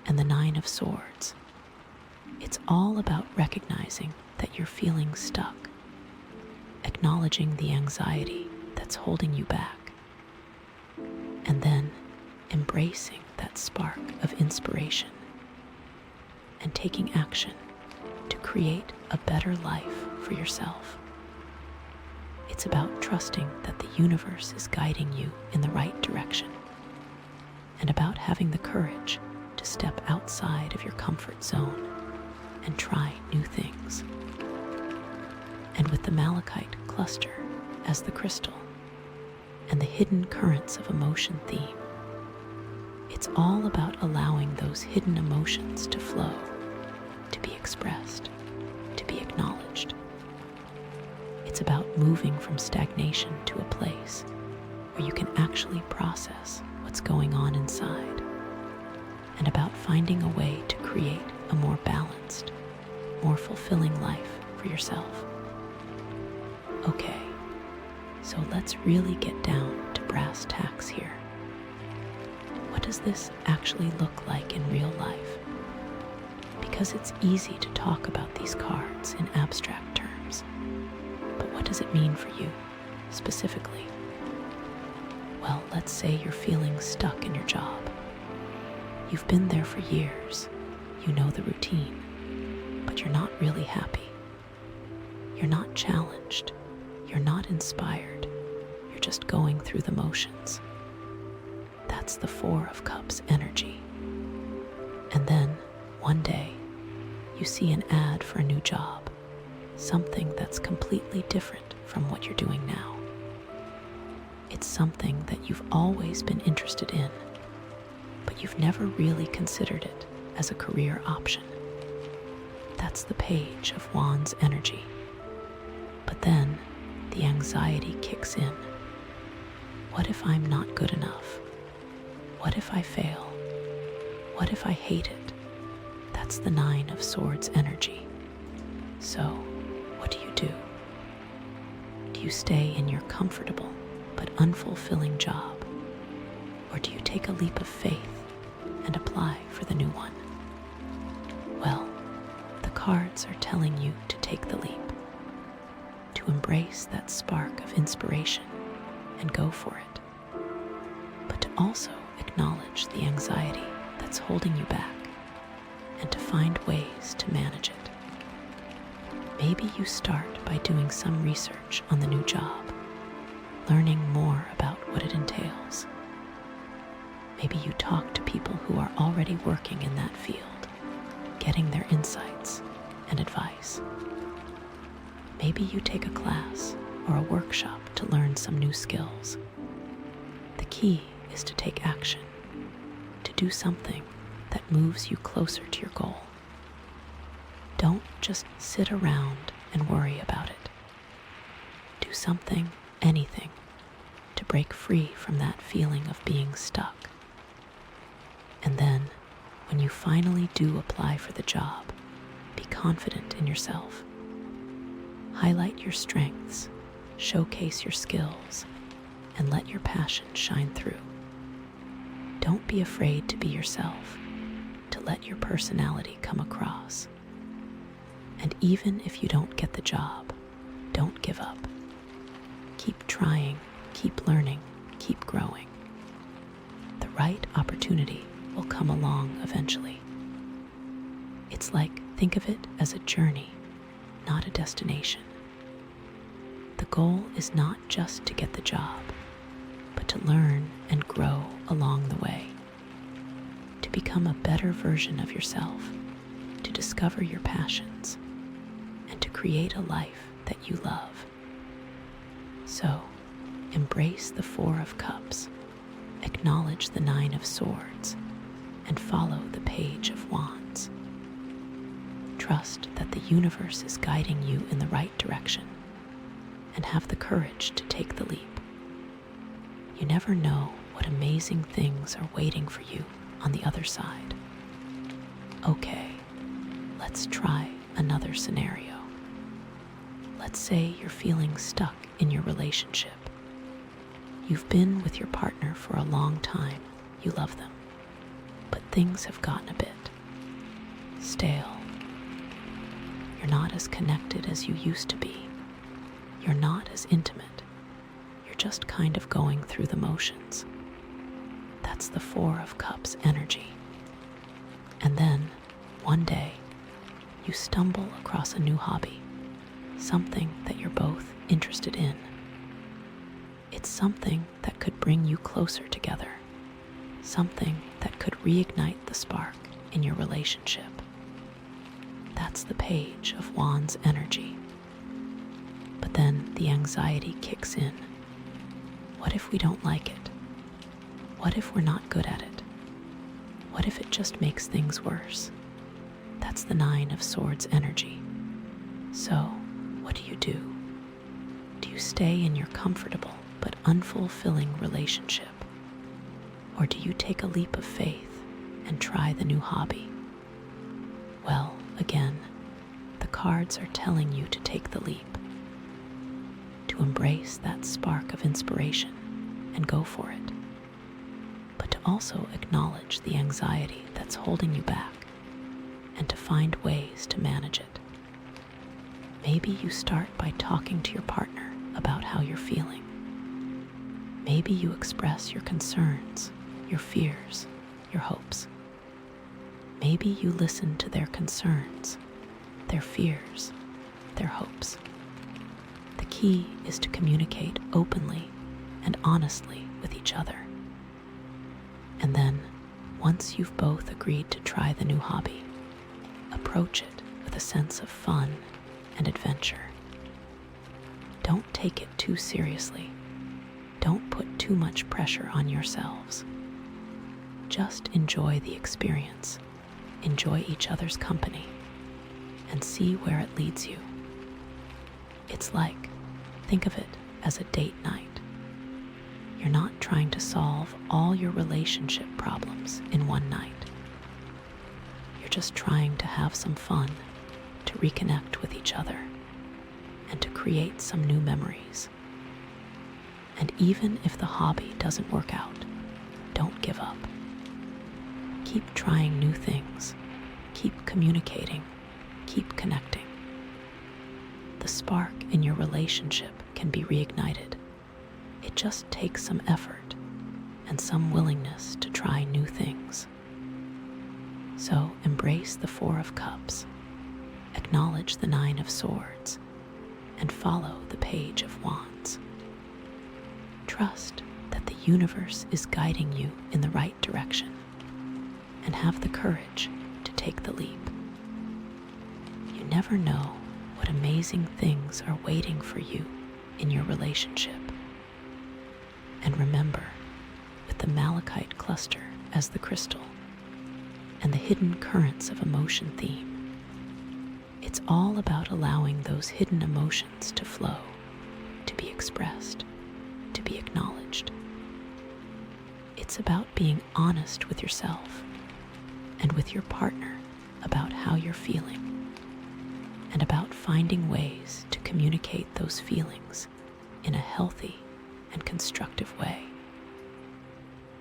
Speaker 1: and the Nine of Swords, it's all about recognizing that you're feeling stuck, acknowledging the anxiety that's holding you back, and then embracing that spark of inspiration and taking action to create a better life for yourself. It's about trusting that the universe is guiding you in the right direction, and about having the courage to step outside of your comfort zone and try new things. And with the malachite cluster as the crystal and the hidden currents of emotion theme, it's all about allowing those hidden emotions to flow, to be expressed, to be acknowledged. It's about moving from stagnation to a place where you can actually process what's going on inside, and about finding a way to create a more balanced, more fulfilling life for yourself. Okay, so let's really get down to brass tacks here. What does this actually look like in real life? Because it's easy to talk about these cards in abstract terms, but what does it mean for you, specifically? Well, let's say you're feeling stuck in your job. You've been there for years, you know the routine, but you're not really happy. You're not challenged, you're not inspired, you're just going through the motions. That's the Four of Cups energy. And then, one day, you see an ad for a new job, something that's completely different from what you're doing now. It's something that you've always been interested in, but you've never really considered it as a career option. That's the page of Wands energy. But then the anxiety kicks in. What if I'm not good enough? What if I fail? What if I hate it? That's the Nine of Swords energy. So, what do you do? Do you stay in your comfortable but unfulfilling job? Or do you take a leap of faith and apply for the new one? Well, the cards are telling you to take the leap, to embrace that spark of inspiration and go for it, but to also acknowledge the anxiety that's holding you back and to find ways to manage it. Maybe you start by doing some research on the new job, learning more about what it entails. Maybe you talk to people who are already working in that field, getting their insights and advice. Maybe you take a class or a workshop to learn some new skills. The key is to take action, to do something that moves you closer to your goal. Don't just sit around and worry about it. Do something, anything, to break free from that feeling of being stuck. And then, when you finally do apply for the job, be confident in yourself. Highlight your strengths, showcase your skills, and let your passion shine through. Don't be afraid to be yourself, to let your personality come across. And even if you don't get the job, don't give up. Keep trying, keep learning, keep growing. The right opportunity will come along eventually. It's like, think of it as a journey, not a destination. The goal is not just to get the job, but to learn and grow along the way, to become a better version of yourself, to discover your passions, and to create a life that you love. So, embrace the Four of Cups, acknowledge the Nine of Swords, and follow the Page of Wands. Trust that the universe is guiding you in the right direction, and have the courage to take the leap. You never know what amazing things are waiting for you on the other side. Okay, let's try another scenario. Let's say you're feeling stuck in your relationship. You've been with your partner for a long time, you love them, but things have gotten a bit stale. You're not as connected as you used to be. You're not as intimate. You're just kind of going through the motions. That's the Four of Cups energy. And then, one day, you stumble across a new hobby, something that you're both interested in. It's something that could bring you closer together, something that could reignite the spark in your relationship. That's the Page of Wands energy. But then the anxiety kicks in. What if we don't like it? What if we're not good at it? What if it just makes things worse? That's the Nine of Swords energy. So, what do you do? Do you stay in your comfortable but unfulfilling relationship? Or do you take a leap of faith and try the new hobby? Well, again, the cards are telling you to take the leap, to embrace that spark of inspiration and go for it, but to also acknowledge the anxiety that's holding you back and to find ways to manage it. Maybe you start by talking to your partner about how you're feeling. Maybe you express your concerns, your fears, your hopes. Maybe you listen to their concerns, their fears, their hopes. The key is to communicate openly and honestly with each other. And then, once you've both agreed to try the new hobby, approach it with a sense of fun and adventure. Don't take it too seriously. Don't put too much pressure on yourselves. Just enjoy the experience enjoy each other's company, and see where it leads you. It's like, think of it as a date night. You're not trying to solve all your relationship problems in one night. You're just trying to have some fun, to reconnect with each other, and to create some new memories. And even if the hobby doesn't work out, don't give up. Keep trying new things. Keep communicating. Keep connecting. The spark in your relationship can be reignited. It just takes some effort and some willingness to try new things. So embrace the Four of Cups, acknowledge the Nine of Swords, and follow the Page of Wands. Trust that the universe is guiding you in the right direction, and have the courage to take the leap. You never know what amazing things are waiting for you in your relationship. And remember, with the malachite cluster as the crystal and the hidden currents of emotion theme, it's all about allowing those hidden emotions to flow, to be expressed, to be acknowledged. It's about being honest with yourself and with your partner about how you're feeling, and about finding ways to communicate those feelings in a healthy and constructive way.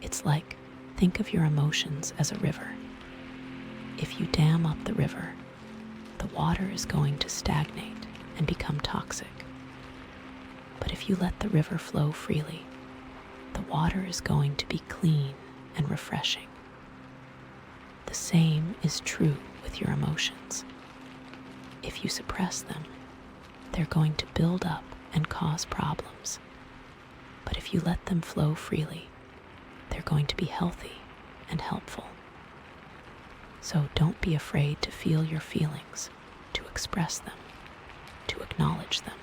Speaker 1: It's like, think of your emotions as a river. If you dam up the river, the water is going to stagnate and become toxic. But if you let the river flow freely, the water is going to be clean and refreshing. The same is true with your emotions. If you suppress them, they're going to build up and cause problems. But if you let them flow freely, they're going to be healthy and helpful. So don't be afraid to feel your feelings, to express them, to acknowledge them.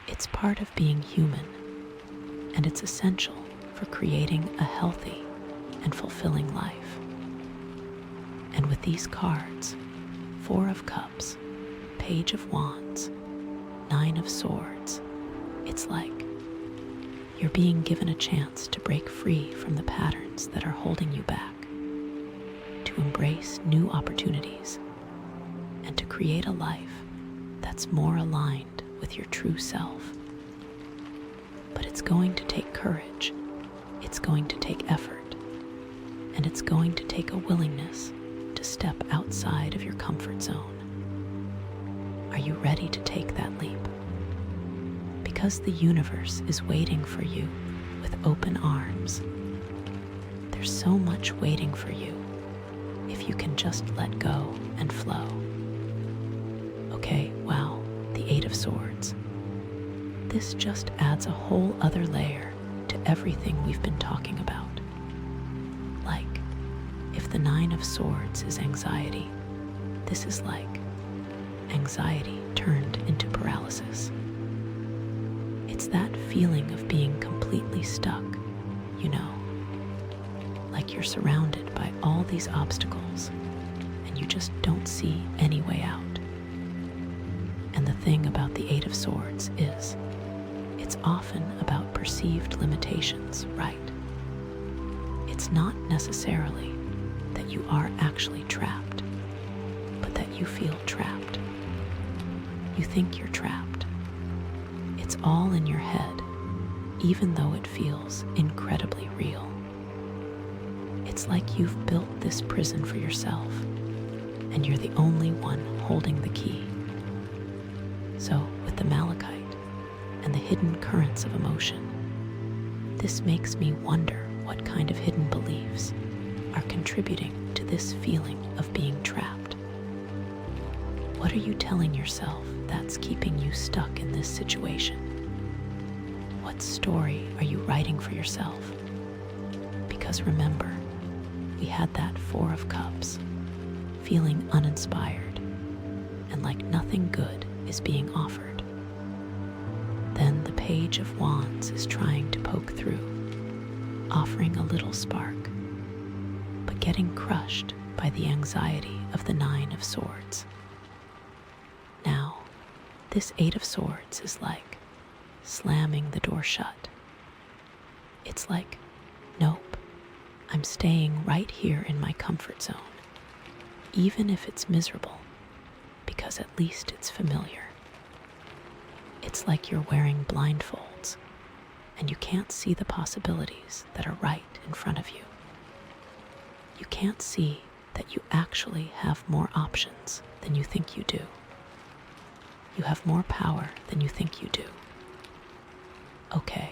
Speaker 1: It's part of being human, and it's essential for creating a healthy and fulfilling life. And with these cards, Four of Cups, Page of Wands, Nine of Swords, it's like you're being given a chance to break free from the patterns that are holding you back, to embrace new opportunities, and to create a life that's more aligned with your true self. But it's going to take courage, it's going to take effort, and it's going to take a willingness to step outside of your comfort zone. Are you ready to take that leap? Because the universe is waiting for you with open arms. There's so much waiting for you if you can just let go and flow. Okay, wow, the Eight of Swords. This just adds a whole other layer to everything we've been talking about. Like, if the Nine of Swords is anxiety, this is like anxiety turned into paralysis. It's that feeling of being completely stuck, you know, like you're surrounded by all these obstacles and you just don't see any way out. And the thing about the Eight of Swords is, it's often about perceived limitations, right? It's not necessarily that you are actually trapped, but that you feel trapped. You think you're trapped. It's all in your head, even though it feels incredibly real. It's like you've built this prison for yourself, and you're the only one holding the key. So, with the malachite and the hidden currents of emotion, this makes me wonder what kind of hidden beliefs are contributing to this feeling of being trapped. What are you telling yourself that's keeping you stuck in this situation? What story are you writing for yourself? Because remember, we had that Four of Cups, feeling uninspired and like nothing good is being offered. Then the Page of Wands is trying to poke through, offering a little spark, but getting crushed by the anxiety of the Nine of Swords. Now, this Eight of Swords is like slamming the door shut. It's like, nope, I'm staying right here in my comfort zone, even if it's miserable, because at least it's familiar. It's like you're wearing blindfolds and you can't see the possibilities that are right in front of you. You can't see that you actually have more options than you think you do. You have more power than you think you do. Okay,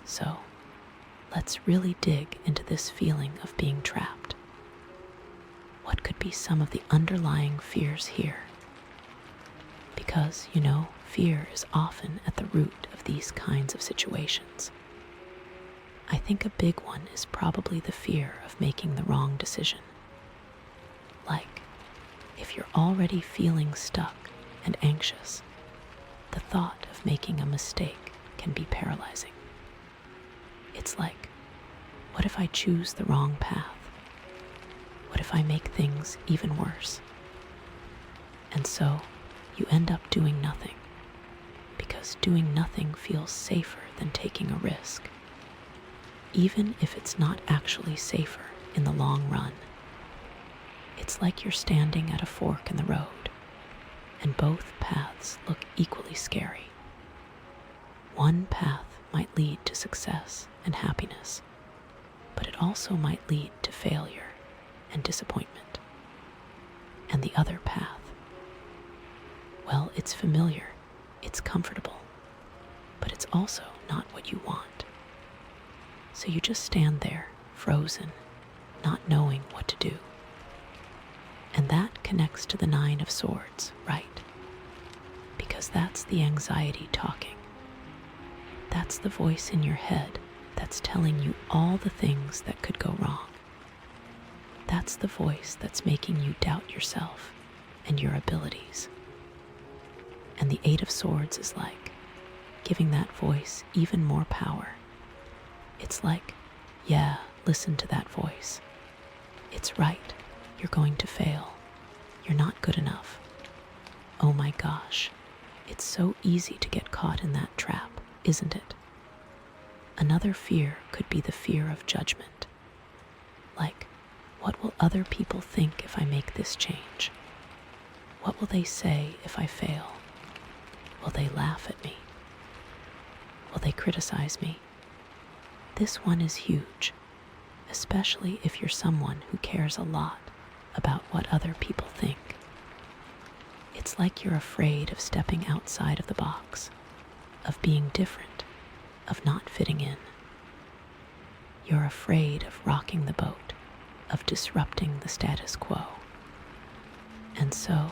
Speaker 1: so let's really dig into this feeling of being trapped. What could be some of the underlying fears here? Because, fear is often at the root of these kinds of situations. I think a big one is probably the fear of making the wrong decision. Like, if you're already feeling stuck and anxious, the thought of making a mistake can be paralyzing. It's like, what if I choose the wrong path? What if I make things even worse? And so, you end up doing nothing, because doing nothing feels safer than taking a risk, even if it's not actually safer in the long run. It's like you're standing at a fork in the road, and both paths look equally scary. One path might lead to success and happiness, but it also might lead to failure and disappointment. And the other path, well, it's familiar, it's comfortable, but it's also not what you want. So you just stand there, frozen, not knowing what to do. And that connects to the Nine of Swords, right? Because that's the anxiety talking. That's the voice in your head that's telling you all the things that could go wrong. That's the voice that's making you doubt yourself and your abilities. And the Eight of Swords is like giving that voice even more power. It's like, yeah, listen to that voice. It's right. You're going to fail. You're not good enough. Oh my gosh, it's so easy to get caught in that trap, isn't it? Another fear could be the fear of judgment. Like, what will other people think if I make this change? What will they say if I fail? Will they laugh at me? Will they criticize me? This one is huge, especially if you're someone who cares a lot about what other people think. It's like you're afraid of stepping outside of the box, of being different, of not fitting in. You're afraid of rocking the boat, of disrupting the status quo. And so,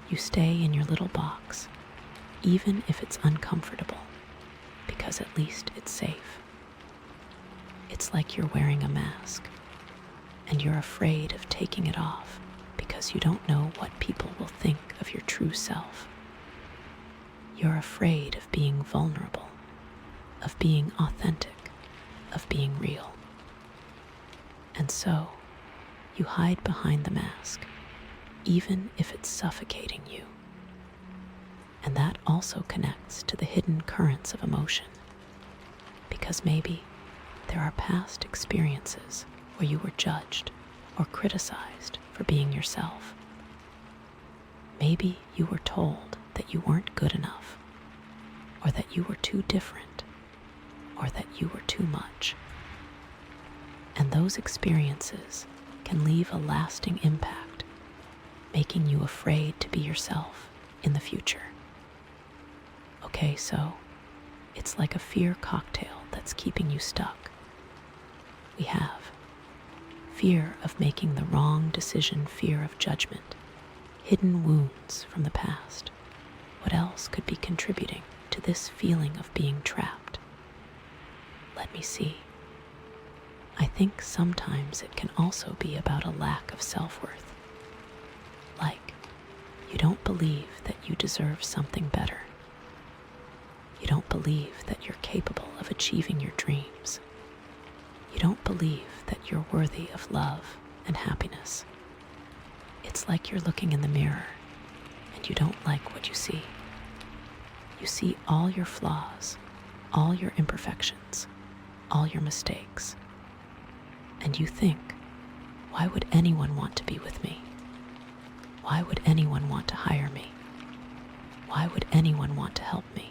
Speaker 1: you stay in your little box, even if it's uncomfortable, because at least it's safe. It's like you're wearing a mask, and you're afraid of taking it off because you don't know what people will think of your true self. You're afraid of being vulnerable, of being authentic, of being real. And so, you hide behind the mask, even if it's suffocating you. And that also connects to the hidden currents of emotion, because maybe there are past experiences where you were judged or criticized for being yourself. Maybe you were told that you weren't good enough, or that you were too different, or that you were too much. And those experiences can leave a lasting impact, making you afraid to be yourself in the future. Okay, so it's like a fear cocktail that's keeping you stuck. We have fear of making the wrong decision, fear of judgment, hidden wounds from the past. What else could be contributing to this feeling of being trapped? Let me see. I think sometimes it can also be about a lack of self-worth. Like, you don't believe that you deserve something better. You don't believe that you're capable of achieving your dreams. You don't believe that you're worthy of love and happiness. It's like you're looking in the mirror and you don't like what you see. You see all your flaws, all your imperfections, all your mistakes. And you think, why would anyone want to be with me? Why would anyone want to hire me? Why would anyone want to help me?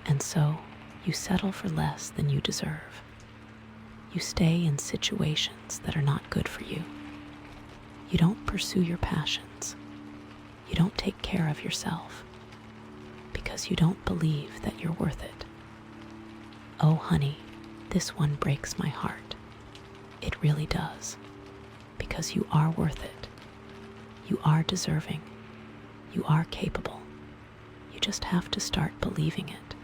Speaker 1: And so you settle for less than you deserve. You stay in situations that are not good for you. You don't pursue your passions. You don't take care of yourself because you don't believe that you're worth it. Oh, honey, this one breaks my heart. It really does, because you are worth it. You are deserving. You are capable. You just have to start believing it.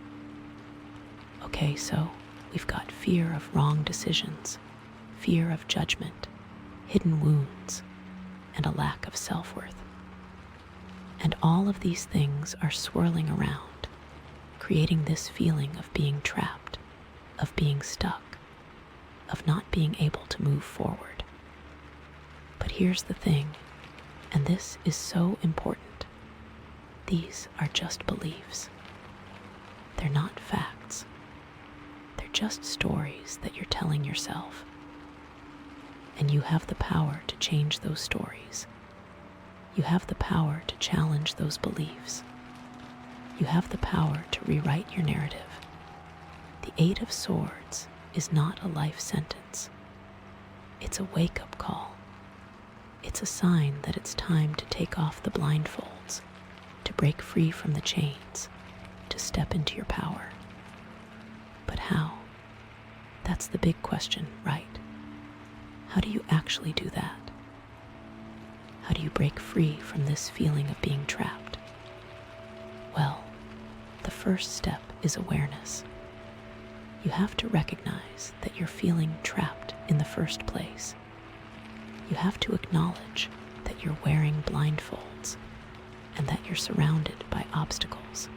Speaker 1: Okay, so we've got fear of wrong decisions, fear of judgment, hidden wounds, and a lack of self-worth. And all of these things are swirling around, creating this feeling of being trapped, of being stuck, of not being able to move forward. But here's the thing, and this is so important. These are just beliefs. They're not facts. They're just stories that you're telling yourself. And you have the power to change those stories. You have the power to challenge those beliefs. You have the power to rewrite your narrative. The Eight of Swords is not a life sentence. It's a wake-up call. It's a sign that it's time to take off the blindfolds, to break free from the chains, to step into your power. But how? That's the big question, right? How do you actually do that? How do you break free from this feeling of being trapped? Well, the first step is awareness. You have to recognize that you're feeling trapped in the first place. You have to acknowledge that you're wearing blindfolds and that you're surrounded by obstacles.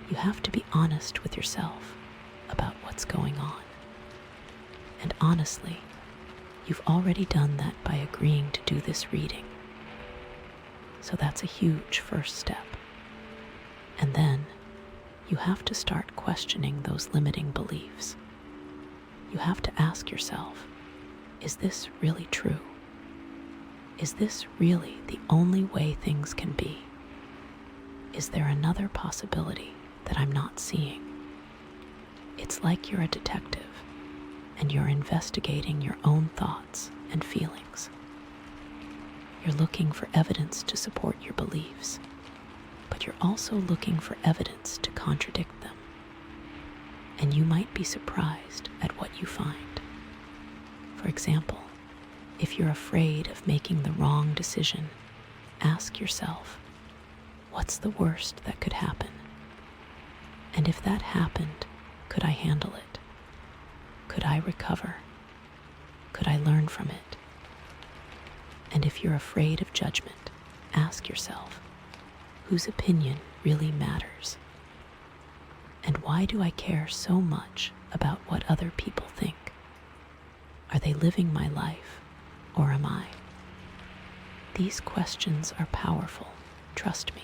Speaker 1: You have to be honest with yourself about what's going on. And honestly, you've already done that by agreeing to do this reading. So that's a huge first step. And then you have to start questioning those limiting beliefs. You have to ask yourself, is this really true? Is this really the only way things can be? Is there another possibility that I'm not seeing? It's like you're a detective and you're investigating your own thoughts and feelings. You're looking for evidence to support your beliefs, but you're also looking for evidence to contradict them. And you might be surprised at what you find. For example, if you're afraid of making the wrong decision, ask yourself, what's the worst that could happen? And if that happened, could I handle it? Could I recover? Could I learn from it? And if you're afraid of judgment, ask yourself, whose opinion really matters? And why do I care so much about what other people think? Are they living my life, or am I? These questions are powerful, trust me.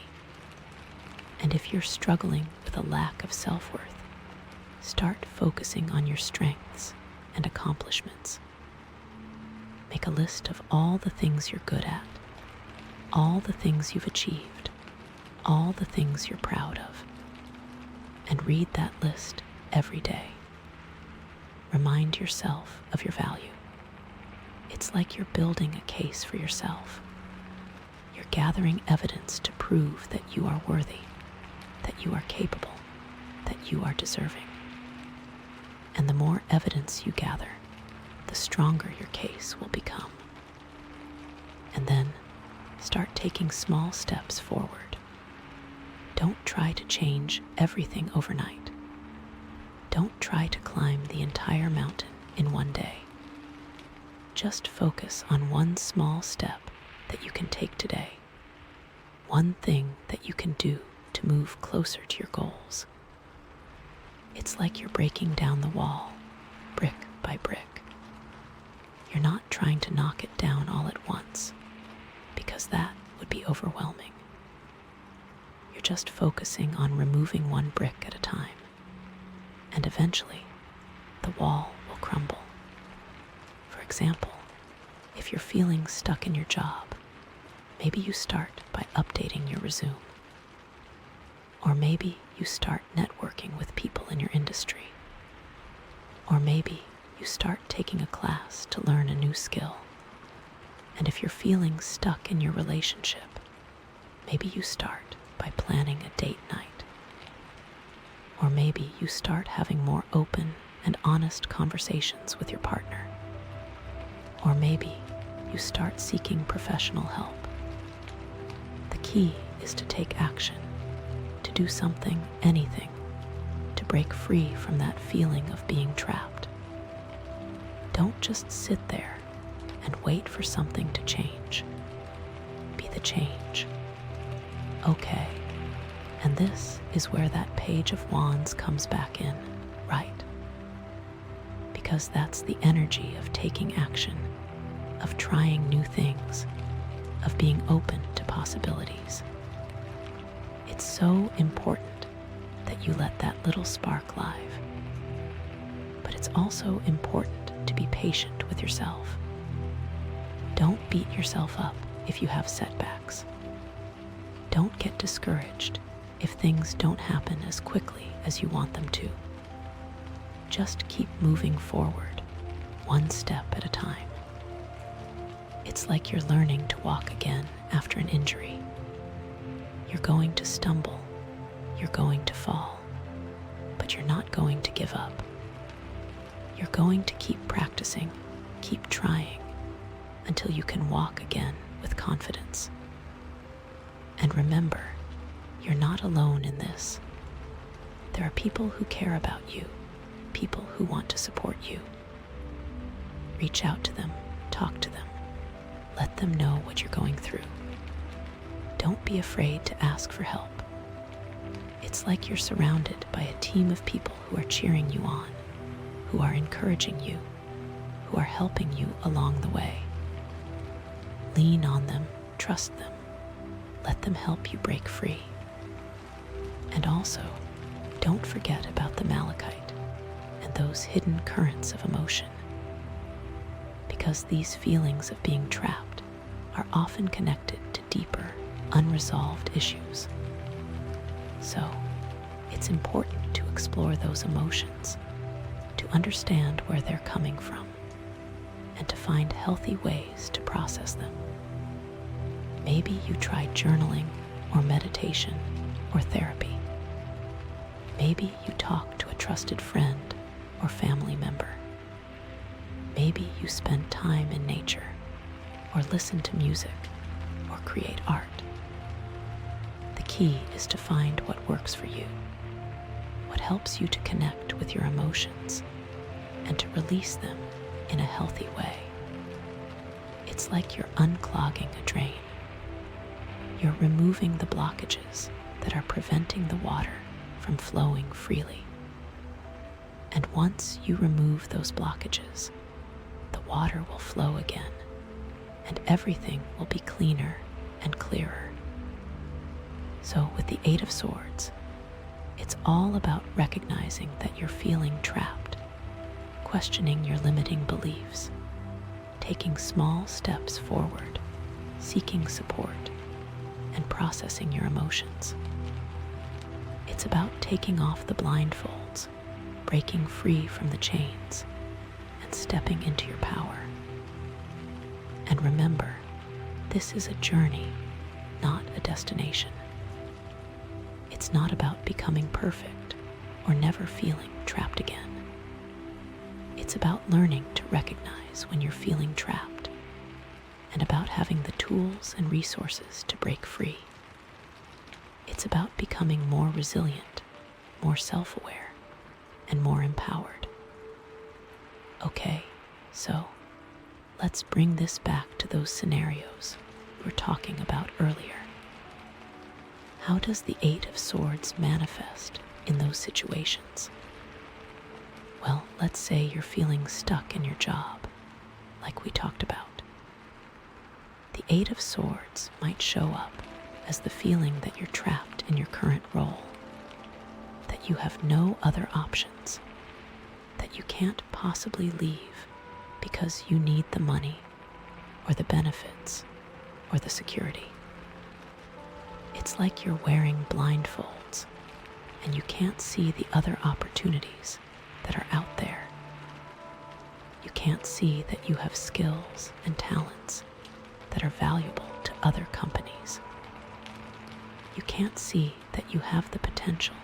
Speaker 1: And if you're struggling with a lack of self-worth, start focusing on your strengths and accomplishments. Make a list of all the things you're good at, all the things you've achieved, all the things you're proud of, and read that list every day. Remind yourself of your value. It's like you're building a case for yourself. You're gathering evidence to prove that you are worthy, that you are capable, that you are deserving. And the more evidence you gather, the stronger your case will become. And then start taking small steps forward. Don't try to change everything overnight. Don't try to climb the entire mountain in one day. Just focus on one small step that you can take today. One thing that you can do to move closer to your goals. It's like you're breaking down the wall, brick by brick. You're not trying to knock it down all at once. overwhelming. You're just focusing on removing one brick at a time, and eventually the wall will crumble. For example, if you're feeling stuck in your job, maybe you start by updating your resume. Or maybe you start networking with people in your industry. Or maybe you start taking a class to learn a new skill. And if you're feeling stuck in your relationship, maybe you start by planning a date night. Or maybe you start having more open and honest conversations with your partner. Or maybe you start seeking professional help. The key is to take action, to do something, anything, to break free from that feeling of being trapped. Don't just sit there and wait for something to change. Be the change. Okay, and this is where that Page of Wands comes back in, right? Because that's the energy of taking action, of trying new things, of being open to possibilities. It's so important that you let that little spark live. But it's also important to be patient with yourself. Don't beat yourself up if you have setbacks. Don't get discouraged if things don't happen as quickly as you want them to. Just keep moving forward, one step at a time. It's like you're learning to walk again after an injury. You're going to stumble, you're going to fall, but you're not going to give up. You're going to keep practicing, keep trying, until you can walk again with confidence. And remember, you're not alone in this. There are people who care about you, people who want to support you. Reach out to them, talk to them, let them know what you're going through. Don't be afraid to ask for help. It's like you're surrounded by a team of people who are cheering you on, who are encouraging you, who are helping you along the way. Lean on them, trust them, let them help you break free. And also, don't forget about the malachite and those hidden currents of emotion, because these feelings of being trapped are often connected to deeper, unresolved issues. So, it's important to explore those emotions, to understand where they're coming from, and to find healthy ways to process them. Maybe you try journaling or meditation or therapy. Maybe you talk to a trusted friend or family member. Maybe you spend time in nature or listen to music or create art. The key is to find what works for you, what helps you to connect with your emotions and to release them in a healthy way. It's like you're unclogging a drain. You're removing the blockages that are preventing the water from flowing freely. And once you remove those blockages, the water will flow again, and everything will be cleaner and clearer. So with the Eight of Swords, it's all about recognizing that you're feeling trapped, questioning your limiting beliefs, taking small steps forward, seeking support, and processing your emotions. It's about taking off the blindfolds, breaking free from the chains, and stepping into your power. And remember, this is a journey, not a destination. It's not about becoming perfect or never feeling trapped again. It's about learning to recognize when you're feeling trapped, and about having the tools and resources to break free. It's about becoming more resilient, more self-aware, and more empowered. Okay, so let's bring this back to those scenarios we were talking about earlier. How does the Eight of Swords manifest in those situations? Well, let's say you're feeling stuck in your job, like we talked about. The Eight of Swords might show up as the feeling that you're trapped in your current role, that you have no other options, that you can't possibly leave because you need the money or the benefits or the security. It's like you're wearing blindfolds and you can't see the other opportunities that are out there. You can't see that you have skills and talents that are valuable to other companies. You can't see that you have the potential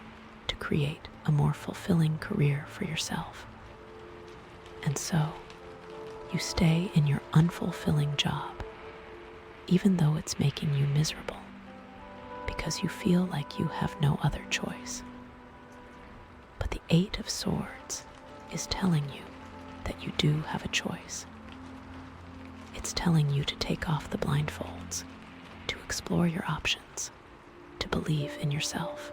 Speaker 1: to create a more fulfilling career for yourself. And so, you stay in your unfulfilling job, even though it's making you miserable, because you feel like you have no other choice. But the Eight of Swords is telling you that you do have a choice. It's telling you to take off the blindfolds, to explore your options, to believe in yourself.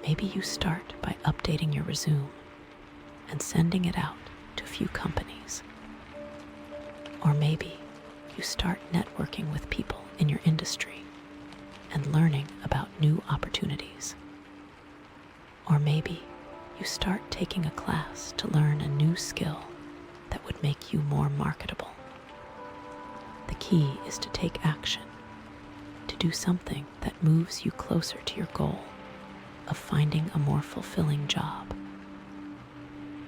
Speaker 1: Maybe you start by updating your resume and sending it out to a few companies. Or maybe you start networking with people in your industry and learning about new opportunities. Or maybe you start taking a class to learn a new skill that would make you more marketable. The key is to take action, to do something that moves you closer to your goal of finding a more fulfilling job.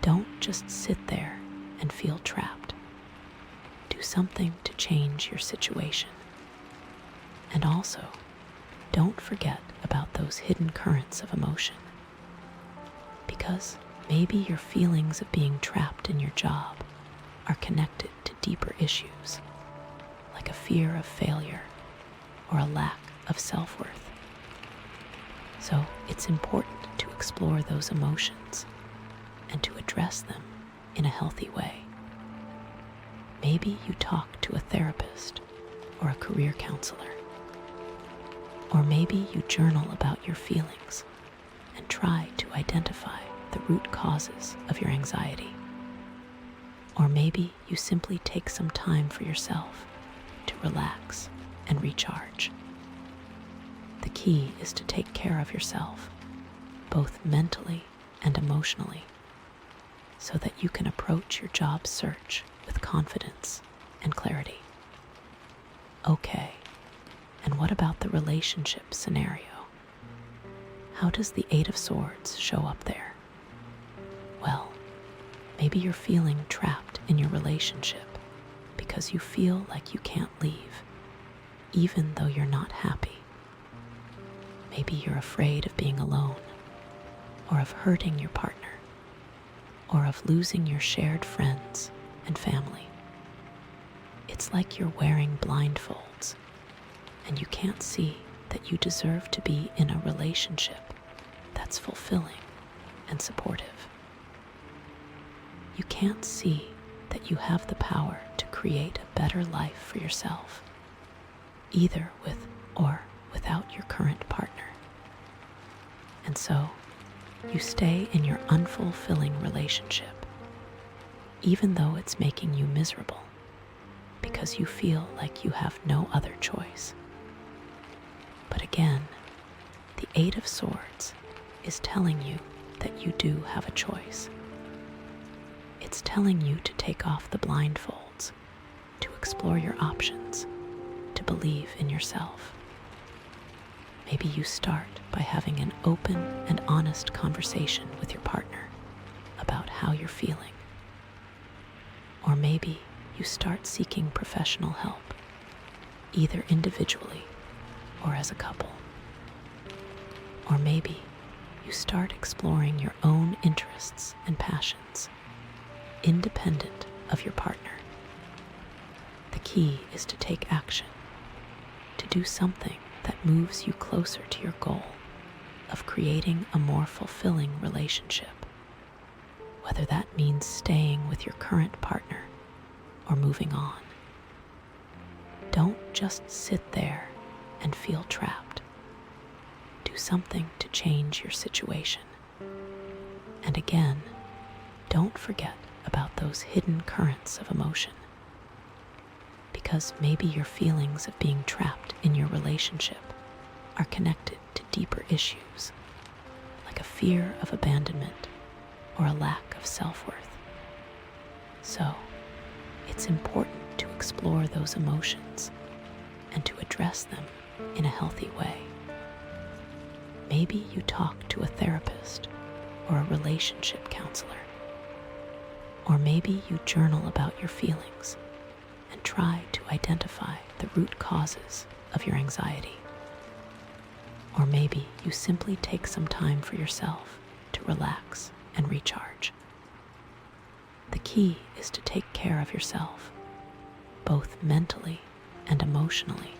Speaker 1: Don't just sit there and feel trapped. Do something to change your situation. And also, don't forget about those hidden currents of emotion. Because maybe your feelings of being trapped in your job are connected to deeper issues, like a fear of failure or a lack of self-worth. So it's important to explore those emotions and to address them in a healthy way. Maybe you talk to a therapist or a career counselor. Or maybe you journal about your feelings and try to identify the root causes of your anxiety. Or maybe you simply take some time for yourself to relax and recharge. The key is to take care of yourself, both mentally and emotionally, so that you can approach your job search with confidence and clarity. Okay, and what about the relationship scenario? How does the Eight of Swords show up there? Well, maybe you're feeling trapped in your relationship because you feel like you can't leave, even though you're not happy. Maybe you're afraid of being alone, or of hurting your partner, or of losing your shared friends and family. It's like you're wearing blindfolds, and you can't see that you deserve to be in a relationship that's fulfilling and supportive. You can't see that you have the power to create a better life for yourself, either with or without your current partner. And so, you stay in your unfulfilling relationship, even though it's making you miserable, because you feel like you have no other choice. But again, the Eight of Swords is telling you that you do have a choice. It's telling you to take off the blindfolds, to explore your options, to believe in yourself. Maybe you start by having an open and honest conversation with your partner about how you're feeling. Or maybe you start seeking professional help, either individually or as a couple. Or maybe you start exploring your own interests and passions, independent of your partner. The key is to take action, to do something that moves you closer to your goal of creating a more fulfilling relationship, whether that means staying with your current partner or moving on. Don't just sit there and feel trapped. Do something to change your situation. And again, don't forget about those hidden currents of emotion, because maybe your feelings of being trapped in your relationship are connected to deeper issues, like a fear of abandonment or a lack of self-worth. So, it's important to explore those emotions and to address them in a healthy way. Maybe you talk to a therapist or a relationship counselor. Or maybe you journal about your feelings and try to identify the root causes of your anxiety. Or maybe you simply take some time for yourself to relax and recharge. The key is to take care of yourself, both mentally and emotionally,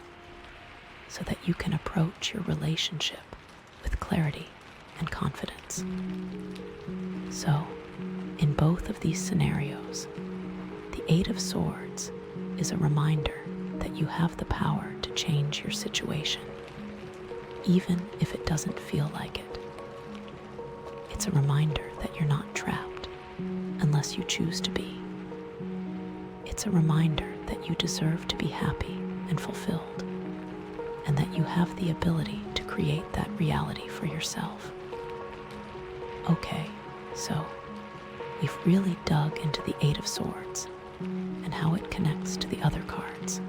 Speaker 1: so that you can approach your relationship with clarity and confidence. So, in both of these scenarios, the Eight of Swords is a reminder that you have the power to change your situation, even if it doesn't feel like it. It's a reminder that you're not trapped unless you choose to be. It's a reminder that you deserve to be happy and fulfilled, and that you have the ability to create that reality for yourself. Okay, so we've really dug into the Eight of Swords and how it connects to the other cards.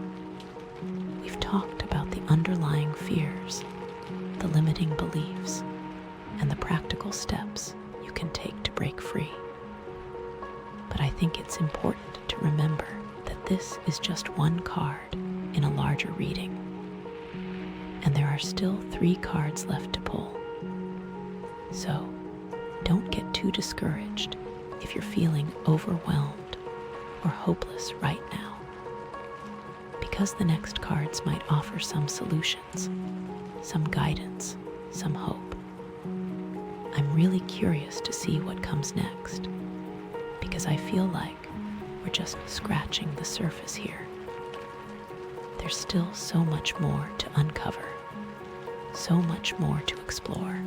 Speaker 1: We've talked about the underlying fears, the limiting beliefs, and the practical steps you can take to break free. But I think it's important to remember that this is just one card in a larger reading, and there are still 3 cards left to pull. So, don't get too discouraged if you're feeling overwhelmed or hopeless right now, because the next cards might offer some solutions, some guidance, some hope. I'm really curious to see what comes next, because I feel like we're just scratching the surface here. There's still so much more to uncover, so much more to explore.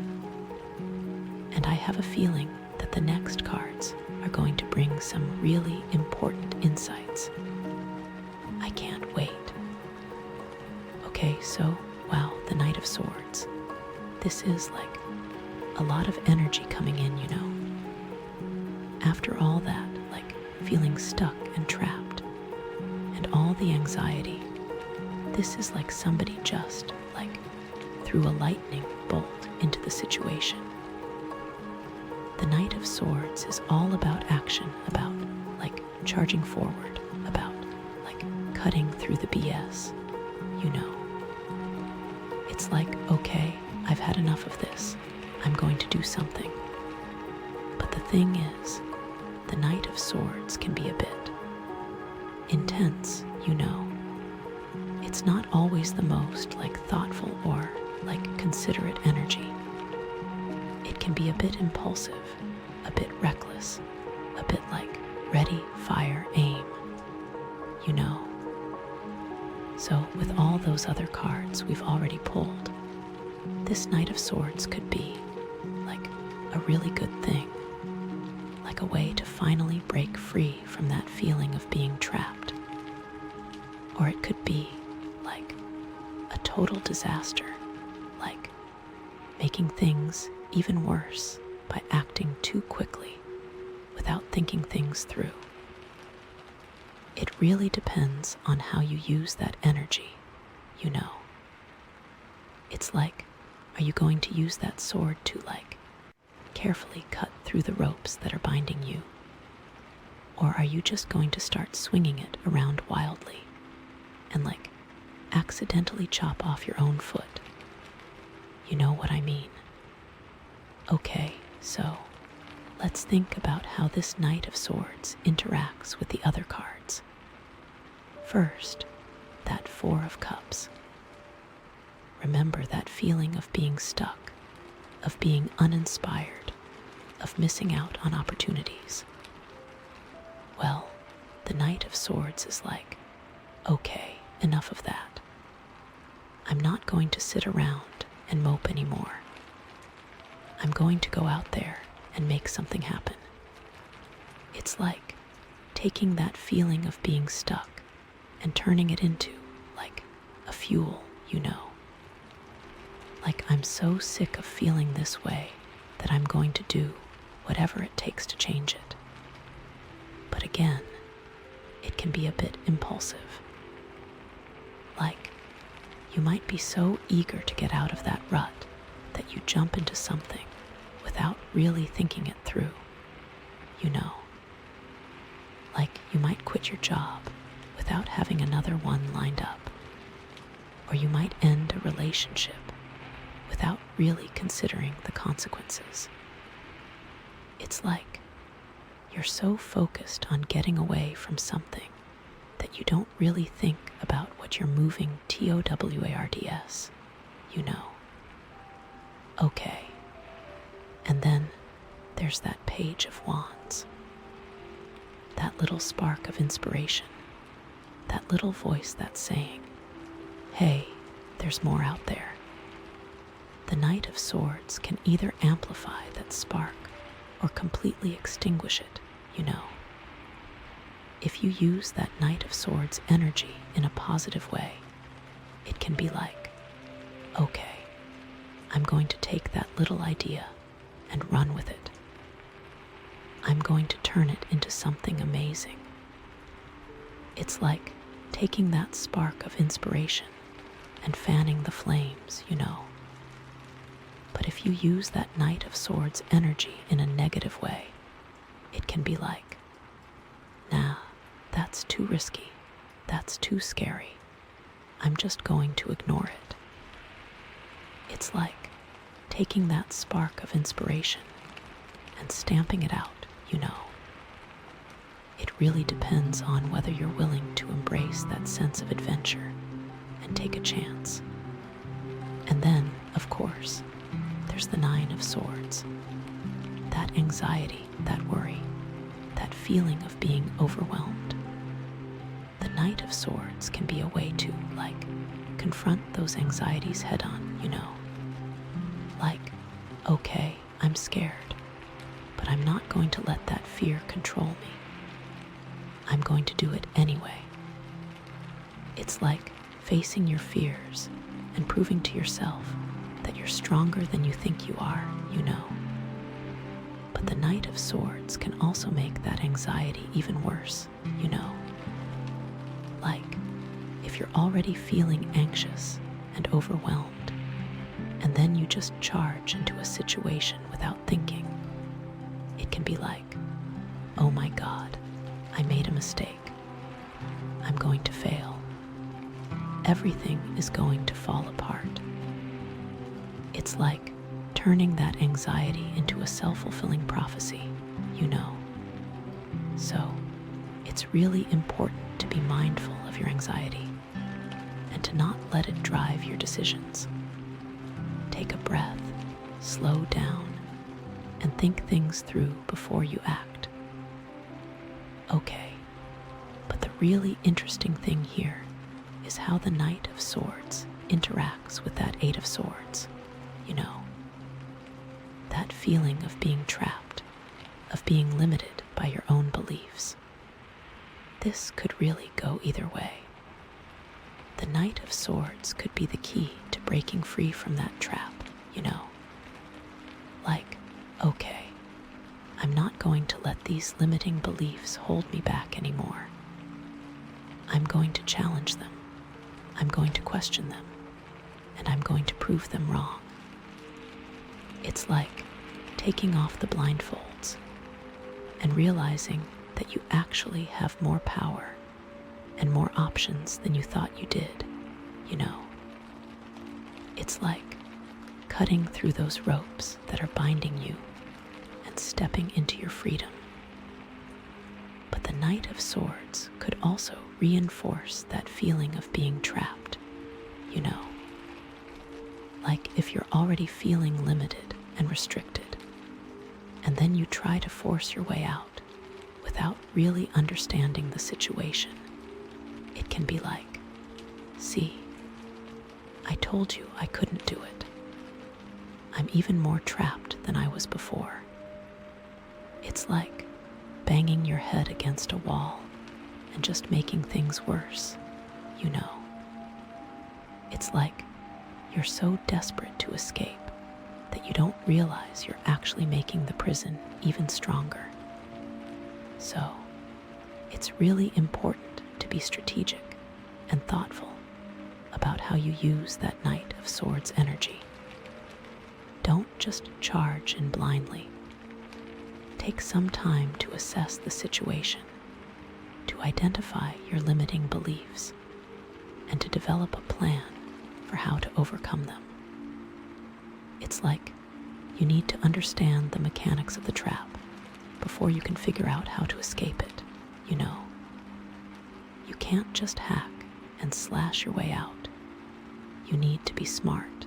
Speaker 1: And I have a feeling that the next cards are going to bring some really important insights. I can't wait. Okay, so, wow, the Knight of Swords. This is like a lot of energy coming in, you know. After all that, like feeling stuck and trapped, and all the anxiety, this is like somebody just, like, threw a lightning bolt into the situation. The Knight of Swords is all about action, about, like, charging forward, about, like, cutting through the BS, you know. It's like, okay, I've had enough of this. I'm going to do something. But the thing is, the Knight of Swords can be a bit intense, you know. It's not always the most, like, thoughtful or, like, considerate energy. It can be a bit impulsive, a bit reckless, a bit like ready, fire, aim, you know. So with all those other cards we've already pulled, this Knight of Swords could be like a really good thing, like a way to finally break free from that feeling of being trapped. Or it could be like a total disaster, like making things even worse by acting too quickly without thinking things through. It really depends on how you use that energy, you know. It's like, are you going to use that sword to, like, carefully cut through the ropes that are binding you? Or are you just going to start swinging it around wildly and, like, accidentally chop off your own foot? You know what I mean? Okay, so let's think about how this Knight of Swords interacts with the other cards. First, that Four of Cups. Remember that feeling of being stuck, of being uninspired, of missing out on opportunities. Well, the Knight of Swords is like, okay, enough of that. I'm not going to sit around and mope anymore. I'm going to go out there and make something happen. It's like taking that feeling of being stuck and turning it into, like, a fuel, Like, I'm so sick of feeling this way that I'm going to do whatever it takes to change it. But again, it can be a bit impulsive. Like, you might be so eager to get out of that rut that you jump into something without really thinking it through, Like, you might quit your job without having another one lined up. Or you might end a relationship without really considering the consequences. It's like you're so focused on getting away from something that you don't really think about what you're moving towards, Okay. And then there's that page of wands. That little spark of inspiration. That little voice that's saying, hey, there's more out there. The Knight of Swords can either amplify that spark or completely extinguish it, If you use that Knight of Swords energy in a positive way, it can be like, okay, I'm going to take that little idea and run with it. I'm going to turn it into something amazing. It's like taking that spark of inspiration and fanning the flames, But if you use that Knight of Swords energy in a negative way, it can be like, nah, that's too risky. That's too scary. I'm just going to ignore it. It's like taking that spark of inspiration and stamping it out, It really depends on whether you're willing to embrace that sense of adventure and take a chance. And then, of course, there's the Nine of Swords. That anxiety, that worry, that feeling of being overwhelmed. The Knight of Swords can be a way to, like, confront those anxieties head on, Like, okay, I'm scared, but I'm not going to let that fear control me. I'm going to do it anyway. It's like facing your fears and proving to yourself that you're stronger than you think you are, But the Knight of Swords can also make that anxiety even worse, Like, if you're already feeling anxious and overwhelmed, and then you just charge into a situation without thinking, it can be like, oh my God, I made a mistake. I'm going to fail. Everything is going to fall apart. It's like turning that anxiety into a self-fulfilling prophecy, So, it's really important to be mindful of your anxiety and to not let it drive your decisions. Take a breath, slow down, and think things through before you act. Okay, but the really interesting thing here is how the Knight of Swords interacts with that Eight of Swords, That feeling of being trapped, of being limited by your own beliefs. This could really go either way. The Knight of Swords could be the key to breaking free from that trap, Like, okay, I'm not going to let these limiting beliefs hold me back anymore. I'm going to challenge them. I'm going to question them. And I'm going to prove them wrong. It's like taking off the blindfolds and realizing that you actually have more power and more options than you thought you did, It's like cutting through those ropes that are binding you and stepping into your freedom. But the Knight of Swords could also reinforce that feeling of being trapped, Like if you're already feeling limited and restricted, and then you try to force your way out without really understanding the situation, it can be like, see, I told you I couldn't do it. I'm even more trapped than I was before. It's like banging your head against a wall and just making things worse, you know. It's like you're so desperate to escape that you don't realize you're actually making the prison even stronger. So, it's really important to be strategic and thoughtful about how you use that Knight of Swords energy. Don't just charge in blindly. Take some time to assess the situation, to identify your limiting beliefs, and to develop a plan for how to overcome them. It's like you need to understand the mechanics of the trap before you can figure out how to escape it, you know. You can't just hack and slash your way out. You need to be smart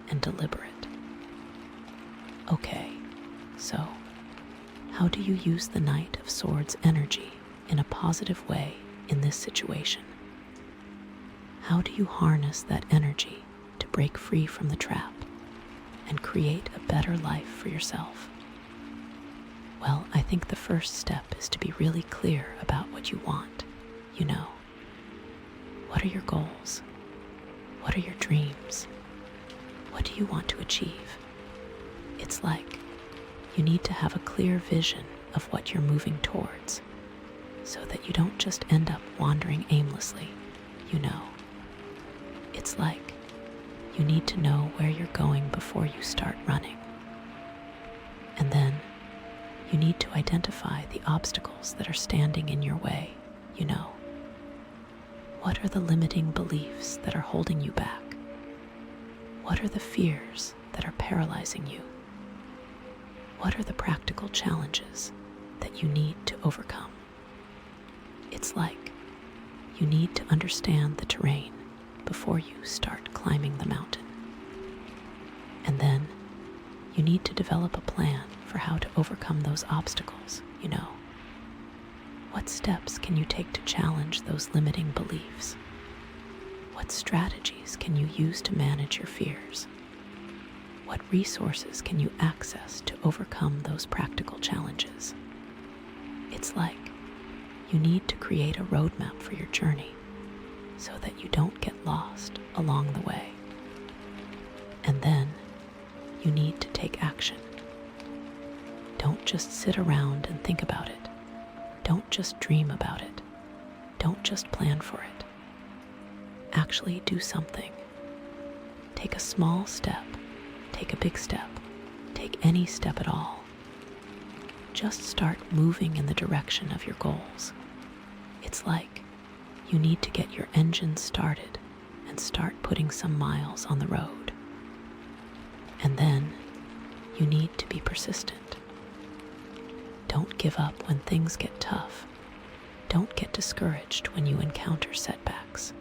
Speaker 1: and deliberate. Okay, so how do you use the Knight of Swords energy in a positive way in this situation? How do you harness that energy to break free from the trap and create a better life for yourself? Well, I think the first step is to be really clear about what you want, you know. What are your goals? What are your dreams? What do you want to achieve? It's like you need to have a clear vision of what you're moving towards so that you don't just end up wandering aimlessly, you know. It's like you need to know where you're going before you start running. And then you need to identify the obstacles that are standing in your way, you know. What are the limiting beliefs that are holding you back? What are the fears that are paralyzing you? What are the practical challenges that you need to overcome? It's like you need to understand the terrain before you start climbing the mountain. And then you need to develop a plan for how to overcome those obstacles, you know. What steps can you take to challenge those limiting beliefs? What strategies can you use to manage your fears? What resources can you access to overcome those practical challenges? It's like you need to create a roadmap for your journey so that you don't get lost along the way. And then you need to take action. Don't just sit around and think about it. Don't just dream about it. Don't just plan for it. Actually do something. Take a small step. Take a big step. Take any step at all. Just start moving in the direction of your goals. It's like you need to get your engine started and start putting some miles on the road. And then you need to be persistent. Don't give up when things get tough. Don't get discouraged when you encounter setbacks.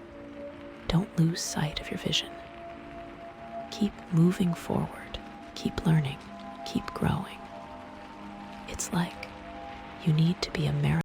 Speaker 1: Don't lose sight of your vision. Keep moving forward. Keep learning. Keep growing. It's like you need to be a marathon.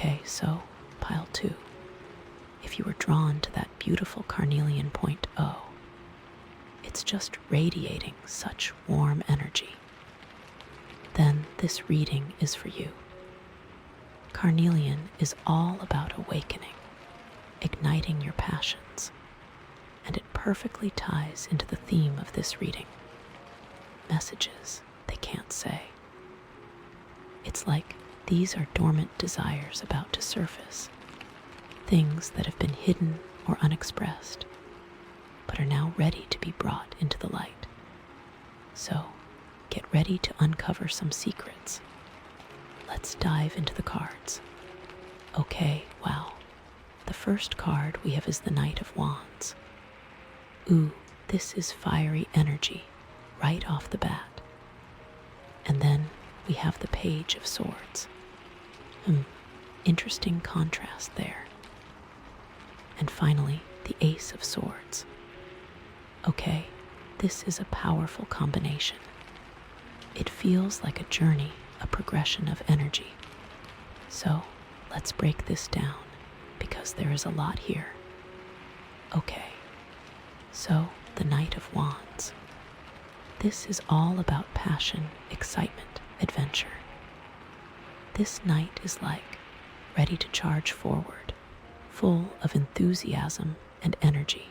Speaker 1: Okay, so pile 2. If you were drawn to that beautiful carnelian point O, it's just radiating such warm energy, then this reading is for you. Carnelian is all about awakening, igniting your passions, and it perfectly ties into the theme of this reading: messages they can't say. It's like these are dormant desires about to surface, things that have been hidden or unexpressed, but are now ready to be brought into the light. So, get ready to uncover some secrets. Let's dive into the cards. Okay, wow. The first card we have is the Knight of Wands. Ooh, this is fiery energy right off the bat. And then we have the Page of Swords. Interesting contrast there. And finally, the Ace of Swords. Okay, this is a powerful combination. It feels like a journey, a progression of energy. So, let's break this down, because there is a lot here. Okay, so the Knight of Wands. This is all about passion, excitement, adventure. This knight is like ready to charge forward, full of enthusiasm and energy.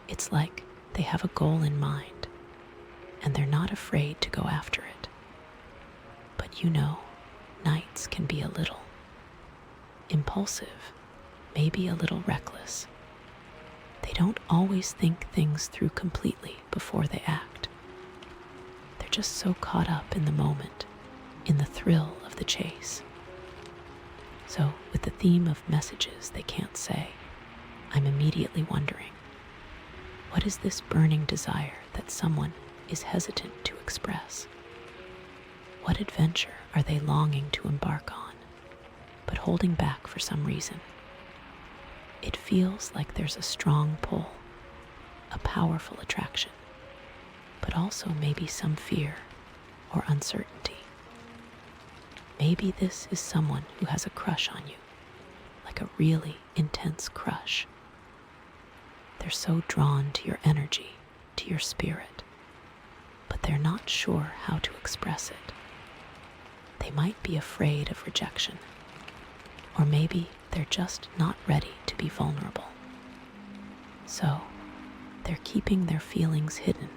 Speaker 1: It's like they have a goal in mind, and they're not afraid to go after it. But you know, knights can be a little impulsive, maybe a little reckless. They don't always think things through completely before they act. They're just so caught up in the moment, in the thrill of the chase. So, with the theme of messages they can't say, I'm immediately wondering, what is this burning desire that someone is hesitant to express? What adventure are they longing to embark on, but holding back for some reason? It feels like there's a strong pull, a powerful attraction, but also maybe some fear or uncertainty. Maybe this is someone who has a crush on you, like a really intense crush. They're so drawn to your energy, to your spirit, but they're not sure how to express it. They might be afraid of rejection, or maybe they're just not ready to be vulnerable. So, they're keeping their feelings hidden,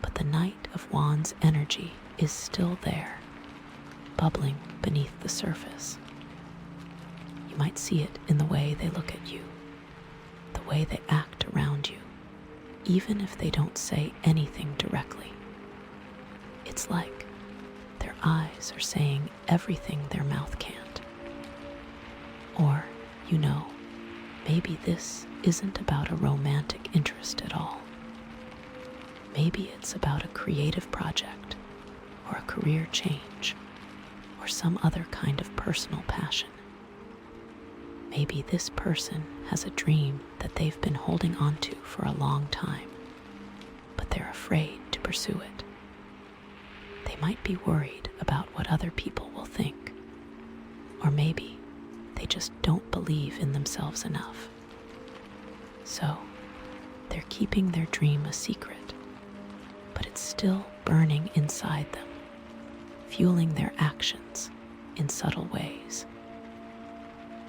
Speaker 1: but the Knight of Wands energy is still there, bubbling beneath the surface. You might see it in the way they look at you, the way they act around you, even if they don't say anything directly. It's like their eyes are saying everything their mouth can't. Or, you know, maybe this isn't about a romantic interest at all. Maybe it's about a creative project, or a career change, or some other kind of personal passion. Maybe this person has a dream that they've been holding on to for a long time, but they're afraid to pursue it. They might be worried about what other people will think, or maybe they just don't believe in themselves enough. So, they're keeping their dream a secret, but it's still burning inside them, fueling their actions in subtle ways.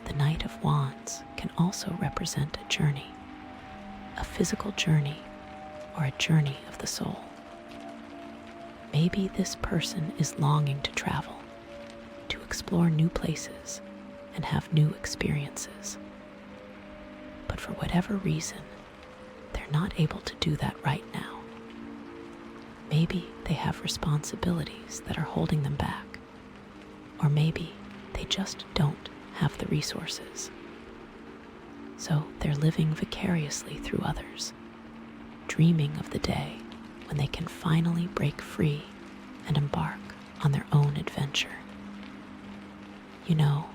Speaker 1: The Knight of Wands can also represent a journey, a physical journey, or a journey of the soul. Maybe this person is longing to travel, to explore new places, and have new experiences. But for whatever reason, they're not able to do that right now. Maybe they have responsibilities that are holding them back, or maybe they just don't have the resources. So they're living vicariously through others, dreaming of the day when they can finally break free and embark on their own adventure. You know,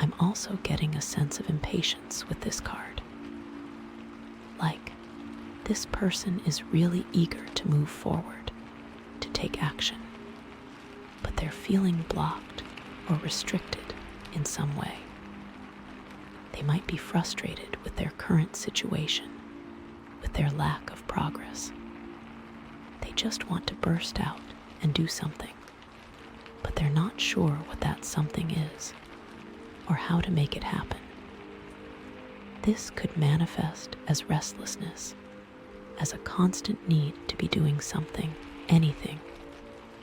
Speaker 1: I'm also getting a sense of impatience with this card. Like, this person is really eager to move forward, to take action, but they're feeling blocked or restricted in some way. They might be frustrated with their current situation, with their lack of progress. They just want to burst out and do something, but they're not sure what that something is or how to make it happen. This could manifest as restlessness, as a constant need to be doing something, anything,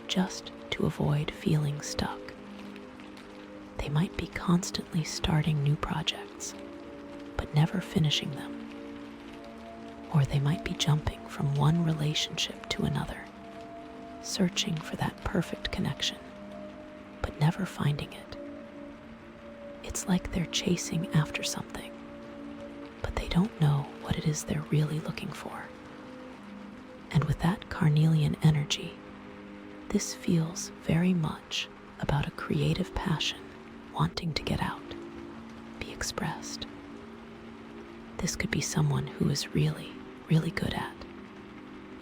Speaker 1: just to avoid feeling stuck. They might be constantly starting new projects, but never finishing them. Or they might be jumping from one relationship to another, searching for that perfect connection, but never finding it. It's like they're chasing after something, but they don't know what it is they're really looking for. And with that carnelian energy, this feels very much about a creative passion wanting to get out, be expressed. This could be someone who is really, really good at,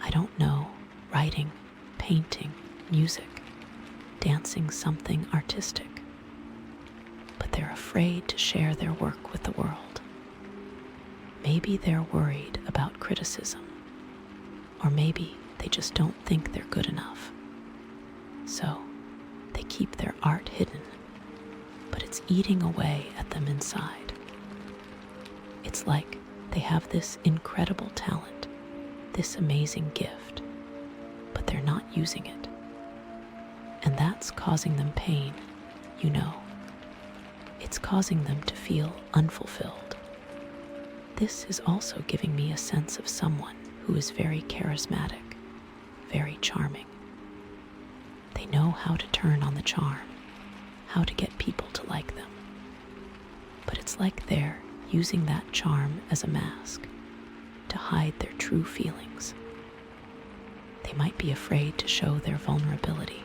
Speaker 1: I don't know, writing, painting, music, dancing, something artistic. But they're afraid to share their work with the world. Maybe they're worried about criticism, or maybe they just don't think they're good enough. So they keep their art hidden, but it's eating away at them inside. It's like they have this incredible talent, this amazing gift, but they're not using it. And that's causing them pain, you know. It's causing them to feel unfulfilled. This is also giving me a sense of someone who is very charismatic, very charming. They know how to turn on the charm, how to get people to like them. But it's like they're using that charm as a mask to hide their true feelings. They might be afraid to show their vulnerability,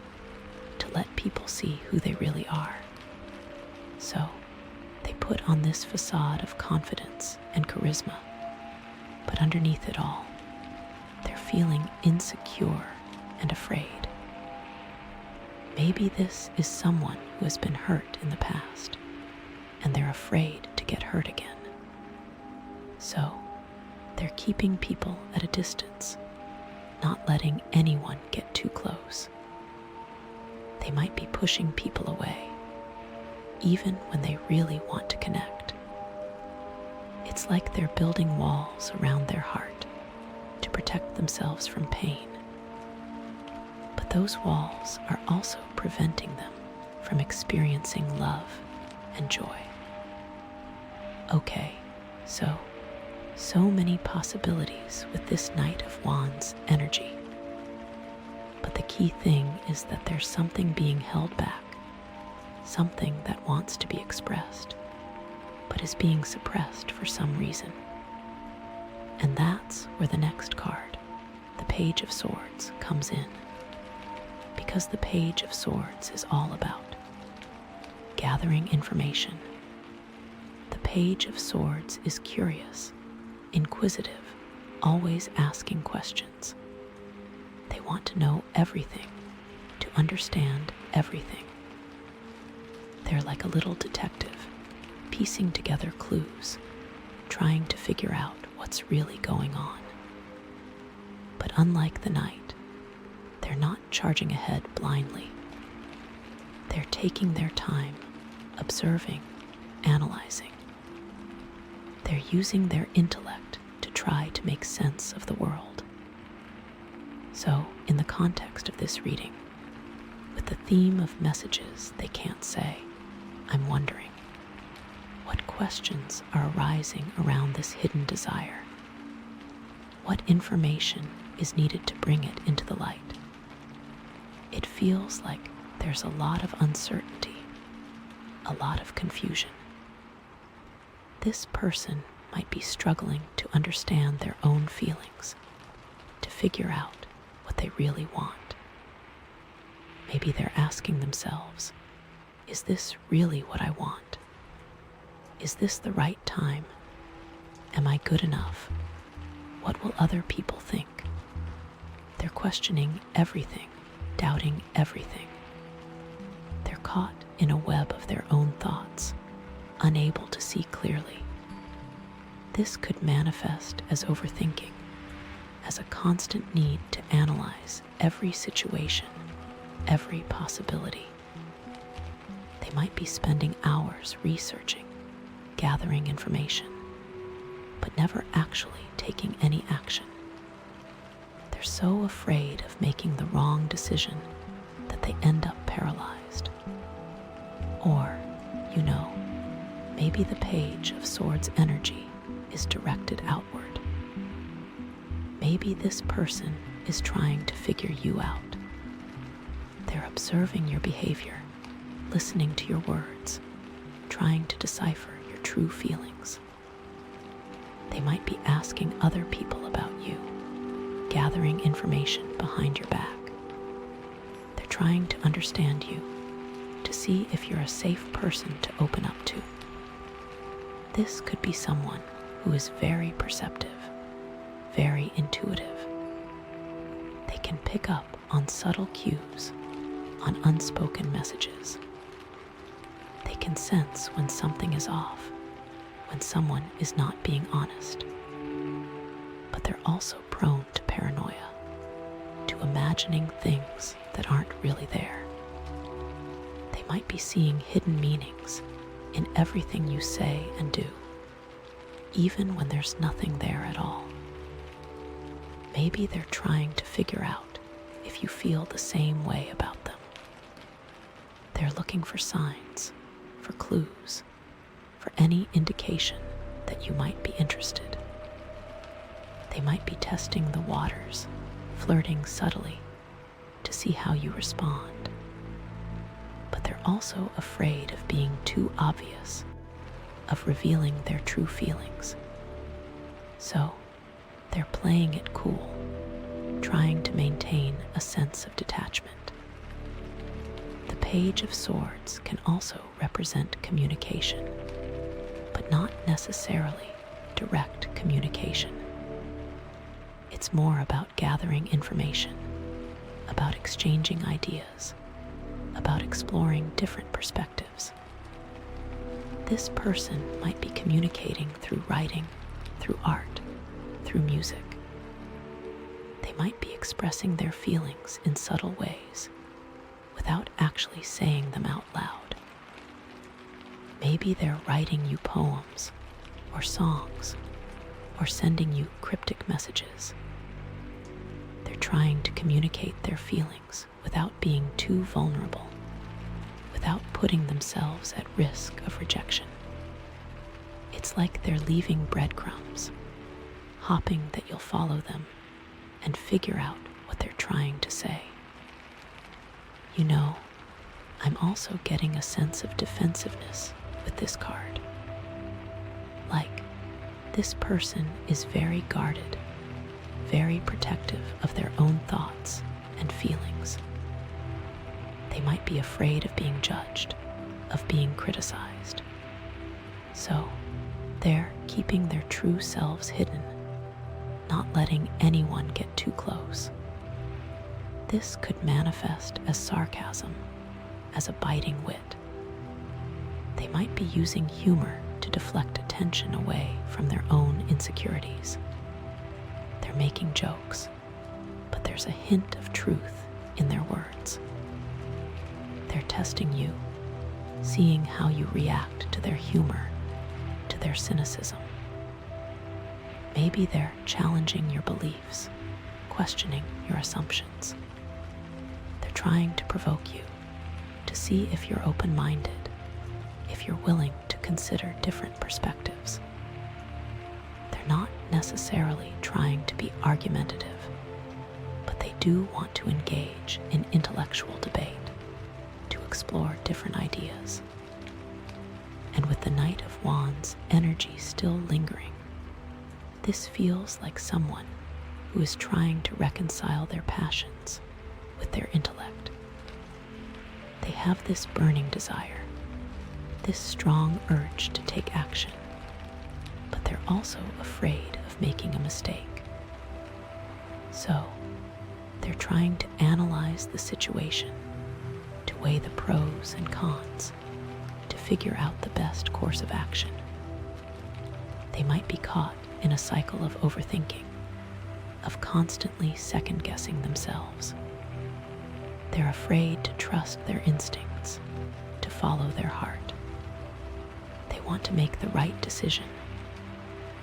Speaker 1: to let people see who they really are. So they put on this facade of confidence and charisma, but underneath it all, they're feeling insecure and afraid. Maybe this is someone who has been hurt in the past, and they're afraid to get hurt again. So they're keeping people at a distance, not letting anyone get too close. They might be pushing people away, even when they really want to connect. It's like they're building walls around their heart to protect themselves from pain. But those walls are also preventing them from experiencing love and joy. Okay, so many possibilities with this Knight of Wands energy. But the key thing is that there's something being held back, something that wants to be expressed, but is being suppressed for some reason. And that's where the next card, the Page of Swords, comes in. Because the Page of Swords is all about gathering information. The Page of Swords is curious, inquisitive, always asking questions. They want to know everything, to understand everything. They're like a little detective, piecing together clues, trying to figure out what's really going on. But unlike the Knight, they're not charging ahead blindly. They're taking their time, observing, analyzing. They're using their intellect to try to make sense of the world. So, in the context of this reading, with the theme of messages they can't say, I'm wondering, what questions are arising around this hidden desire? What information is needed to bring it into the light? It feels like there's a lot of uncertainty, a lot of confusion. This person might be struggling to understand their own feelings, to figure out what they really want. Maybe they're asking themselves, is this really what I want? Is this the right time? Am I good enough? What will other people think? They're questioning everything, doubting everything. They're caught in a web of their own thoughts, unable to see clearly. This could manifest as overthinking, as a constant need to analyze every situation, every possibility. They might be spending hours researching, gathering information, but never actually taking any action. They're so afraid of making the wrong decision that they end up paralyzed. Or, maybe the Page of Swords energy is directed outward. Maybe this person is trying to figure you out. They're observing your behavior, listening to your words, trying to decipher your true feelings. They might be asking other people about you, gathering information behind your back. They're trying to understand you, to see if you're a safe person to open up to. This could be someone who is very perceptive, very intuitive. They can pick up on subtle cues, on unspoken messages. They can sense when something is off, when someone is not being honest. But they're also prone to paranoia, to imagining things that aren't really there. They might be seeing hidden meanings in everything you say and do, even when there's nothing there at all. Maybe they're trying to figure out if you feel the same way about them. They're looking for signs, for clues, for any indication that you might be interested. They might be testing the waters, flirting subtly to see how you respond. But they're also afraid of being too obvious, of revealing their true feelings. So, they're playing it cool, trying to maintain a sense of detachment. The Page of Swords can also represent communication, but not necessarily direct communication. It's more about gathering information, about exchanging ideas, about exploring different perspectives. This person might be communicating through writing, through art, through music. They might be expressing their feelings in subtle ways, without actually saying them out loud. Maybe they're writing you poems, or songs, or sending you cryptic messages. They're trying to communicate their feelings without being too vulnerable, without putting themselves at risk of rejection. It's like they're leaving breadcrumbs, hoping that you'll follow them and figure out what they're trying to say. I'm also getting a sense of defensiveness with this card. Like, this person is very guarded, very protective of their own thoughts and feelings. They might be afraid of being judged, of being criticized. So, they're keeping their true selves hidden, not letting anyone get too close. This could manifest as sarcasm, as a biting wit. They might be using humor to deflect attention away from their own insecurities. They're making jokes, but there's a hint of truth in their words. They're testing you, seeing how you react to their humor, to their cynicism. Maybe they're challenging your beliefs, questioning your assumptions. They're trying to provoke you, to see if you're open-minded, if you're willing to consider different perspectives. They're not necessarily trying to be argumentative, but they do want to engage in intellectual debate, to explore different ideas. And with the Knight of Wands energy still lingering, this feels like someone who is trying to reconcile their passions with their intellect. They have this burning desire, this strong urge to take action, but they're also afraid of making a mistake. So, they're trying to analyze the situation, to weigh the pros and cons to figure out the best course of action. They might be caught in a cycle of overthinking, of constantly second-guessing themselves. They're afraid to trust their instincts, to follow their heart. They want to make the right decision,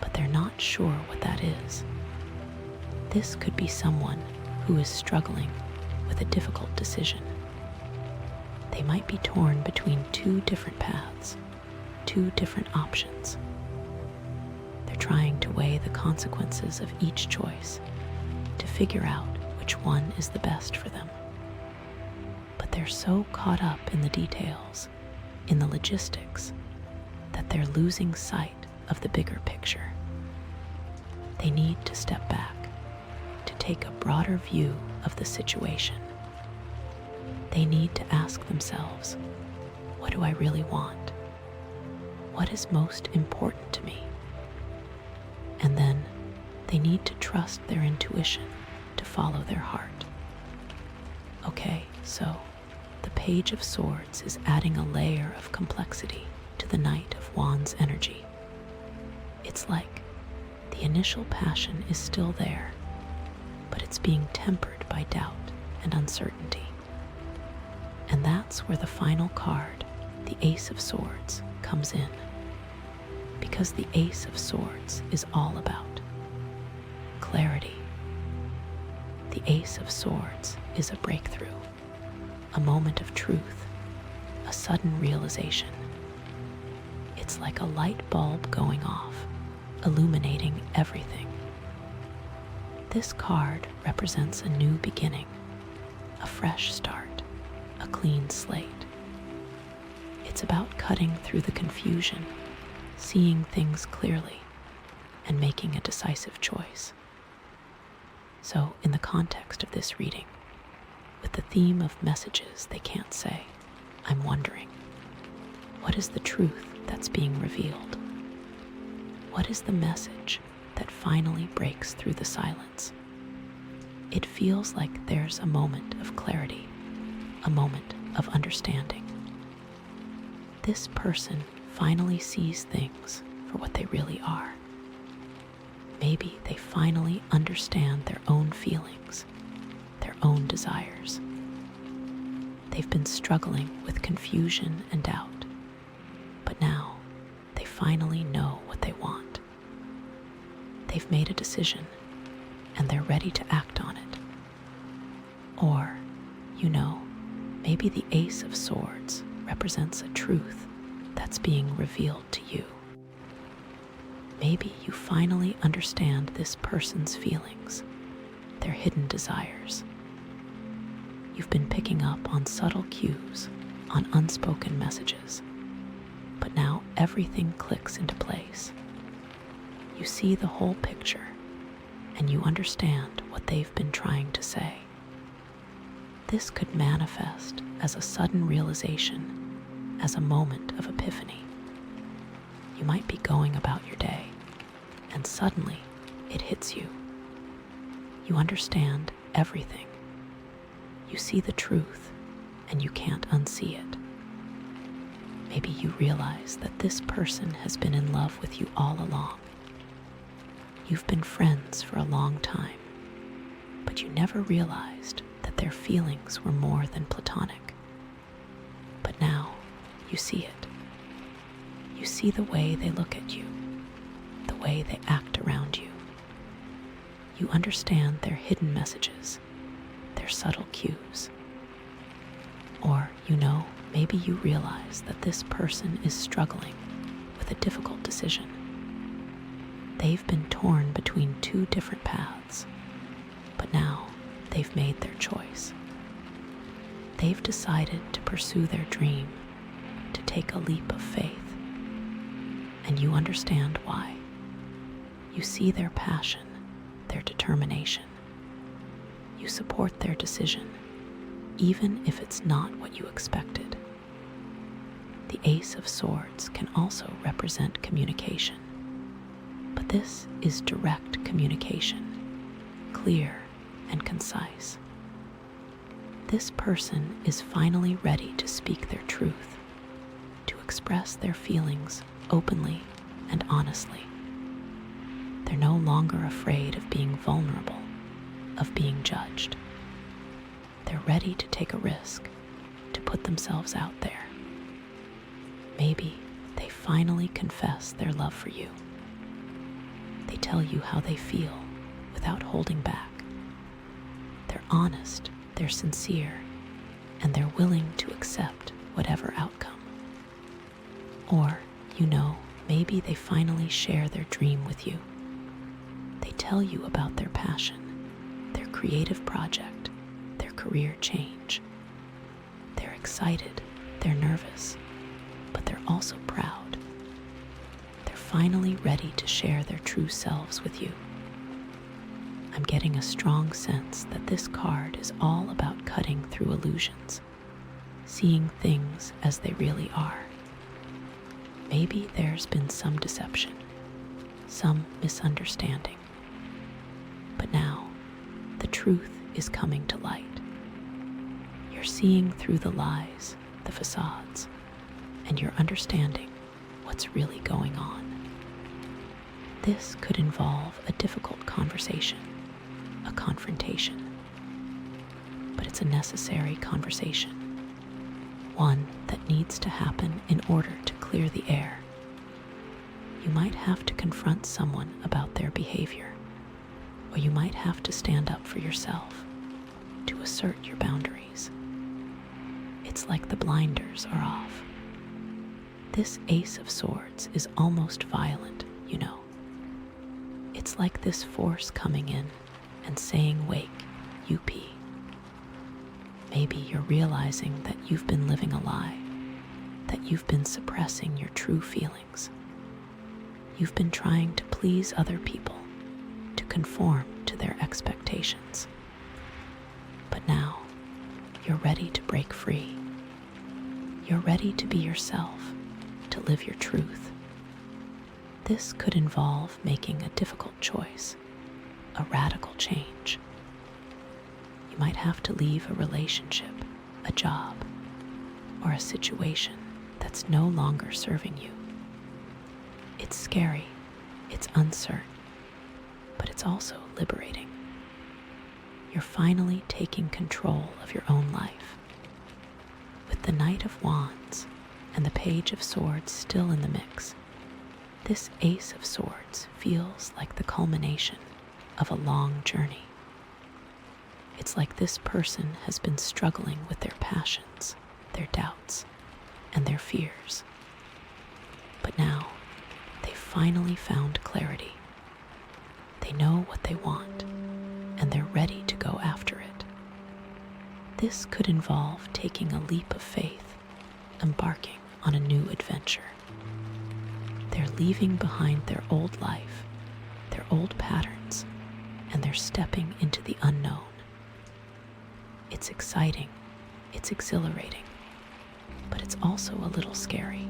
Speaker 1: but they're not sure what that is. This could be someone who is struggling with a difficult decision. They might be torn between two different paths, two different options. They're trying to weigh the consequences of each choice to figure out which one is the best for them. But they're so caught up in the details, in the logistics, that they're losing sight of the bigger picture. They need to step back, to take a broader view of the situation. They need to ask themselves, what do I really want? What is most important to me? And then they need to trust their intuition to follow their heart. Okay, so the Page of Swords is adding a layer of complexity to the Knight of Wands energy. It's like the initial passion is still there, but it's being tempered by doubt and uncertainty. And that's where the final card, the Ace of Swords, comes in. Because the Ace of Swords is all about clarity. The Ace of Swords is a breakthrough, a moment of truth, a sudden realization. It's like a light bulb going off, illuminating everything. This card represents a new beginning, a fresh start, a clean slate. It's about cutting through the confusion, seeing things clearly, and making a decisive choice. So, in the context of this reading, with the theme of messages they can't say, I'm wondering, what is the truth that's being revealed? What is the message that finally breaks through the silence? It feels like there's a moment of clarity, a moment of understanding. This person finally sees things for what they really are. Maybe they finally understand their own feelings, their own desires. They've been struggling with confusion and doubt, but now they finally know what they want. They've made a decision, and they're ready to act on it. Or, maybe the Ace of Swords represents a truth that's being revealed to you. Maybe you finally understand this person's feelings, their hidden desires. You've been picking up on subtle cues, on unspoken messages, but now everything clicks into place. You see the whole picture, and you understand what they've been trying to say. This could manifest as a sudden realization, as a moment of epiphany. You might be going about your day, and suddenly it hits you. You understand everything. You see the truth, and you can't unsee it. Maybe you realize that this person has been in love with you all along. You've been friends for a long time, but you never realized that their feelings were more than platonic. But now you see it. You see the way they look at you, the way they act around you. You understand their hidden messages, their subtle cues. Or, maybe you realize that this person is struggling with a difficult decision. They've been torn between two different paths, but now they've made their choice. They've decided to pursue their dream, to take a leap of faith. And you understand why. You see their passion, their determination. You support their decision, even if it's not what you expected. The Ace of Swords can also represent communication, but this is direct communication, clear and concise. This person is finally ready to speak their truth, to express their feelings openly and honestly. They're no longer afraid of being vulnerable, of being judged. They're ready to take a risk, to put themselves out there. Maybe they finally confess their love for you. They tell you how they feel without holding back. They're honest, they're sincere, and they're willing to accept whatever outcome. Or, maybe they finally share their dream with you. They tell you about their passion, their creative project, their career change. They're excited, they're nervous, but they're also proud. They're finally ready to share their true selves with you. I'm getting a strong sense that this card is all about cutting through illusions, seeing things as they really are. Maybe there's been some deception, some misunderstanding. But now, the truth is coming to light. You're seeing through the lies, the facades, and you're understanding what's really going on. This could involve a difficult conversation, a confrontation. But it's a necessary conversation, one that needs to happen in order to clear the air. You might have to confront someone about their behavior, or you might have to stand up for yourself, to assert your boundaries. It's like the blinders are off. This Ace of Swords is almost violent, It's like this force coming in and saying, "Wake, you pee." Maybe you're realizing that you've been living a lie, that you've been suppressing your true feelings. You've been trying to please other people, to conform to their expectations. But now, you're ready to break free. You're ready to be yourself, to live your truth. This could involve making a difficult choice, a radical change. You might have to leave a relationship, a job, or a situation that's no longer serving you. It's scary, it's uncertain, but it's also liberating. You're finally taking control of your own life. With the Knight of Wands and the Page of Swords still in the mix, this Ace of Swords feels like the culmination of a long journey. It's like this person has been struggling with their passions, their doubts, and their fears. But now, they've finally found clarity. They know what they want, and they're ready to go after it. This could involve taking a leap of faith, embarking on a new adventure. They're leaving behind their old life, their old patterns, and they're stepping into the unknown. It's exciting, it's exhilarating, but it's also a little scary.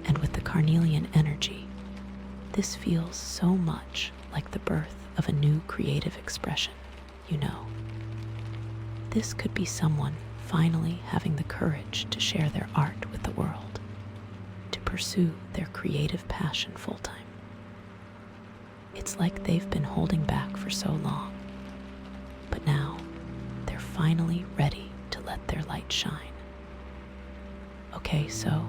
Speaker 1: And with the carnelian energy, this feels so much like the birth of a new creative expression, This could be someone finally having the courage to share their art with the world, to pursue their creative passion full-time. It's like they've been holding back for so long, but now they're finally ready to let their light shine. Okay, so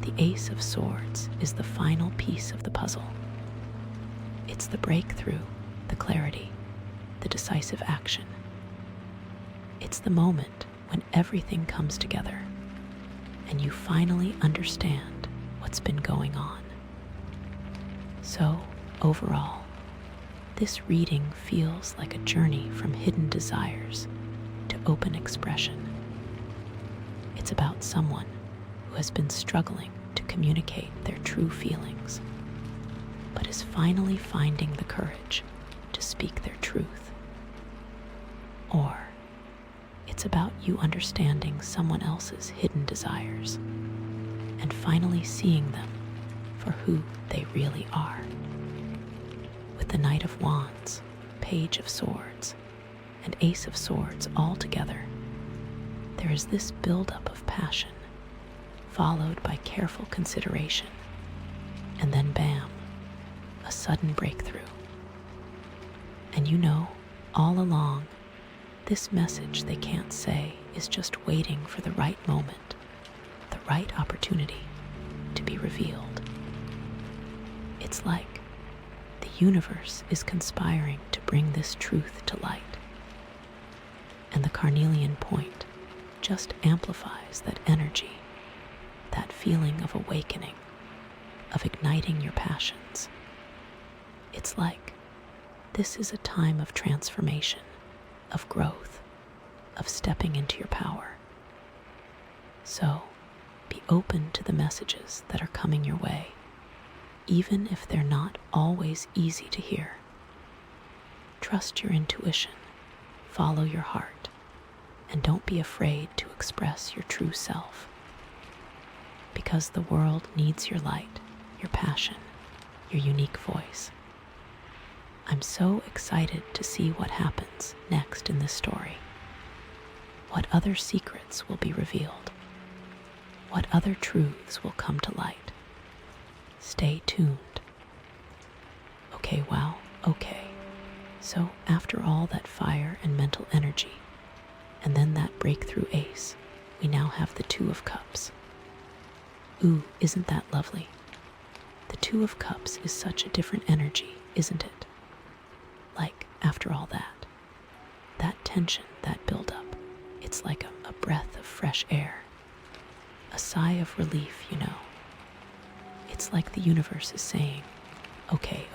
Speaker 1: the Ace of Swords is the final piece of the puzzle. It's the breakthrough, the clarity, the decisive action. It's the moment when everything comes together and you finally understand what's been going on. So, overall, this reading feels like a journey from hidden desires to open expression. It's about someone who has been struggling to communicate their true feelings, but is finally finding the courage to speak their truth. Or it's about you understanding someone else's hidden desires and finally seeing them for who they really are. With the Knight of Wands, Page of Swords, and Ace of Swords all together, there is this buildup of passion, followed by careful consideration, and then bam, a sudden breakthrough. And you know, all along, this message they can't say is just waiting for the right moment, the right opportunity to be revealed. It's like the universe is conspiring to bring this truth to light. And the carnelian point just amplifies that energy, that feeling of awakening, of igniting your passions. It's like this is a time of transformation, of growth, of stepping into your power. So, be open to the messages that are coming your way, even if they're not always easy to hear. Trust your intuition, follow your heart, and don't be afraid to express your true self. Because the world needs your light, your passion, your unique voice. I'm so excited to see what happens next in this story. What other secrets will be revealed? What other truths will come to light? Stay tuned. Okay, wow, okay. So after all that fire and mental energy, and then that breakthrough ace, we now have the Two of Cups. Ooh, isn't that lovely? The Two of Cups is such a different energy, isn't it? Like, after all that tension, that buildup, it's like a breath of fresh air. A sigh of relief, you know. It's like the universe is saying, okay,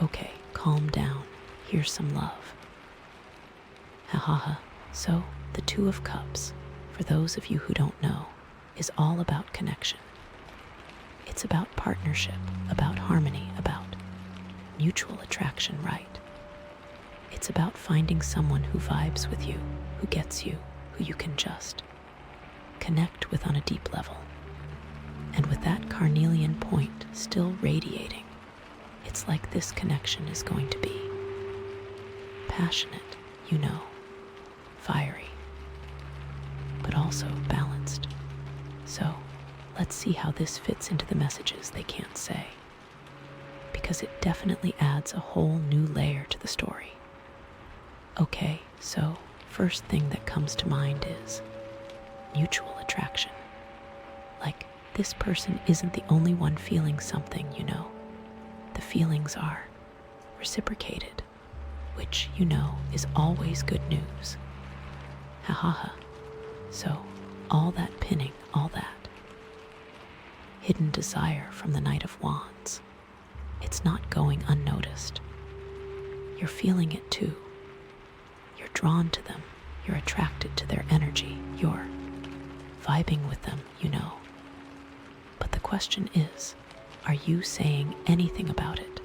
Speaker 1: calm down, here's some love. Ha ha ha. So, the Two of Cups, for those of you who don't know, is all about connection. It's about partnership, about harmony, about mutual attraction, right? It's about finding someone who vibes with you, who gets you, who you can just connect with on a deep level. And with that carnelian point still radiating, it's like this connection is going to be passionate, you know, fiery, but also balanced. So, let's see how this fits into the messages they can't say, because it definitely adds a whole new layer to the story. Okay, so first thing that comes to mind is mutual attraction. Like, this person isn't the only one feeling something, you know. The feelings are reciprocated, which, you know, is always good news. Ha ha ha. So, all that pinning, all that hidden desire from the Knight of Wands, it's not going unnoticed. You're feeling it too. You're drawn to them. You're attracted to their energy. You're vibing with them, you know. But the question is, are you saying anything about it?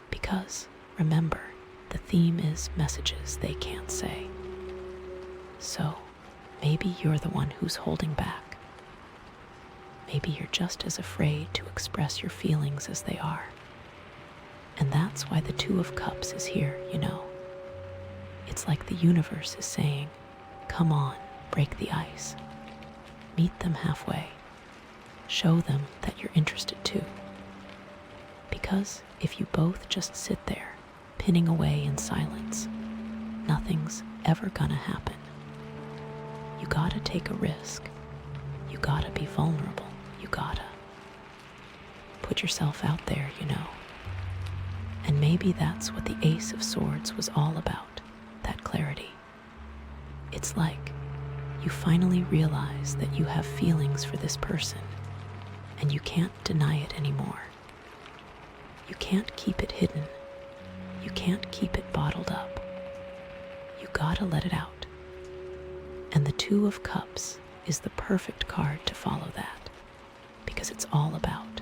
Speaker 1: Because, remember, the theme is messages they can't say. So, maybe you're the one who's holding back. Maybe you're just as afraid to express your feelings as they are. And that's why the Two of Cups is here, you know. It's like the universe is saying, come on, break the ice. Meet them halfway. Show them that you're interested too. Because if you both just sit there, pinning away in silence, nothing's ever gonna happen. You gotta take a risk. You gotta be vulnerable. You gotta put yourself out there, you know. And maybe that's what the Ace of Swords was all about, that clarity. It's like you finally realize that you have feelings for this person, and you can't deny it anymore. You can't keep it hidden. You can't keep it bottled up. You gotta let it out. And the Two of Cups is the perfect card to follow that, because it's all about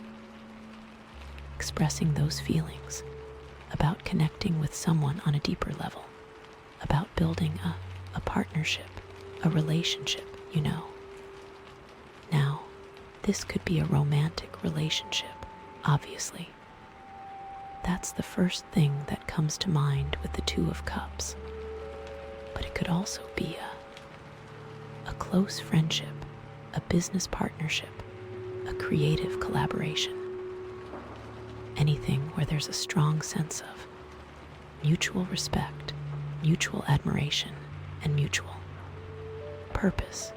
Speaker 1: expressing those feelings, about connecting with someone on a deeper level, about building a partnership, a relationship, you know. Now, this could be a romantic relationship, obviously. That's the first thing that comes to mind with the Two of Cups. But it could also be a close friendship, a business partnership, a creative collaboration. Anything where there's a strong sense of mutual respect, mutual admiration, and mutual purpose,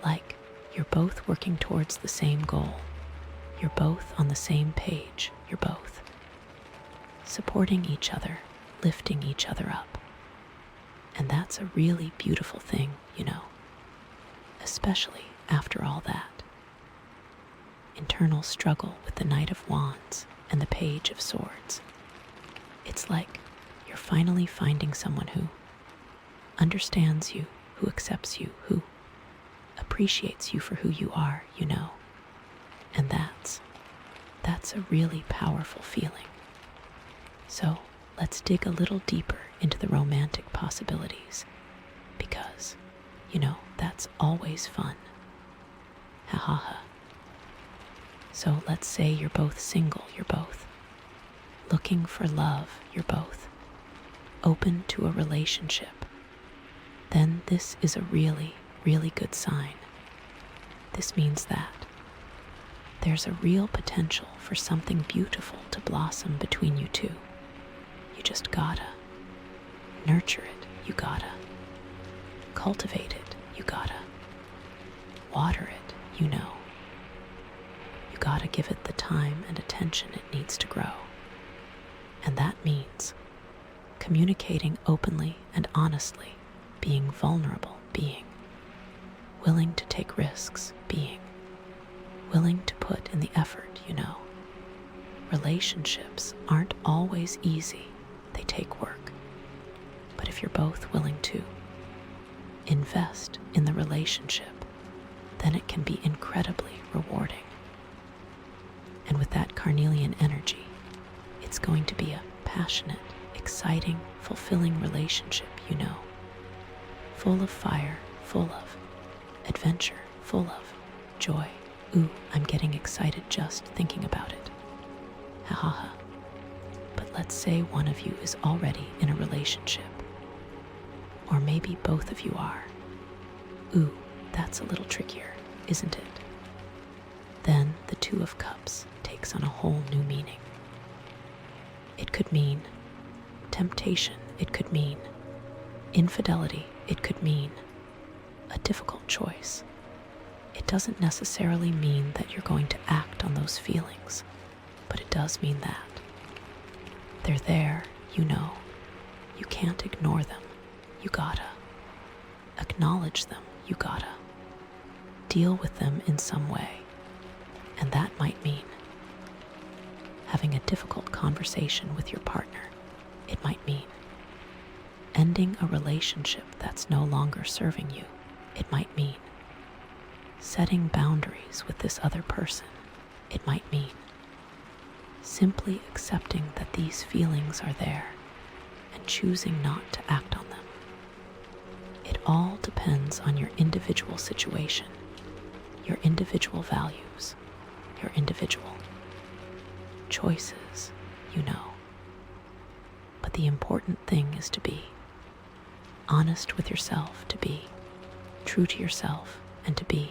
Speaker 1: like you're both working towards the same goal. You're both on the same page. You're both supporting each other, lifting each other up. And that's a really beautiful thing, especially after all that internal struggle with the Knight of Wands and the Page of Swords. It's like you're finally finding someone who understands you, who accepts you, who appreciates you for who you are, And that's a really powerful feeling. So let's dig a little deeper into the romantic possibilities because, that's always fun. Ha ha ha. So let's say you're both single, you're both looking for love, you're both open to a relationship. Then this is a really, really good sign. This means that there's a real potential for something beautiful to blossom between you two. You just gotta nurture it, you gotta cultivate it, you gotta water it, You gotta give it the time and attention it needs to grow. And that means communicating openly and honestly, being vulnerable, being willing to take risks, being willing to put in the effort, Relationships aren't always easy. They take work. But if you're both willing to invest in the relationship, then it can be incredibly rewarding. And with that carnelian energy, it's going to be a passionate, exciting, fulfilling relationship, Full of fire, full of adventure, full of joy. Ooh, I'm getting excited just thinking about it. Ha ha ha. But let's say one of you is already in a relationship. Or maybe both of you are. Ooh, that's a little trickier, isn't it? Then the Two of Cups takes on a whole new meaning. It could mean temptation. It could mean infidelity. It could mean a difficult choice. It doesn't necessarily mean that you're going to act on those feelings, but it does mean that they're there, You can't ignore them. You gotta acknowledge them. You gotta deal with them in some way. And that might mean having a difficult conversation with your partner. It might mean ending a relationship that's no longer serving you. It might mean setting boundaries with this other person. It might mean simply accepting that these feelings are there and choosing not to act on them. It all depends on your individual situation, your individual values, your individual choices, But the important thing is to be honest with yourself, to be true to yourself, and to be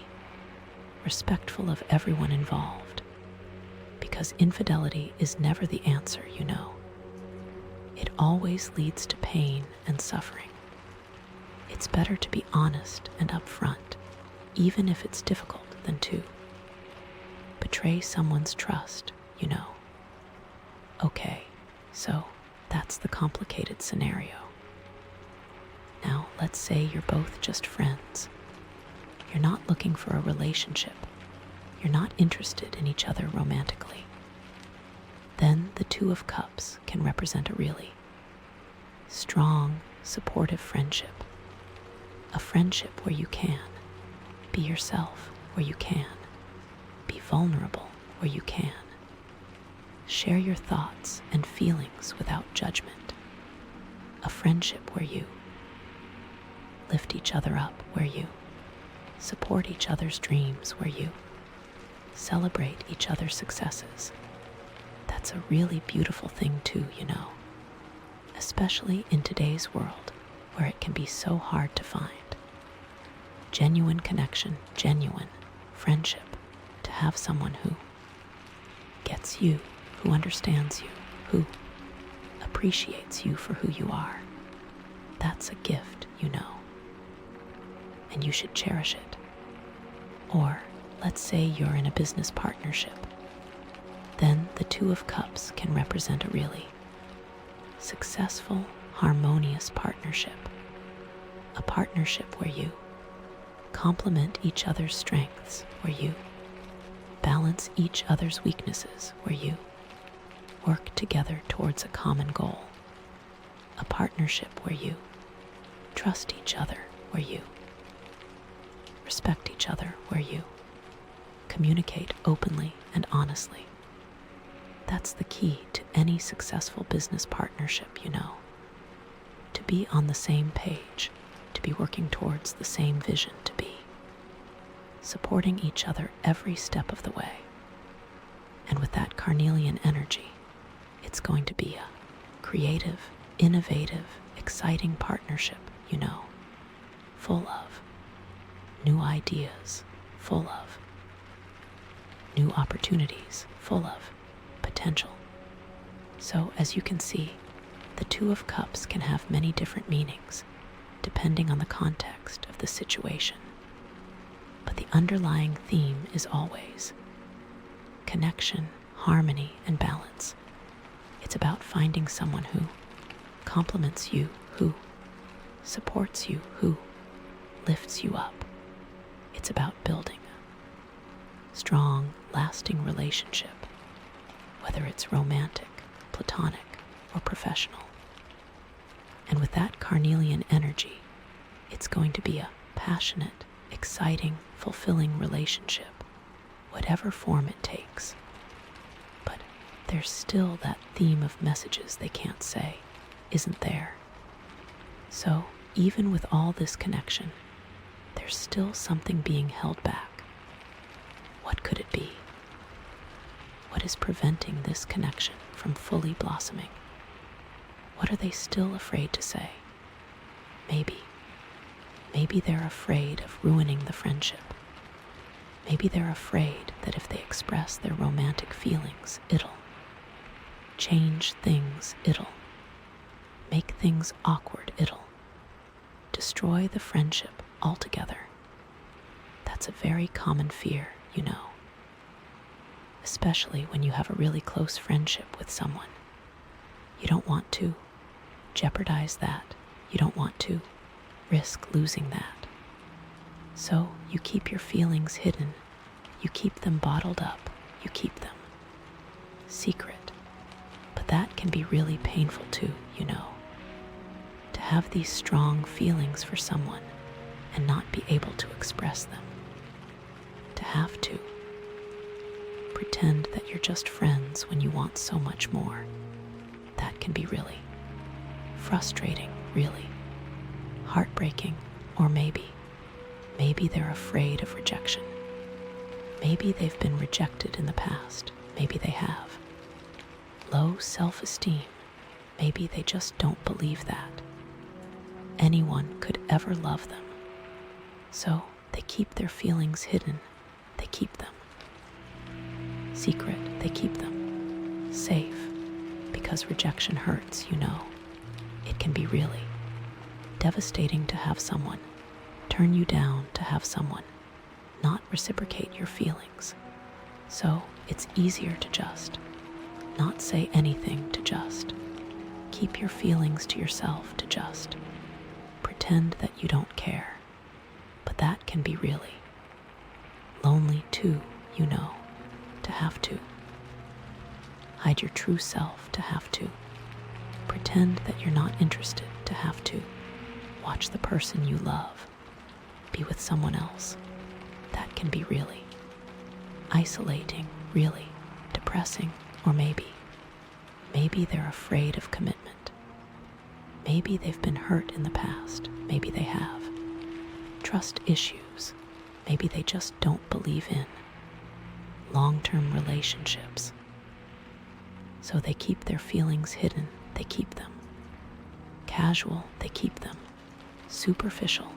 Speaker 1: respectful of everyone involved. Because infidelity is never the answer, It always leads to pain and suffering. It's better to be honest and upfront, even if it's difficult, than to betray someone's trust, Okay, so that's the complicated scenario. Now, let's say you're both just friends. You're not looking for a relationship. You're not interested in each other romantically. Then the Two of Cups can represent a really strong, supportive friendship. A friendship where you can be yourself, where you can be vulnerable, where you can share your thoughts and feelings without judgment. A friendship where you lift each other up, where you support each other's dreams, where you celebrate each other's successes. That's a really beautiful thing too, especially in today's world where it can be so hard to find genuine connection, genuine friendship, to have someone who gets you, who understands you, who appreciates you for who you are. That's a gift, you know, and you should cherish it. Or let's say you're in a business partnership. Then the Two of Cups can represent a really successful, harmonious partnership. A partnership where you complement each other's strengths, where you balance each other's weaknesses, where you work together towards a common goal. A partnership where you trust each other, where you respect each other, where you communicate openly and honestly. That's the key to any successful business partnership, you know. To be on the same page, to be working towards the same vision, to be supporting each other every step of the way. And with that carnelian energy, it's going to be a creative, innovative, exciting partnership, you know, full of new ideas, full of new opportunities, full of potential. So as you can see, the Two of Cups can have many different meanings depending on the context of the situation. But the underlying theme is always connection, harmony, and balance. It's about finding someone who compliments you, who supports you, who lifts you up. It's about building a strong, lasting relationship, whether it's romantic, platonic, or professional. And with that carnelian energy, it's going to be a passionate, exciting, fulfilling relationship, whatever form it takes. But there's still that theme of messages they can't say, isn't there? So even with all this connection, there's still something being held back. What could it be? What is preventing this connection from fully blossoming? What are they still afraid to say? Maybe they're afraid of ruining the friendship. Maybe they're afraid that if they express their romantic feelings, it'll change things, it'll make things awkward, it'll destroy the friendship altogether. That's a very common fear, you know, especially when you have a really close friendship with someone. You don't want to jeopardize that. You don't want to risk losing that. So you keep your feelings hidden. You keep them bottled up. You keep them secret. But that can be really painful too, you know. To have these strong feelings for someone and not be able to express them. To have to pretend that you're just friends when you want so much more. That can be really frustrating, really heartbreaking, or maybe they're afraid of rejection. Maybe they've been rejected in the past. Maybe they have low self-esteem. Maybe they just don't believe that anyone could ever love them. So they keep their feelings hidden. They keep them secret. They keep them safe because rejection hurts, you know. It can be really devastating to have someone turn you down, to have someone not reciprocate your feelings. So it's easier to just not say anything, to just keep your feelings to yourself, to just pretend that you don't care. But that can be really lonely too, you know, to have to hide your true self, to have to pretend that you're not interested, to have to watch the person you love be with someone else. That can be really isolating, really depressing, or maybe they're afraid of commitment. Maybe they've been hurt in the past. Maybe they have trust issues. Maybe they just don't believe in long-term relationships. So they keep their feelings hidden. They keep them casual. They keep them superficial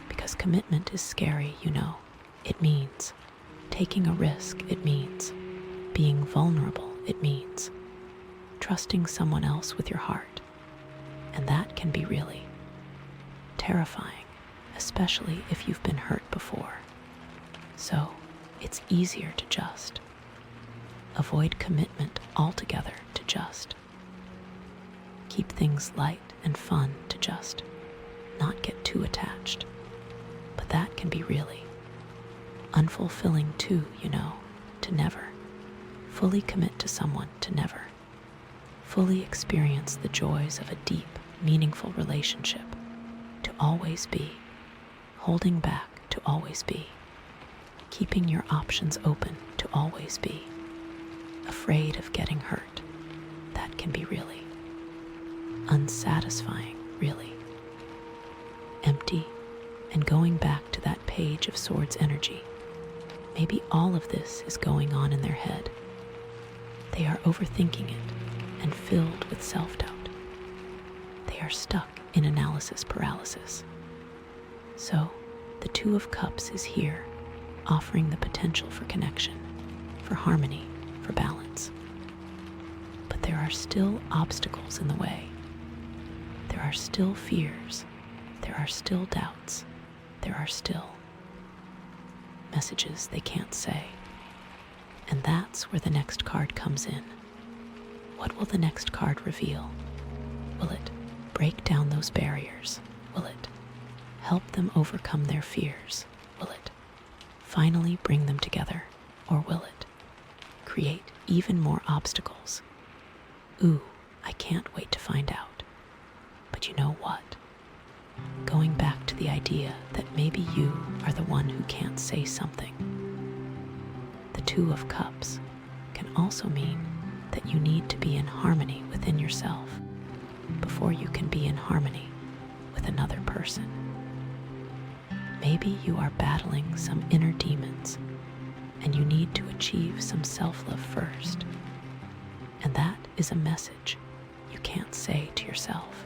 Speaker 1: because Because commitment is scary, you know. It means taking a risk, it means being vulnerable, it means trusting someone else with your heart. And that can be really terrifying, especially if you've been hurt before. So it's easier to just avoid commitment altogether, to just keep things light and fun, to just not get too attached. But that can be really unfulfilling too, you know, to never fully commit to someone, to never fully experience the joys of a deep, meaningful relationship, to always be holding back, to always be keeping your options open, to always be afraid of getting hurt. That can be really unsatisfying, really empty. And going back to that page of Swords energy, maybe all of this is going on in their head. They are overthinking it and filled with self-doubt. They are stuck in analysis paralysis. So the Two of Cups is here, offering the potential for connection, for harmony, for balance. But there are still obstacles in the way. There are still fears. There are still doubts. There are still messages they can't say. And that's where the next card comes in. What will the next card reveal? Will it break down those barriers? Will it help them overcome their fears? Will it finally bring them together? Or will it create even more obstacles? Ooh, I can't wait to find out. But you know what? Going back to the idea that maybe you are the one who can't say something. The Two of Cups can also mean that you need to be in harmony within yourself before you can be in harmony with another person. Maybe you are battling some inner demons and you need to achieve some self-love first. And that is a message you can't say to yourself.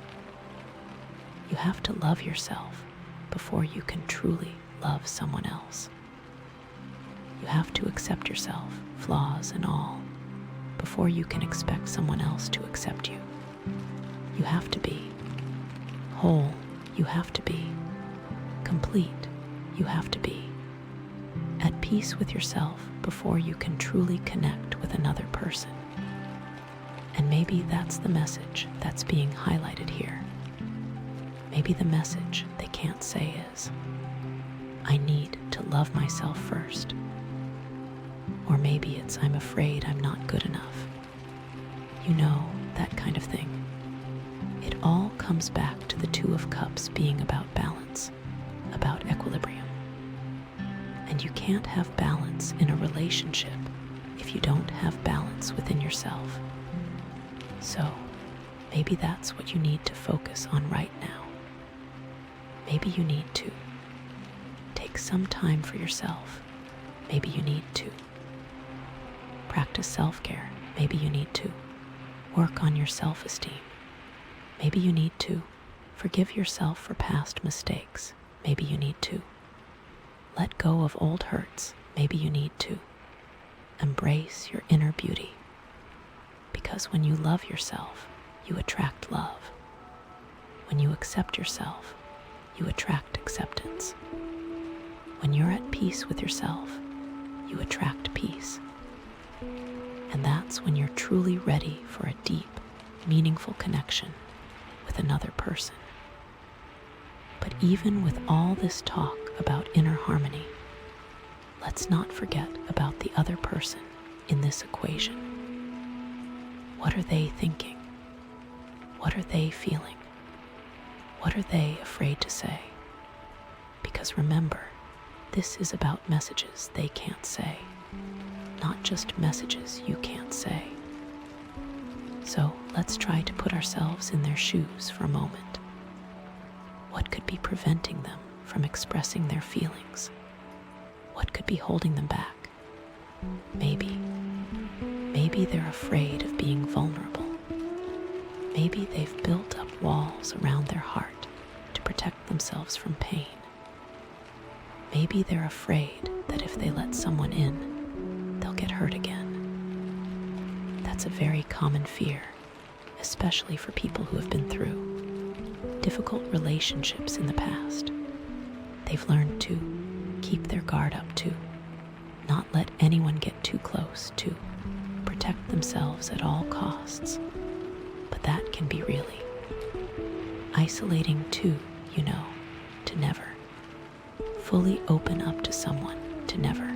Speaker 1: You have to love yourself before you can truly love someone else. You have to accept yourself, flaws and all, before you can expect someone else to accept you. You have to be whole. You have to be complete. You have to be at peace with yourself before you can truly connect with another person. And maybe that's the message that's being highlighted here. Maybe the message they can't say is, I need to love myself first. Or maybe it's, I'm afraid I'm not good enough. You know, that kind of thing. It all comes back to the Two of Cups being about balance, about equilibrium. And you can't have balance in a relationship if you don't have balance within yourself. So maybe that's what you need to focus on right now. Maybe you need to take some time for yourself. Maybe you need to practice self-care. Maybe you need to work on your self-esteem. Maybe you need to forgive yourself for past mistakes. Maybe you need to let go of old hurts. Maybe you need to embrace your inner beauty. Because when you love yourself, you attract love. When you accept yourself, you attract acceptance. When you're at peace with yourself, you attract peace. And that's when you're truly ready for a deep, meaningful connection with another person. But even with all this talk about inner harmony, let's not forget about the other person in this equation. What are they thinking? What are they feeling? What are they afraid to say? Because remember, this is about messages they can't say, not just messages you can't say. So let's try to put ourselves in their shoes for a moment. What could be preventing them from expressing their feelings? What could be holding them back? Maybe they're afraid of being vulnerable. Maybe they've built up walls around their heart to protect themselves from pain. Maybe they're afraid that if they let someone in, they'll get hurt again. That's a very common fear, especially for people who have been through difficult relationships in the past. They've learned to keep their guard up, to not let anyone get too close, to protect themselves at all costs. But that can be really isolating too, to never fully open up to someone, to never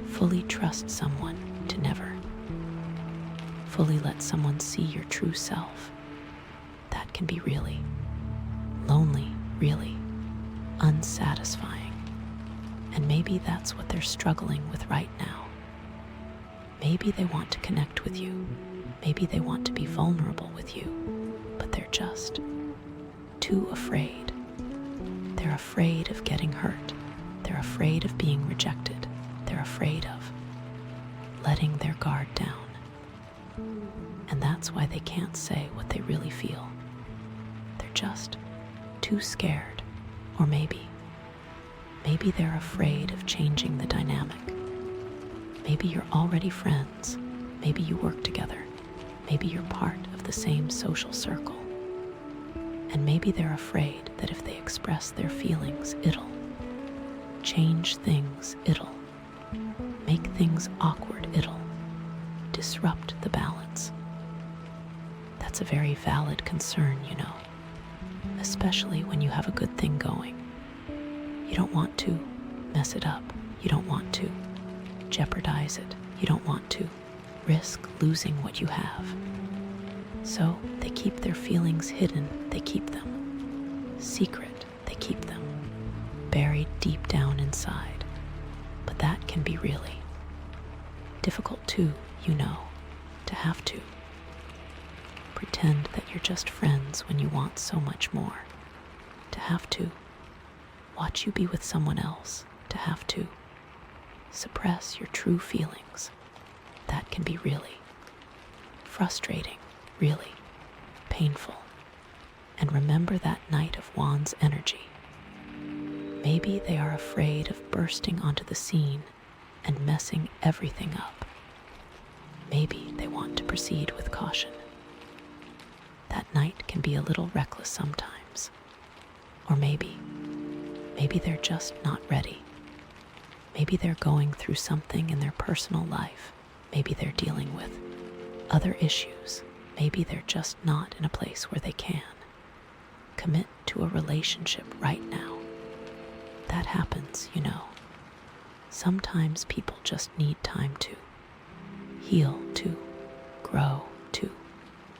Speaker 1: fully trust someone, to never fully let someone see your true self. That can be really lonely, really unsatisfying. And maybe that's what they're struggling with right now. Maybe they want to connect with you. Maybe they want to be vulnerable with you, but they're just too afraid. They're afraid of getting hurt. They're afraid of being rejected. They're afraid of letting their guard down. And that's why they can't say what they really feel. They're just too scared. Or maybe they're afraid of changing the dynamic. Maybe you're already friends. Maybe you work together. Maybe you're part of the same social circle. And maybe they're afraid that if they express their feelings, it'll change things, it'll make things awkward, it'll disrupt the balance. That's a very valid concern, especially when you have a good thing going. You don't want to mess it up. You don't want to jeopardize it. You don't want to risk losing what you have. So they keep their feelings hidden. They keep them secret. They keep them buried deep down inside. But that can be really difficult too, to have to pretend that you're just friends when you want so much more. To have to watch you be with someone else. To have to suppress your true feelings. That can be really frustrating, really painful. And remember that Knight of Wands energy. Maybe they are afraid of bursting onto the scene and messing everything up. Maybe they want to proceed with caution. That Knight can be a little reckless sometimes. Or maybe they're just not ready. Maybe they're going through something in their personal life. Maybe they're dealing with other issues. Maybe they're just not in a place where they can commit to a relationship right now. That happens, Sometimes people just need time to heal, to grow, to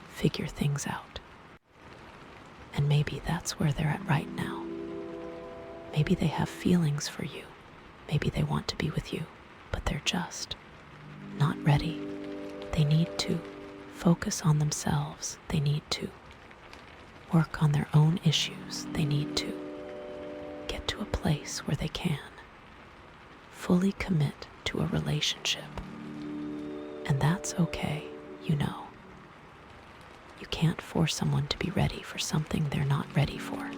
Speaker 1: figure things out. And maybe that's where they're at right now. Maybe they have feelings for you. Maybe they want to be with you, but they're just not ready. They need to focus on themselves. They need to work on their own issues. They need to get to a place where they can fully commit to a relationship. And that's okay, You can't force someone to be ready for something they're not ready for.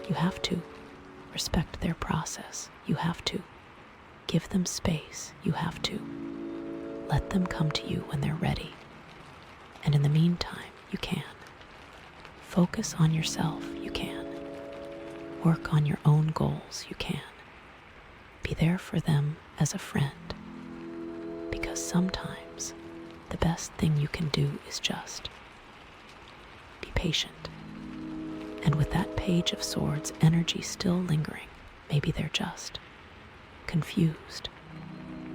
Speaker 1: You have to respect their process. You have to give them space. You have to let them come to you when they're ready. And in the meantime, you can focus on yourself. You can work on your own goals. You can be there for them as a friend. Because sometimes the best thing you can do is just be patient. And with that Page of Swords energy still lingering, maybe they're just confused.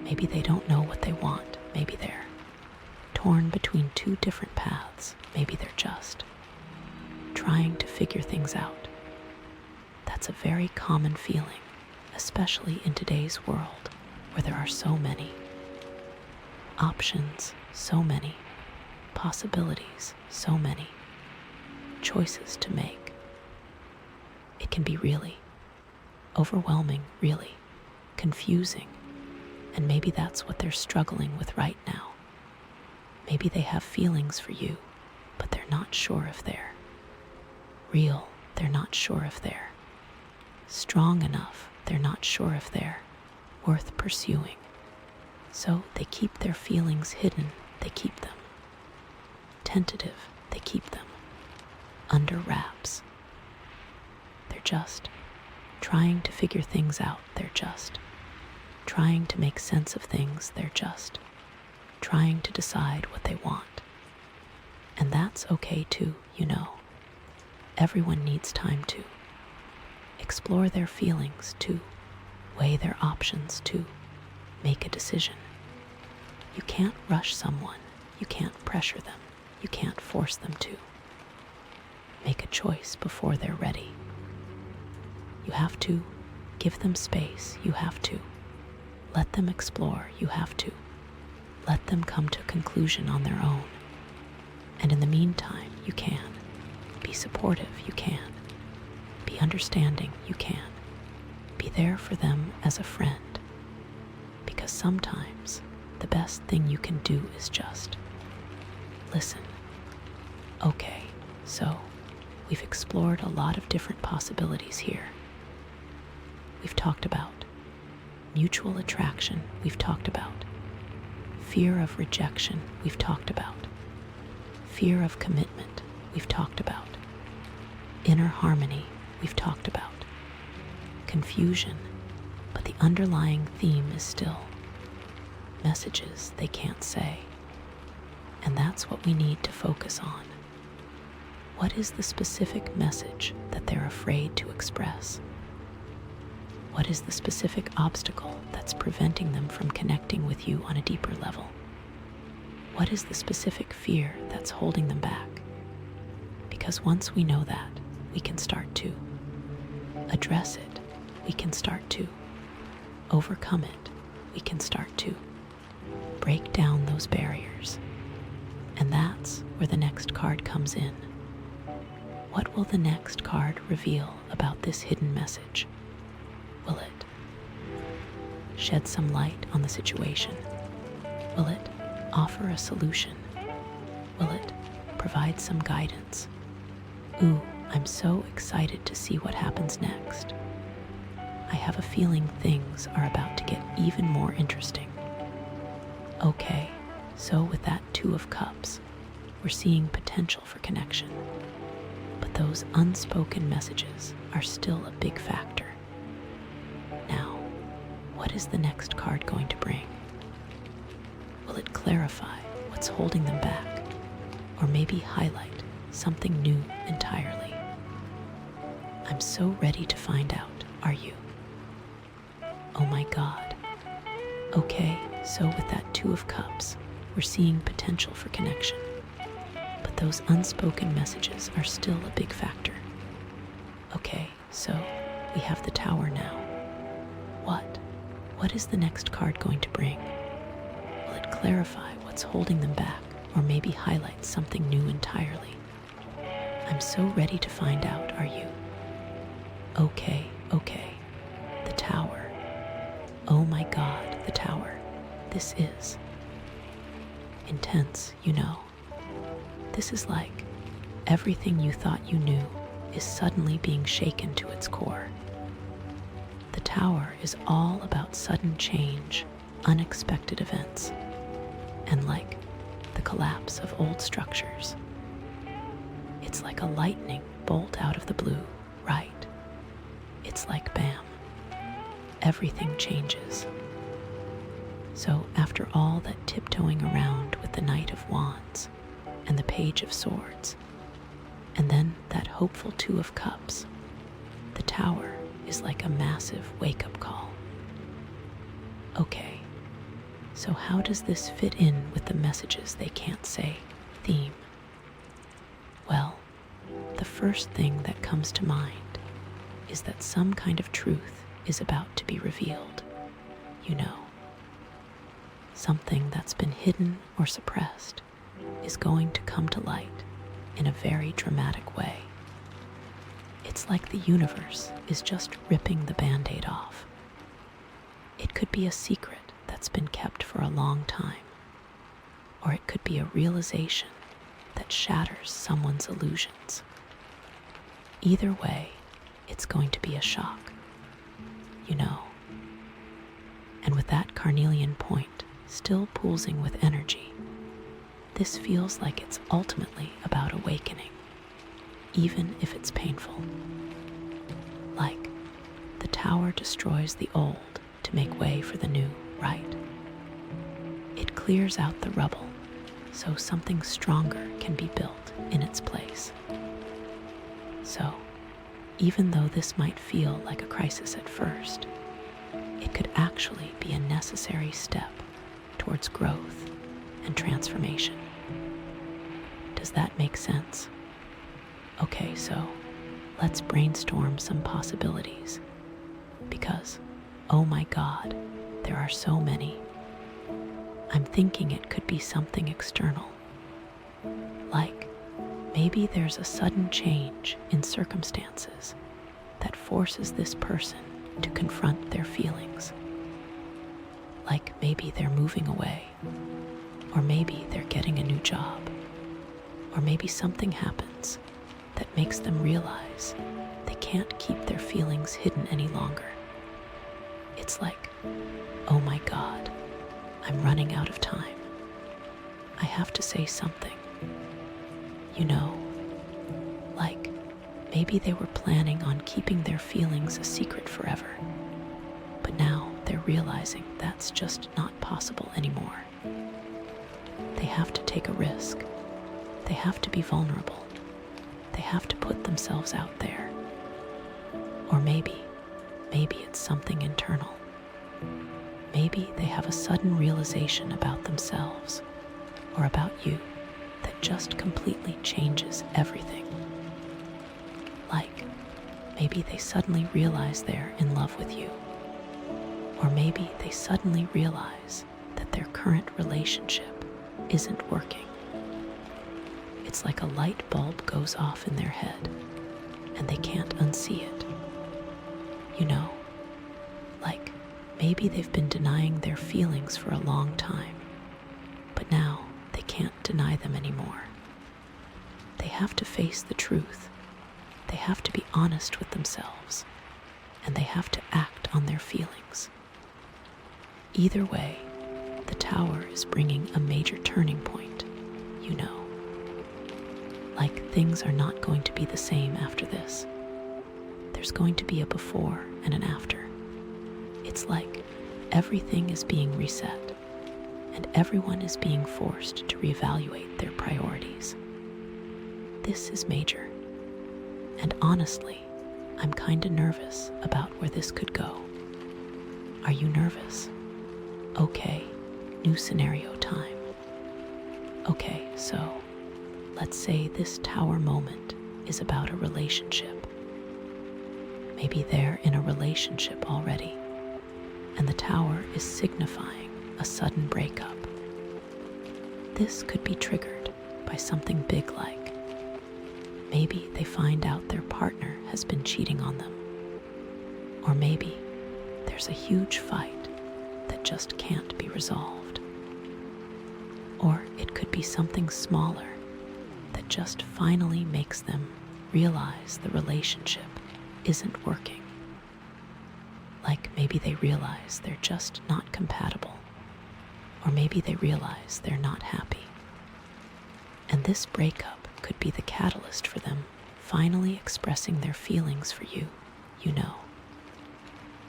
Speaker 1: Maybe they don't know what they want. Maybe they're torn between two different paths. Maybe they're just trying to figure things out. That's a very common feeling, especially in today's world where there are so many options, so many possibilities, so many choices to make. It can be really overwhelming, really confusing, and maybe that's what they're struggling with right now. Maybe they have feelings for you, but they're not sure if they're real. They're not sure if they're strong enough. they're not sure if they're worth pursuing. So they keep their feelings hidden, they keep them tentative, they keep them under wraps. They're just trying to figure things out, they're just trying to make sense of things, they're just trying to decide what they want. And that's okay too, you know. Everyone needs time to explore their feelings, to weigh their options, to make a decision. You can't rush someone, you can't pressure them, you can't force them to make a choice before they're ready. You have to give them space, you have to let them explore, you have to let them come to a conclusion on their own. And in the meantime, you can be supportive, you can be understanding, you can be there for them as a friend. Because sometimes the best thing you can do is just listen. Okay, so we've explored a lot of different possibilities here. We've talked about mutual attraction, we've talked about fear of rejection, we've talked about fear of commitment, we've talked about inner harmony, we've talked about confusion, but the underlying theme is still messages they can't say. And that's what we need to focus on. What is the specific message that they're afraid to express? What is the specific obstacle that's preventing them from connecting with you on a deeper level? What is the specific fear that's holding them back? Because once we know that, we can start to address it. We can start to overcome it. We can start to break down those barriers. And that's where the next card comes in. What will the next card reveal about this hidden message? Will it shed some light on the situation? Will it offer a solution? Will it provide some guidance? Ooh, I'm so excited to see what happens next. I have a feeling things are about to get even more interesting. Okay, so with that Two of Cups, we're seeing potential for connection. But those unspoken messages are still a big factor. Now, what is the next card going to bring? Will it clarify what's holding them back? Or maybe highlight something new entirely? I'm so ready to find out, are you? Oh my God. Okay, so with that Two of Cups, we're seeing potential for connection. But those unspoken messages are still a big factor. Okay, so we have the Tower now. What is the next card going to bring? Will it clarify what's holding them back, or maybe highlight something new entirely? I'm so ready to find out, are you? Okay, the Tower. Oh my God, the Tower. This is intense, you know. This is like everything you thought you knew is suddenly being shaken to its core. The Tower is all about sudden change, unexpected events, and like the collapse of old structures. It's like a lightning bolt out of the blue, right? It's like bam. Everything changes. So after all that tiptoeing around with the Knight of Wands and the Page of Swords, and then that hopeful Two of Cups, the Tower is like a massive wake-up call. Okay, so how does this fit in with the messages they can't say theme? Well, the first thing that comes to mind is that some kind of truth is about to be revealed. You know, something that's been hidden or suppressed is going to come to light in a very dramatic way. It's like the universe is just ripping the Band-Aid off. It could be a secret that's been kept for a long time, or it could be a realization that shatters someone's illusions. Either way, it's going to be a shock. you know. And with that carnelian point still pulsing with energy, this feels like it's ultimately about awakening, even if it's painful. Like the tower destroys the old to make way for the new, right? It clears out the rubble so something stronger can be built in its place. So, even though this might feel like a crisis at first, it could actually be a necessary step towards growth and transformation. Does that make sense? Okay, so let's brainstorm some possibilities. Because, oh my God, there are so many. I'm thinking it could be something external. Like, maybe there's a sudden change in circumstances that forces this person to confront their feelings. Like maybe they're moving away, or maybe they're getting a new job, or maybe something happens that makes them realize they can't keep their feelings hidden any longer. It's like, oh my God, I'm running out of time. I have to say something. You know, like maybe they were planning on keeping their feelings a secret forever, but now they're realizing that's just not possible anymore. They have to take a risk. They have to be vulnerable. They have to put themselves out there. Or maybe it's something internal. Maybe they have a sudden realization about themselves or about you that just completely changes everything. Like, maybe they suddenly realize they're in love with you. Or maybe they suddenly realize that their current relationship isn't working. It's like a light bulb goes off in their head, and they can't unsee it. You know, like maybe they've been denying their feelings for a long time, but now they can't deny them anymore. They have to face the truth. They have to be honest with themselves, and they have to act on their feelings. Either way, the tower is bringing a major turning point, you know. Like things are not going to be the same after this. There's going to be a before and an after. It's like everything is being reset, and everyone is being forced to reevaluate their priorities. This is major, and honestly, I'm kinda nervous about where this could go. Are you nervous? Okay, new scenario time. Okay, so let's say this tower moment is about a relationship. Maybe they're in a relationship already, and the tower is signifying a sudden breakup. This could be triggered by something big like maybe they find out their partner has been cheating on them. Or maybe there's a huge fight that just can't be resolved. Or it could be something smaller that just finally makes them realize the relationship isn't working. Like maybe they realize they're just not compatible, or maybe they realize they're not happy. And this breakup could be the catalyst for them finally expressing their feelings for you, you know.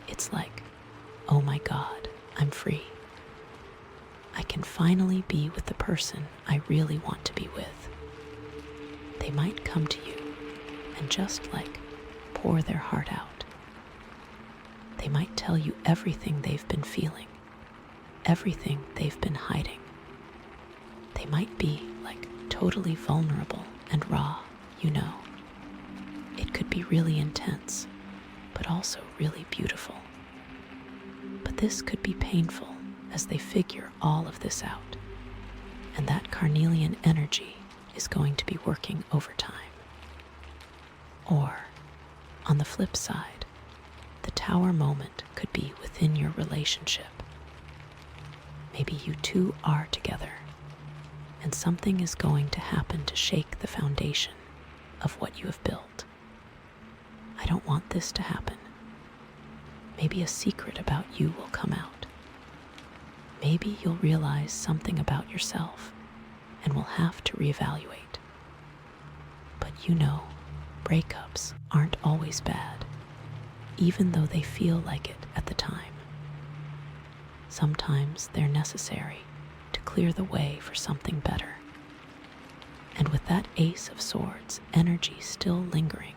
Speaker 1: It's like, oh my God, I'm free. I can finally be with the person I really want to be with. They might come to you and just like pour their heart out. They might tell you everything they've been feeling, everything they've been hiding. They might be like totally vulnerable and raw, you know. It could be really intense, but also really beautiful. But this could be painful as they figure all of this out, and that carnelian energy is going to be working overtime. Or, on the flip side, the tower moment could be within your relationship. Maybe you two are together, and something is going to happen to shake the foundation of what you have built. I don't want this to happen. Maybe a secret about you will come out. Maybe you'll realize something about yourself and will have to reevaluate. But you know, breakups aren't always bad, even though they feel like it at the time. Sometimes they're necessary to clear the way for something better. And with that Ace of Swords energy still lingering,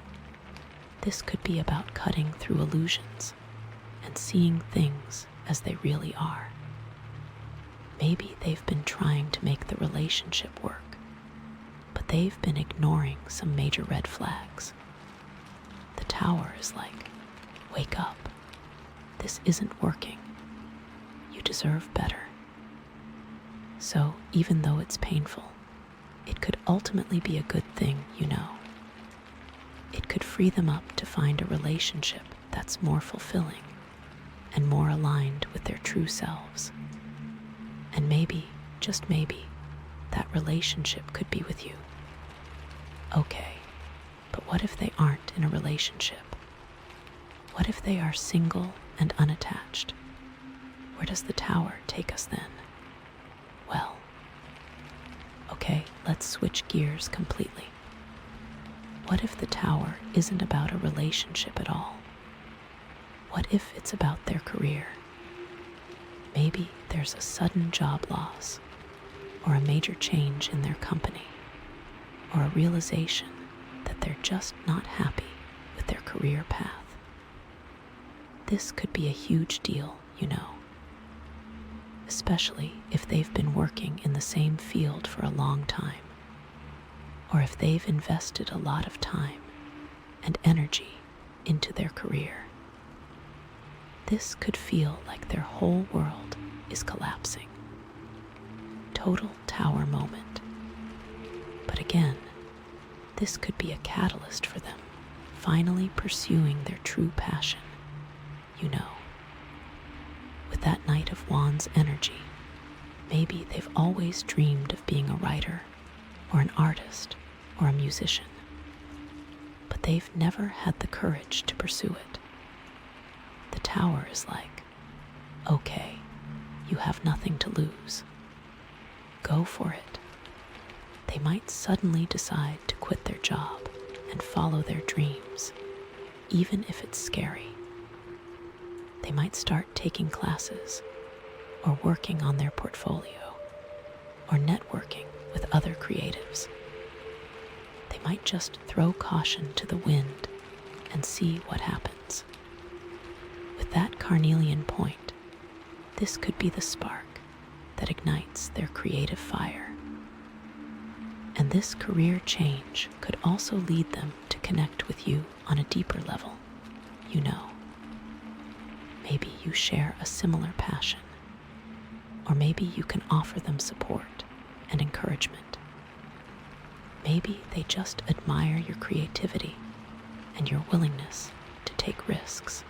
Speaker 1: this could be about cutting through illusions and seeing things as they really are. Maybe they've been trying to make the relationship work, but they've been ignoring some major red flags. The Tower is like, wake up. This isn't working. You deserve better. So, even though it's painful, it could ultimately be a good thing, you know. It could free them up to find a relationship that's more fulfilling and more aligned with their true selves. And maybe, just maybe, that relationship could be with you. Okay, but what if they aren't in a relationship? What if they are single and unattached? Where does the Tower take us then? Well, okay, let's switch gears completely. What if the Tower isn't about a relationship at all? What if it's about their career? Maybe there's a sudden job loss, or a major change in their company, or a realization that they're just not happy with their career path. This could be a huge deal, you know, especially if they've been working in the same field for a long time, or if they've invested a lot of time and energy into their career. This could feel like their whole world is collapsing. Total Tower moment. But again, this could be a catalyst for them finally pursuing their true passion, you know. With that Knight of Wands energy, maybe they've always dreamed of being a writer or an artist or a musician, but they've never had the courage to pursue it. The Tower is like, okay, you have nothing to lose. Go for it. They might suddenly decide to quit their job and follow their dreams, even if it's scary. They might start taking classes, or working on their portfolio, or networking with other creatives. They might just throw caution to the wind and see what happens. With that carnelian point, this could be the spark that ignites their creative fire. And this career change could also lead them to connect with you on a deeper level, you know. Maybe you share a similar passion, or maybe you can offer them support and encouragement. Maybe they just admire your creativity and your willingness to take risks.